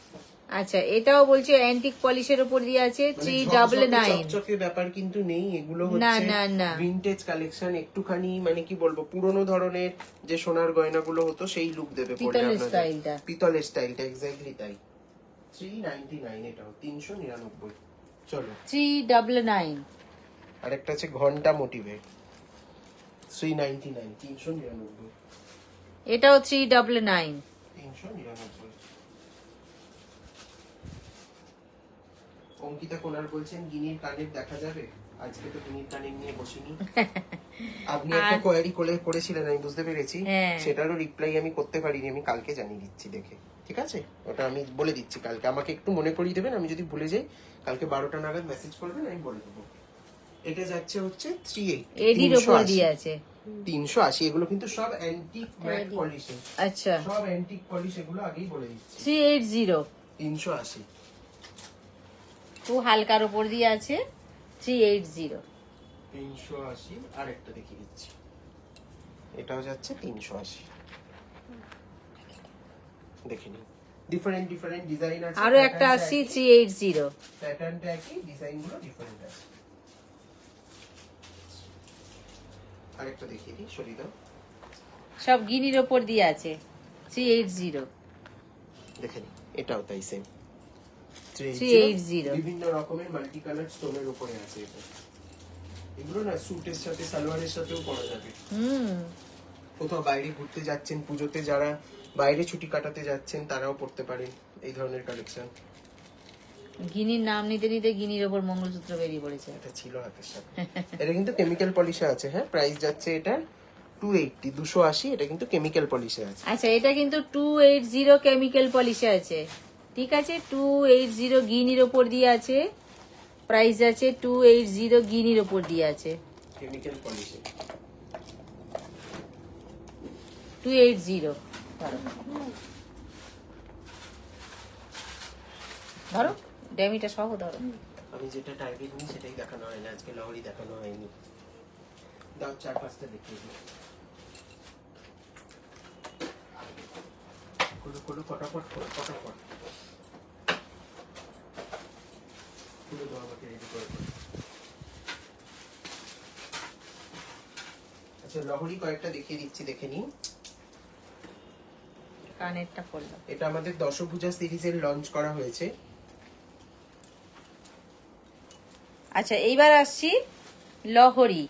আচ্ছা, এটাও বলছে অ্যান্টিক পলিশের উপর দিয়ে আছে 399। চকচকে ব্যাপার কিন্তু নেই, এগুলো না হচ্ছে না না, ভিনটেজ কালেকশন। একটুখানি মানে কি বলবো, পুরনো ধরনের যে সোনার গয়নাগুলো হতো সেই লুক দেবে পরে পিতলের আপনাদের। স্টাইলটা, পিতলের স্টাইলটা এক্স্যাক্টলি তাই। 399 এটাও 399। চলো 399। আরেকটা আছে ঘন্টা মোটিভে 399 399। এটাও 399। 399। অঙ্কিতা কোনার বলছেন গিনির কানের দেখা যাবে? আজকে তো গিনির কানের নিয়ে বসিনি। আপনি একটা কোয়ারি করেছিলেন, আমি বুঝতে পেরেছি। সেটারও রিপ্লাই আমি করতে পারিনি, আমি কালকে জানিয়ে দিচ্ছি দেখে। ঠিক আছে, ওটা আমি বলে দিচ্ছি কালকে। আমাকে একটু মনে করিয়ে দেবেন, আমি যদি ভুলে যাই কালকে 12টা নাগাদ মেসেজ করবেন, আমি বলে দেবো। এটা যাচ্ছে হচ্ছে 380 এডির উপর দিয়ে আছে 380। এগুলো কিন্তু সব অ্যান্টিক ম্যাট পলিশ। আচ্ছা, সব অ্যান্টিক পলিশ, এগুলো আগেই বলে দিচ্ছি। 380 380। খুব হালকার উপর দিয়ে আছে 380। 380। আরেকটা দেখিয়ে দিচ্ছি, এটাও যাচ্ছে 380। দেখে নিন, ডিফারেন্ট ডিফারেন্ট ডিজাইন আছে। আরো একটা আছে 380। প্যাটার্নটা একই, ডিজাইনগুলো ডিফারেন্ট আছে। আরেকটা দেখিয়ে দিই, সরিয়ে দাও। সব গিনির উপর দিয়ে আছে 380। দেখে নিন, এটাও তাই সেম 380। বিভিন্ন রকমের মাল্টি কালার স্টোনের উপরে আছে এটা। এগুলো না স্যুটের সাথে সালোয়ারের সাথেও পরা যাবে। কোথাও বাইরে ঘুরতে যাচ্ছেন, পুজোতে যারা বাইরে ছুটি কাটাতে যাচ্ছেন তারাও পড়তে পারেন এই ধরনের কালেকশন। গিনির নাম নিতে নিতে গিনির ওপর মঙ্গলসূত্র বেরিয়ে পড়েছে। এটা ছিল হাতের সাথে। এটা কিন্তু কেমিক্যাল পলিশে আছে। হ্যাঁ, প্রাইস যাচ্ছে এটা 280 280। এটা কিন্তু কেমিক্যাল পলিশে আছে। আচ্ছা, এটা কিন্তু 280 কেমিক্যাল পলিশে আছে। ঠিক আছে, 280 গিনির ওপর দিয়ে আছে। প্রাইস আছে 280 গিনির ওপর দিয়ে আছে কেমিক্যাল পলিশে 280। ধরো ড্যামিটা সহ ধরো। আমি যেটা টার্গেট নিই সেটাই দেখানো হয় না, আজকে লহরি দেখানো হয়নি। দাও 4-5টা দেখিয়ে দিই। কোনো ফটাফট করো, ফটাফট পুরো দাও আমাকে রেডি করে। আচ্ছা, লহরি কয়েকটা দেখিয়ে দিচ্ছি, দেখে নিন। কানেরটা পড়লাম। এটা আমাদের দশভুজা সিরিজের লঞ্চ করা হয়েছে। আচ্ছা, এইবার আসছি লহরি।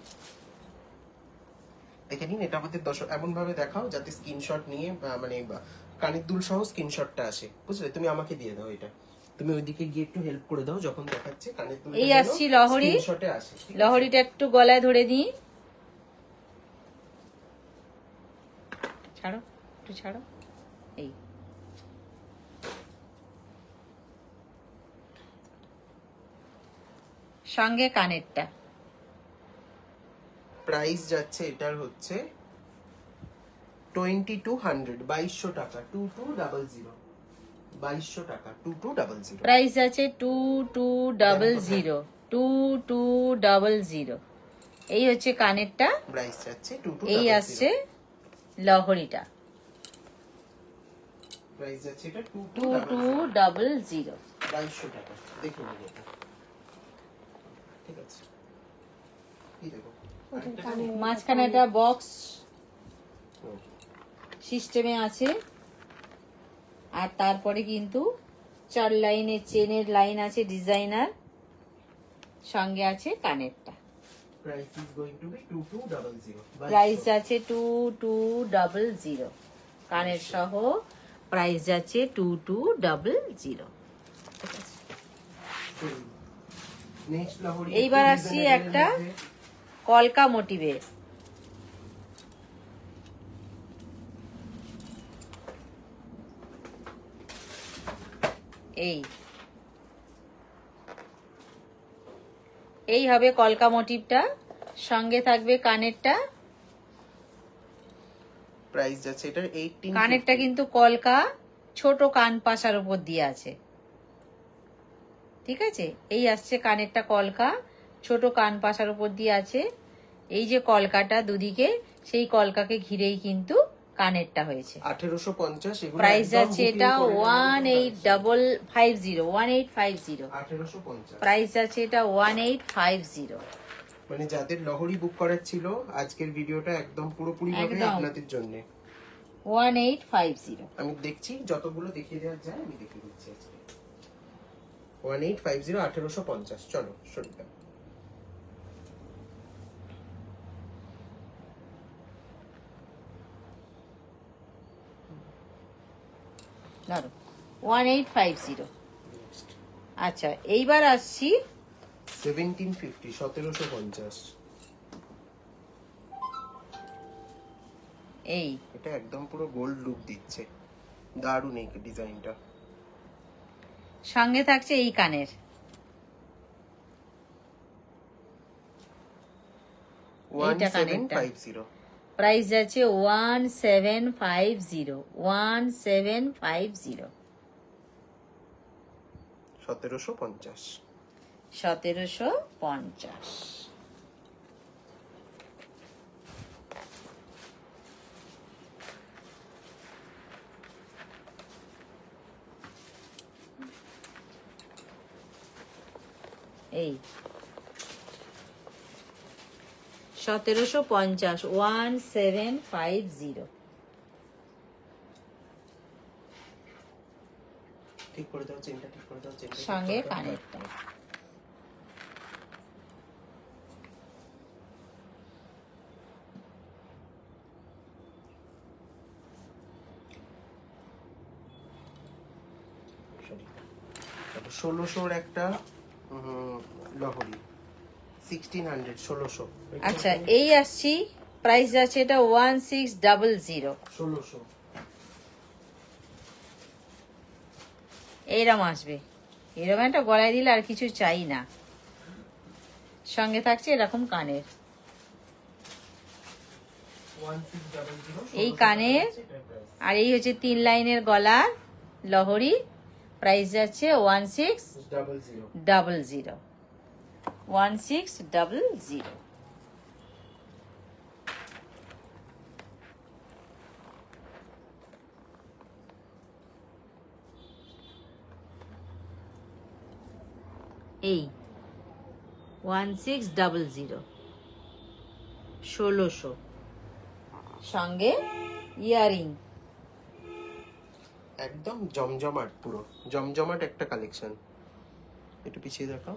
দেখে নিন, এটা আমাদের এমন ভাবে দেখাও যাতে স্ক্রিনশট নিয়ে মানে কানের দুল সহ স্ক্রিনশটটা আসে, বুঝলে? তুমি আমাকে দিয়ে দাও এটা, তুমি ওইদিকে গিয়ে একটু হেল্প করে দাও যখন দেখাচ্ছে কানের দুল। এই আসছি লহরি। স্ক্রিনশটে আসে। লহরিটা একটু গলায় ধরে দিই। ছাড়ো, একটু ছাড়ো। এই সঙ্গে কানেরটা। প্রাইস যাচ্ছে এটার হচ্ছে 2200 2200 টাকা 2200 2200 টাকা 2200। প্রাইস আছে 2200 2200। এই হচ্ছে কানেরটা, প্রাইস যাচ্ছে 2200। এই আসছে লহরিটা, প্রাইস যাচ্ছে এটা 2200 2200 টাকা। দেখুন এটা, ঠিক আছে? কি দেখো, মাঝখানে একটা বক্স সিস্টেমে আছে, আর তারপরে কিন্তু 4 লাইনের চেনের লাইন আছে ডিজাইনার, সঙ্গে আছে কানেরটা। Price is going to be 2200। Price আছে 2200, কানের সহ প্রাইস আছে 2200। নেক্সট লাহোরি। এইবার আসছি একটা কলকা মোটিভের। এই হবে কলকা মোটিভটা, সঙ্গে থাকবে কানেরটা। প্রাইস যাচ্ছে এটার 18। কানেরটা কিন্তু কলকা, ছোট কান পাশার উপর দিয়ে আছে, ঠিক আছে? এই আসছে কানেরটা কলকা, ছোট কান পাশার উপর দিয়ে আছে। এই যে কলকাটা দুদিকে, সেই কলকাকে ঘিরেই কিন্তু কানেরটা হয়েছে। 1850। এগুলো প্রাইস একদম আছে booking এটা করে নেওয়ার 1850। 1850। প্রাইস আছে এটা 1850। মানে যাদের লহরি বুক করার ছিল, আজকের ভিডিওটা একদম পুরোপুরি ভাবে একদম। আপনাদের জন্য। 1850। আমি দেখছি যতগুলো দেখিয়ে দেওয়া যায় আমি দেখিয়ে দিচ্ছি আজকে। 1850 1850। চলো শুরু করি। ধরো 1850। আচ্ছা, এইবার আসছি 1750 1750। এই এটা একদম পুরো গোল্ড লুক দিচ্ছে, দারুণ এই ডিজাইনটা। সঙ্গে থাকছে এই কানের। 1750। প্রাইস আছে 1750। 1750। 1750। 1750। এই 1750। 1750। ঠিক করে দাও চেনটা, ঠিক করে দাও চেনটা। সঙ্গে কানেরটা। সরি, 1600 একটা লহরি। 1600 1600। আচ্ছা, এই আসছি, প্রাইস আছে এটা 1600। 1600। এইরকম আসবে, এরকম একটা গলায় দিলে আর কিছু চাই না। সঙ্গে থাকছে এরকম কানের। 1600। এই কানের আর এই হচ্ছে 3 লাইনের গলা লহরি। প্রাইস যাচ্ছে 1600। 1600। এই 1600। 1600। সঙ্গে ইয়ারিং। একদম জমজমাট, পুরো জমজমাট একটা কালেকশন। একটু পিছিয়ে দেখাও।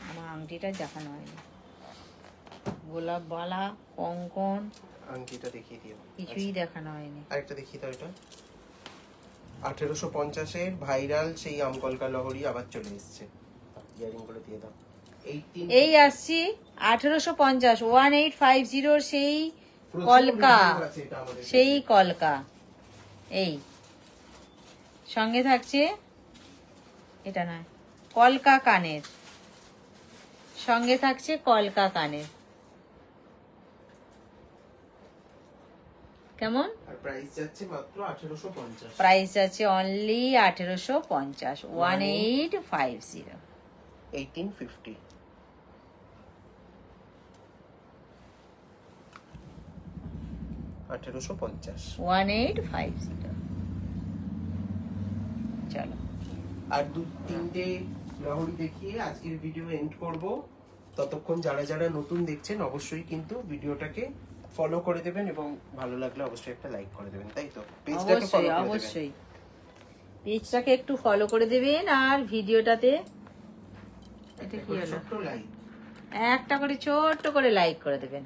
আমার আংটিটা দেখানো হয়নি। গোলাপ বালা, কঙ্কন আংটিটা দেখিয়ে দিও। কিছুই দেখানো হয়নি। আরেকটা দেখিয়ে দাও। এটা 1850 এর ভাইরাল সেই আমকলকা লহরি আবার চলে এসেছে। ইয়ারিং গুলো দিয়ে দাও। 18। এই আসছি 1850। 1850 সেই কলকা, সেই কলকা। এই সঙ্গে থাকছে এটা নয়, কলকা কানের। সঙ্গে থাকছে কলকা কানের। কেমন? আর প্রাইস যাচ্ছে মাত্র 1850। প্রাইস আছে অনলি 1850। 1850। 1850। 1850। 1850। চলো, আর 2-3টে লহরি দেখিয়ে আজকের ভিডিও এন্ড করব। ততক্ষণ যারা যারা নতুন দেখছেন অবশ্যই কিন্তু ভিডিওটাকে ফলো করে দেবেন এবং ভালো লাগলে অবশ্যই একটা লাইক করে দেবেন, তাই তো? পেজটাকে ফলো অবশ্যই করে দেবেন। অবশ্যই পেজটাকে একটু ফলো করে দেবেন আর ভিডিওটাতে এটা কি হলো ছোট্ট লাইক। একটা করে ছোট্ট করে লাইক করে দেবেন।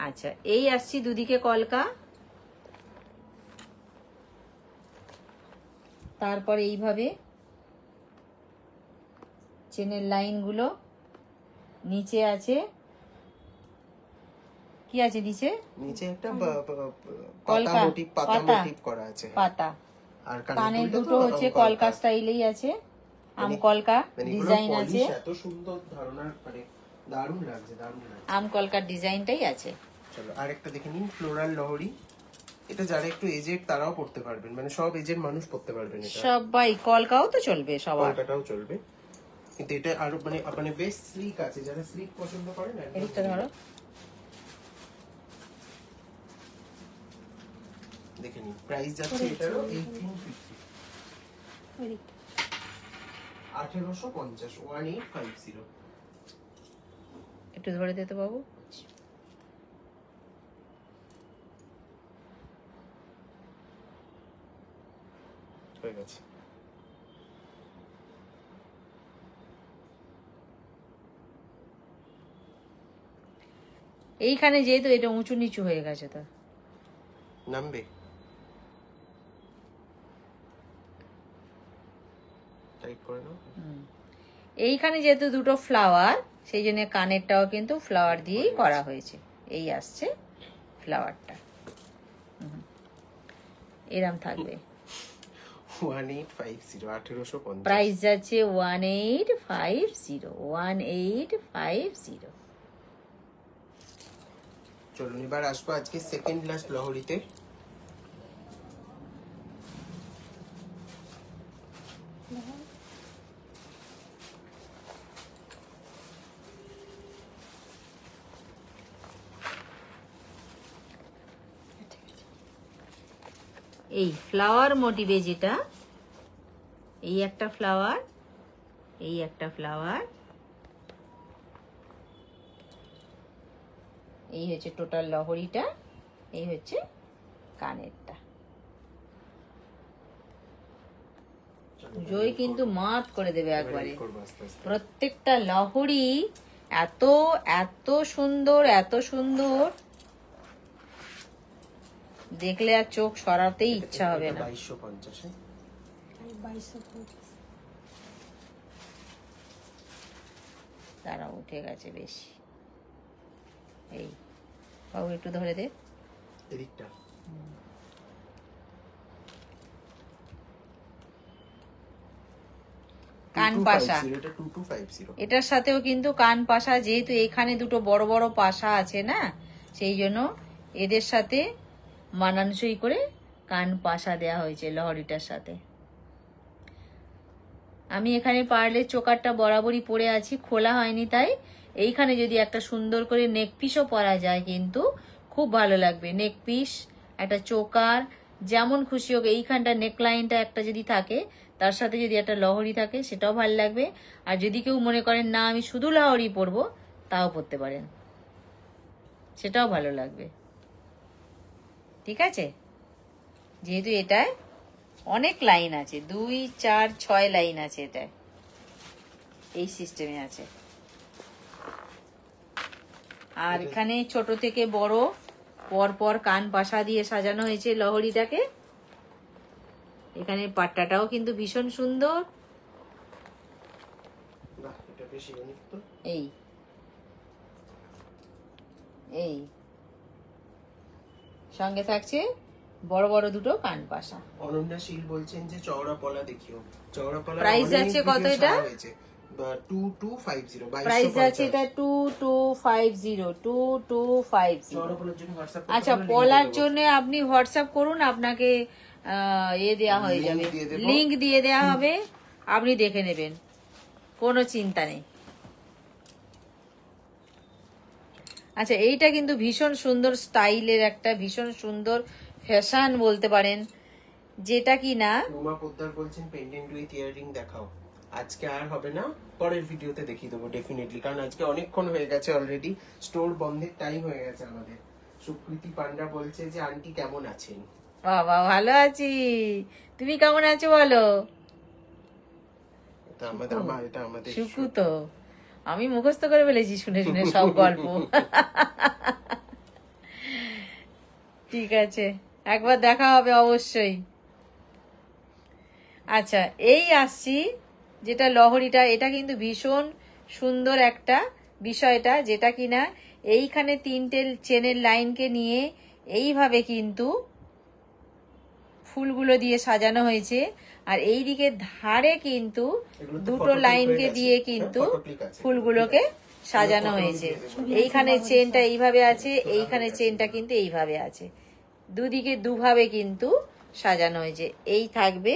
আচ্ছা, এই আসছি দুদিকে কলকা, তারপরে এইভাবে চেনের লাইনগুলো নিচে আছে, কি আছে নিচে? নিচে একটা পাতা কলকা, মোটিভ, পাতা পাতা। মোটিভ করা আছে। পাতা। আর কানের দুলটা দুটো তো হচ্ছে আম কলকা স্টাইলেই আছে, আম কলকা মানে এগুলো ডিজাইন আছে, polish এত সুন্দর ধারণা, মানে দারুণ লাগছে, দারুণ লাগছে। আম কলকার ডিজাইনটাই আছে। চলো আরেকটা দেখে নিন, ফ্লোরাল লহরি। এটা যারা একটু এজেড তারাও পড়তে পারবেন, মানে সব এজেড মানুষ পড়তে পারবেন এটা। সবাই, কলকাও তো চলবে সবার। কলকাটাও চলবে, কিন্তু এটা আরো মানে বেশ স্লিক আছে, যারা স্লিক পছন্দ করেন একদম এদিকটা ধরো, দেখে নিন। প্রাইস যাচ্ছে এটারও 1850, ওই দিকটা 1850, 1850। একটু ধরে দিতে বাবু। হয়ে গেছে। এইখানে যেহেতু এটা উঁচু নিচু হয়ে গেছে তো নামবে, টাইট করে নাও। এইখানে যেহেতু দুটো ফ্লাওয়ার, সেই জন্য কানেরটাও কিন্তু ফ্লাওয়ার দিয়েই করা হয়েছে। এই আসছে ফ্লাওয়ারটা, এরম থাকবে। 1850, 1850। প্রাইস যাচ্ছে 1850, 1850। চলুন এবার আসবো আজকে সেকেন্ড লাস্ট লহরিতে। এই ফ্লাওয়ার মোটিভে যেটা, এই একটা ফ্লাওয়ার, এই একটা ফ্লাওয়ার, এই হচ্ছে টোটাল লহরিটা, এই হচ্ছে কানেরটা। পুজোয় কিন্তু মাত করে দেবে একবারে। করবো আস্তে আস্তে। প্রত্যেকটা লহরি এত এত সুন্দর, এত সুন্দর, দেখলে আর চোখ সরাতেই ইচ্ছা হবে না। 2250। আর 2250 তারা উঠে গেছে বেশি। এই বাবু একটু ধরে দে। এদিকটা কান পাশা, 2250, এটা 2250। এটার সাথেও কিন্তু কান পাশা, যেহেতু এখানে দুটো বড় বড় পাশা আছে না, সেই জন্য এদের সাথে মানানসই করে কান পাশা দেয়া হয়েছে লহরিটার সাথে। আমি এখানে পারলে চোকারটা বরাবরই পরে আছি, খোলা হয়নি, তাই এইখানে যদি একটা সুন্দর করে নেক পিসও পরা যায় কিন্তু খুব ভালো লাগবে। নেক পিস, একটা চোকার, যেমন খুশি হোক, এইখানটা নেকলাইনটা একটা যদি থাকে, তার সাথে যদি একটা লহরি থাকে, সেটাও ভালো লাগবে। আর যদি কেউ মনে করেন না আমি শুধু লহরি পরবো, তাও পরতে পারেন, সেটাও ভালো লাগবে। ঠিক আছে, যেহেতু এটায় অনেক লাইন আছে, 2, 4, 6 লাইন আছে, এটায় এই সিস্টেমে আছে। আর এখানে ছোট থেকে বড় পর পর কান পাশা দিয়ে সাজানো হয়েছে লহরিটাকে। এখানে পাট্টাটাও কিন্তু ভীষণ সুন্দর। বাহ, এটা বেশ ইউনিক তো। এই এই সঙ্গে থাকছে বড় বড় দুটো কান পাশা। অনন্যা শীল বলছেন যে চওড়া পলা দেখিও। চওড়া পলা প্রাইস আছে কত এটা? 2250, প্রাইস আছে এটা 2250, 2250। চওড়া পলার জন্য হোয়াটসঅ্যাপ। আচ্ছা, পলার জন্য আপনি হোয়াটসঅ্যাপ করুন, আপনাকে দেয়া হয়ে Link যাবে, দিয়ে দেবো। লিংক দিয়ে দেয়া হবে, আপনি দেখে নেবেন, কোনো চিন্তা নেই। আচ্ছা, এইটা কিন্তু ভীষণ সুন্দর স্টাইলের একটা, ভীষণ সুন্দর ফ্যাশন বলতে পারেন, যেটা কি না রুমা পোদ্দার বলছেন পেন্ডেন্ট উইথ ইয়াররিং দেখাও। আজকে আর হবে না, পরের ভিডিওতে দেখিয়ে দেবো ডেফিনেটলি, কারণ আজকে অনেকক্ষণ হয়ে গেছে অলরেডি, স্টোর বন্ধের টাইম হয়ে গেছে আমাদের। সুকৃতি পান্ডা বলছে যে আন্টি কেমন আছেন? বাবা ভালো আছি, তুমি কেমন আছো বলো? এটা আমাদের সুকু তো আমি মুখস্থ করে ফেলেছি শুনে শুনে সব গল্প। ঠিক আছে, একবার দেখা হবে অবশ্যই। আচ্ছা, এই আসছি যেটা লহরীটা, এটা কিন্তু ভীষণ সুন্দর একটা বিষয়টা, যেটা কিনা এইখানে 3টে চেনের লাইনকে নিয়ে এইভাবে কিন্তু ফুলগুলো দিয়ে সাজানো হয়েছে, আর এই দিকে ধারে কিন্তু 2টো লাইনকে দিয়ে কিন্তু ফুলগুলোকে সাজানো হয়েছে। এইখানে চেনটা এইভাবে আছে, এইখানে চেনটা কিন্তু এইভাবে আছে, দুদিকে দুভাবে কিন্তু সাজানো হয়েছে। এই থাকবে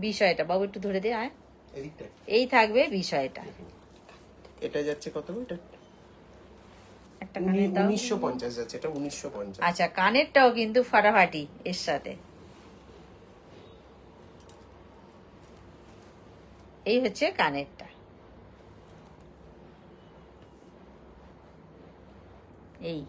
বিষয়টা, বাবু একটু ধরে দে, আয়। এই থাকবে বিষয়টা। এটা যাচ্ছে কত? এটা একটা কানের দাও। 1950 যাচ্ছে, এটা 1950। আচ্ছা, কানেরটাও কিন্তু ফাটাফাটি এর সাথে। এই হচ্ছে কানেরটা। এই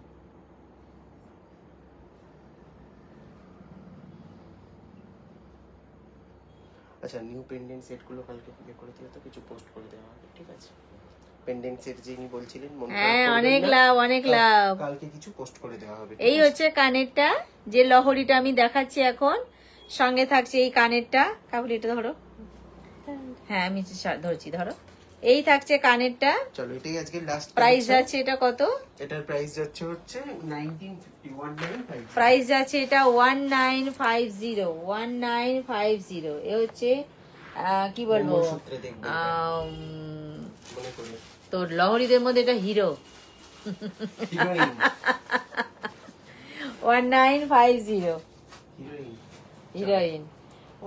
আচ্ছা, নিউ পেন্ডেন্ট সেট গুলো কালকে পুজো করে দিও তো, কিছু পোস্ট করে দেওয়া হবে, ঠিক আছে? পেন্ডেন্ট সেট যিনি বলছিলেন, মন খারাপ হ্যাঁ, করবেন অনেক না, লাভ, অনেক লাভ। কালকে কিছু পোস্ট করে দেওয়া হবে। এই হচ্ছে কানেরটা, যে লহরীটা আমি দেখাচ্ছি এখন, সঙ্গে থাকছে এই কানেরটা। কাকুলি এটা ধরো, হ্যাঁ আমি ধরছি, ধরো। এই থাকছে কানেরটা। চলো, এটাই আজকে লাস্ট প্রাইস যাচ্ছে এটা কত? এটার প্রাইস যাচ্ছে হচ্ছে 1950। প্রাইস যাচ্ছে এটা 1950। এ হচ্ছে কি বলবো, মঙ্গলসূত্রে দেখবে এটা, মনে করে তো লহরীদের মধ্যে এটা হিরো। Heroine 1950 heroine heroine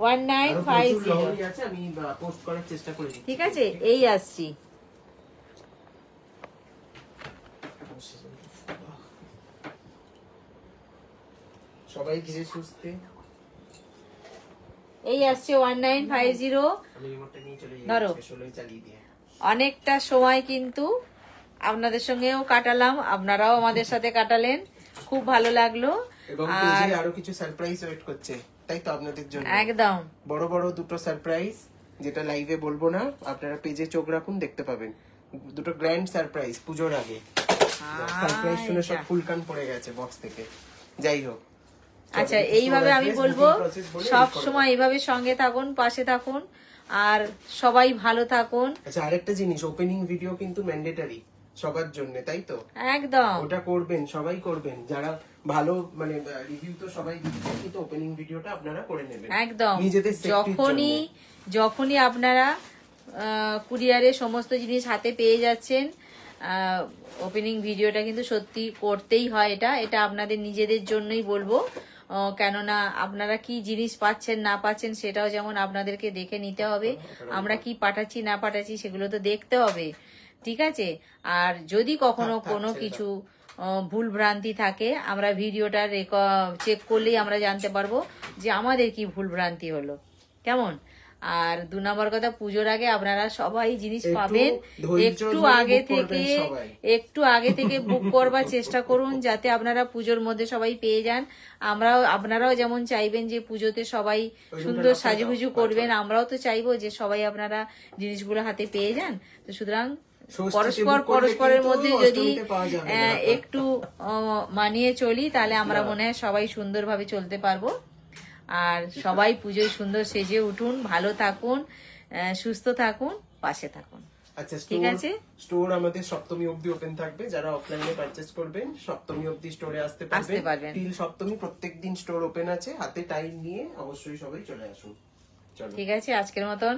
1950। আছে, আমি পোস্ট করার চেষ্টা করি। ঠিক আছে, এই আসছি। সবাই ধীরে সুস্থে। এই আসছে 1950। আমি রিমোটটা নিয়ে চলে যাই, ধরো। ষোলোই চালিয়ে দিয়ে। অনেকটা সময় কিন্তু আপনাদের সঙ্গেও কাটালাম, আপনারাও আমাদের সাথে কাটালেন, খুব ভালো লাগলো। এবং পেজে আরো কিছু সারপ্রাইজ ওয়েট করছে, তাই তো আপনাদের জন্য একদম বড় বড় দুটো সারপ্রাইজ, যেটা লাইভে বলবো না, আপনারা পেজে চোখ রাখুন, দেখতে পাবেন। দুটো গ্র্যান্ড সারপ্রাইজ পুজোর আগে। সারপ্রাইজ শুনে সব ফুলকান পড়ে গেছে বক্স থেকে। যাই হোক, আচ্ছা, এইভাবে আমি বলবো সব সময় এইভাবে সঙ্গে থাকুন, পাশে থাকুন, আর সবাই ভালো থাকুন। আচ্ছা, আরেকটা জিনিস, ওপেনিং ভিডিও কিন্তু ম্যান্ডেটরি সবার জন্য, তাই তো? একদম ওটা করবেন, সবাই করবেন, যারা ভালো মানে রিভিউ তো সবাই দিচ্ছে, কিন্তু ওপেনিং ভিডিওটা আপনারা করে নেবেন একদম। নিজেদের সেফটির জন্য। যখনই আপনারা কুরিয়ারে সমস্ত জিনিস হাতে পেয়ে যাচ্ছেন, ওপেনিং ভিডিওটা কিন্তু সত্যি করতেই হয়। এটা আপনাদের নিজেদের জন্যই বলবো, কেননা আপনারা কি জিনিস পাচ্ছেন না পাচ্ছেন সেটাও যেমন আপনাদেরকে দেখে নিতে হবে, আমরা কি পাঠাচ্ছি না পাঠাচ্ছি সেগুলো তো দেখতে হবে, ঠিক আছে? আর যদি কখনো কোনো কিছু ভুল ভ্রান্তি থাকে, আমরা ভিডিওটা চেক করলেই আমরা জানতে পারবো যে আমাদের কি ভুল ভ্রান্তি হলো, কেমন? আর 2 নম্বর কথা, পুজোর আগে আপনারা সবাই জিনিস পাবেন, একটু আগে থেকে বুক করবার চেষ্টা করুন, যাতে আপনারা পুজোর মধ্যে সবাই পেয়ে যান। আপনারাও যেমন চাইবেন যে পুজোতে সবাই সুন্দর সাজুগুজু করবেন, আমরাও তো চাইবো যে সবাই আপনারা জিনিসগুলো হাতে পেয়ে যান। তো সুতরাং পরস্পরের মধ্যে যদি একটু মানিয়ে চলি, তাহলে আমরা মনে হয় সবাই সুন্দরভাবে চলতে পারবো। আর সবাই পুজোয় সুন্দর সেজে উঠুন, ভালো থাকুন, সুস্থ থাকুন, পাশে থাকুন। আচ্ছা, ঠিক আছে। স্টোর আমাদের সপ্তমী অবধি ওপেন থাকবে, যারা অফলাইনে পারচেজ করবেন সপ্তমী অবধি স্টোরে আসতে পারবেন। টিল সপ্তমী প্রত্যেকদিন স্টোর ওপেন আছে, হাতে টাইম নিয়ে অবশ্যই সবাই চলে আসুন। চলো, ঠিক আছে, আজকের মতন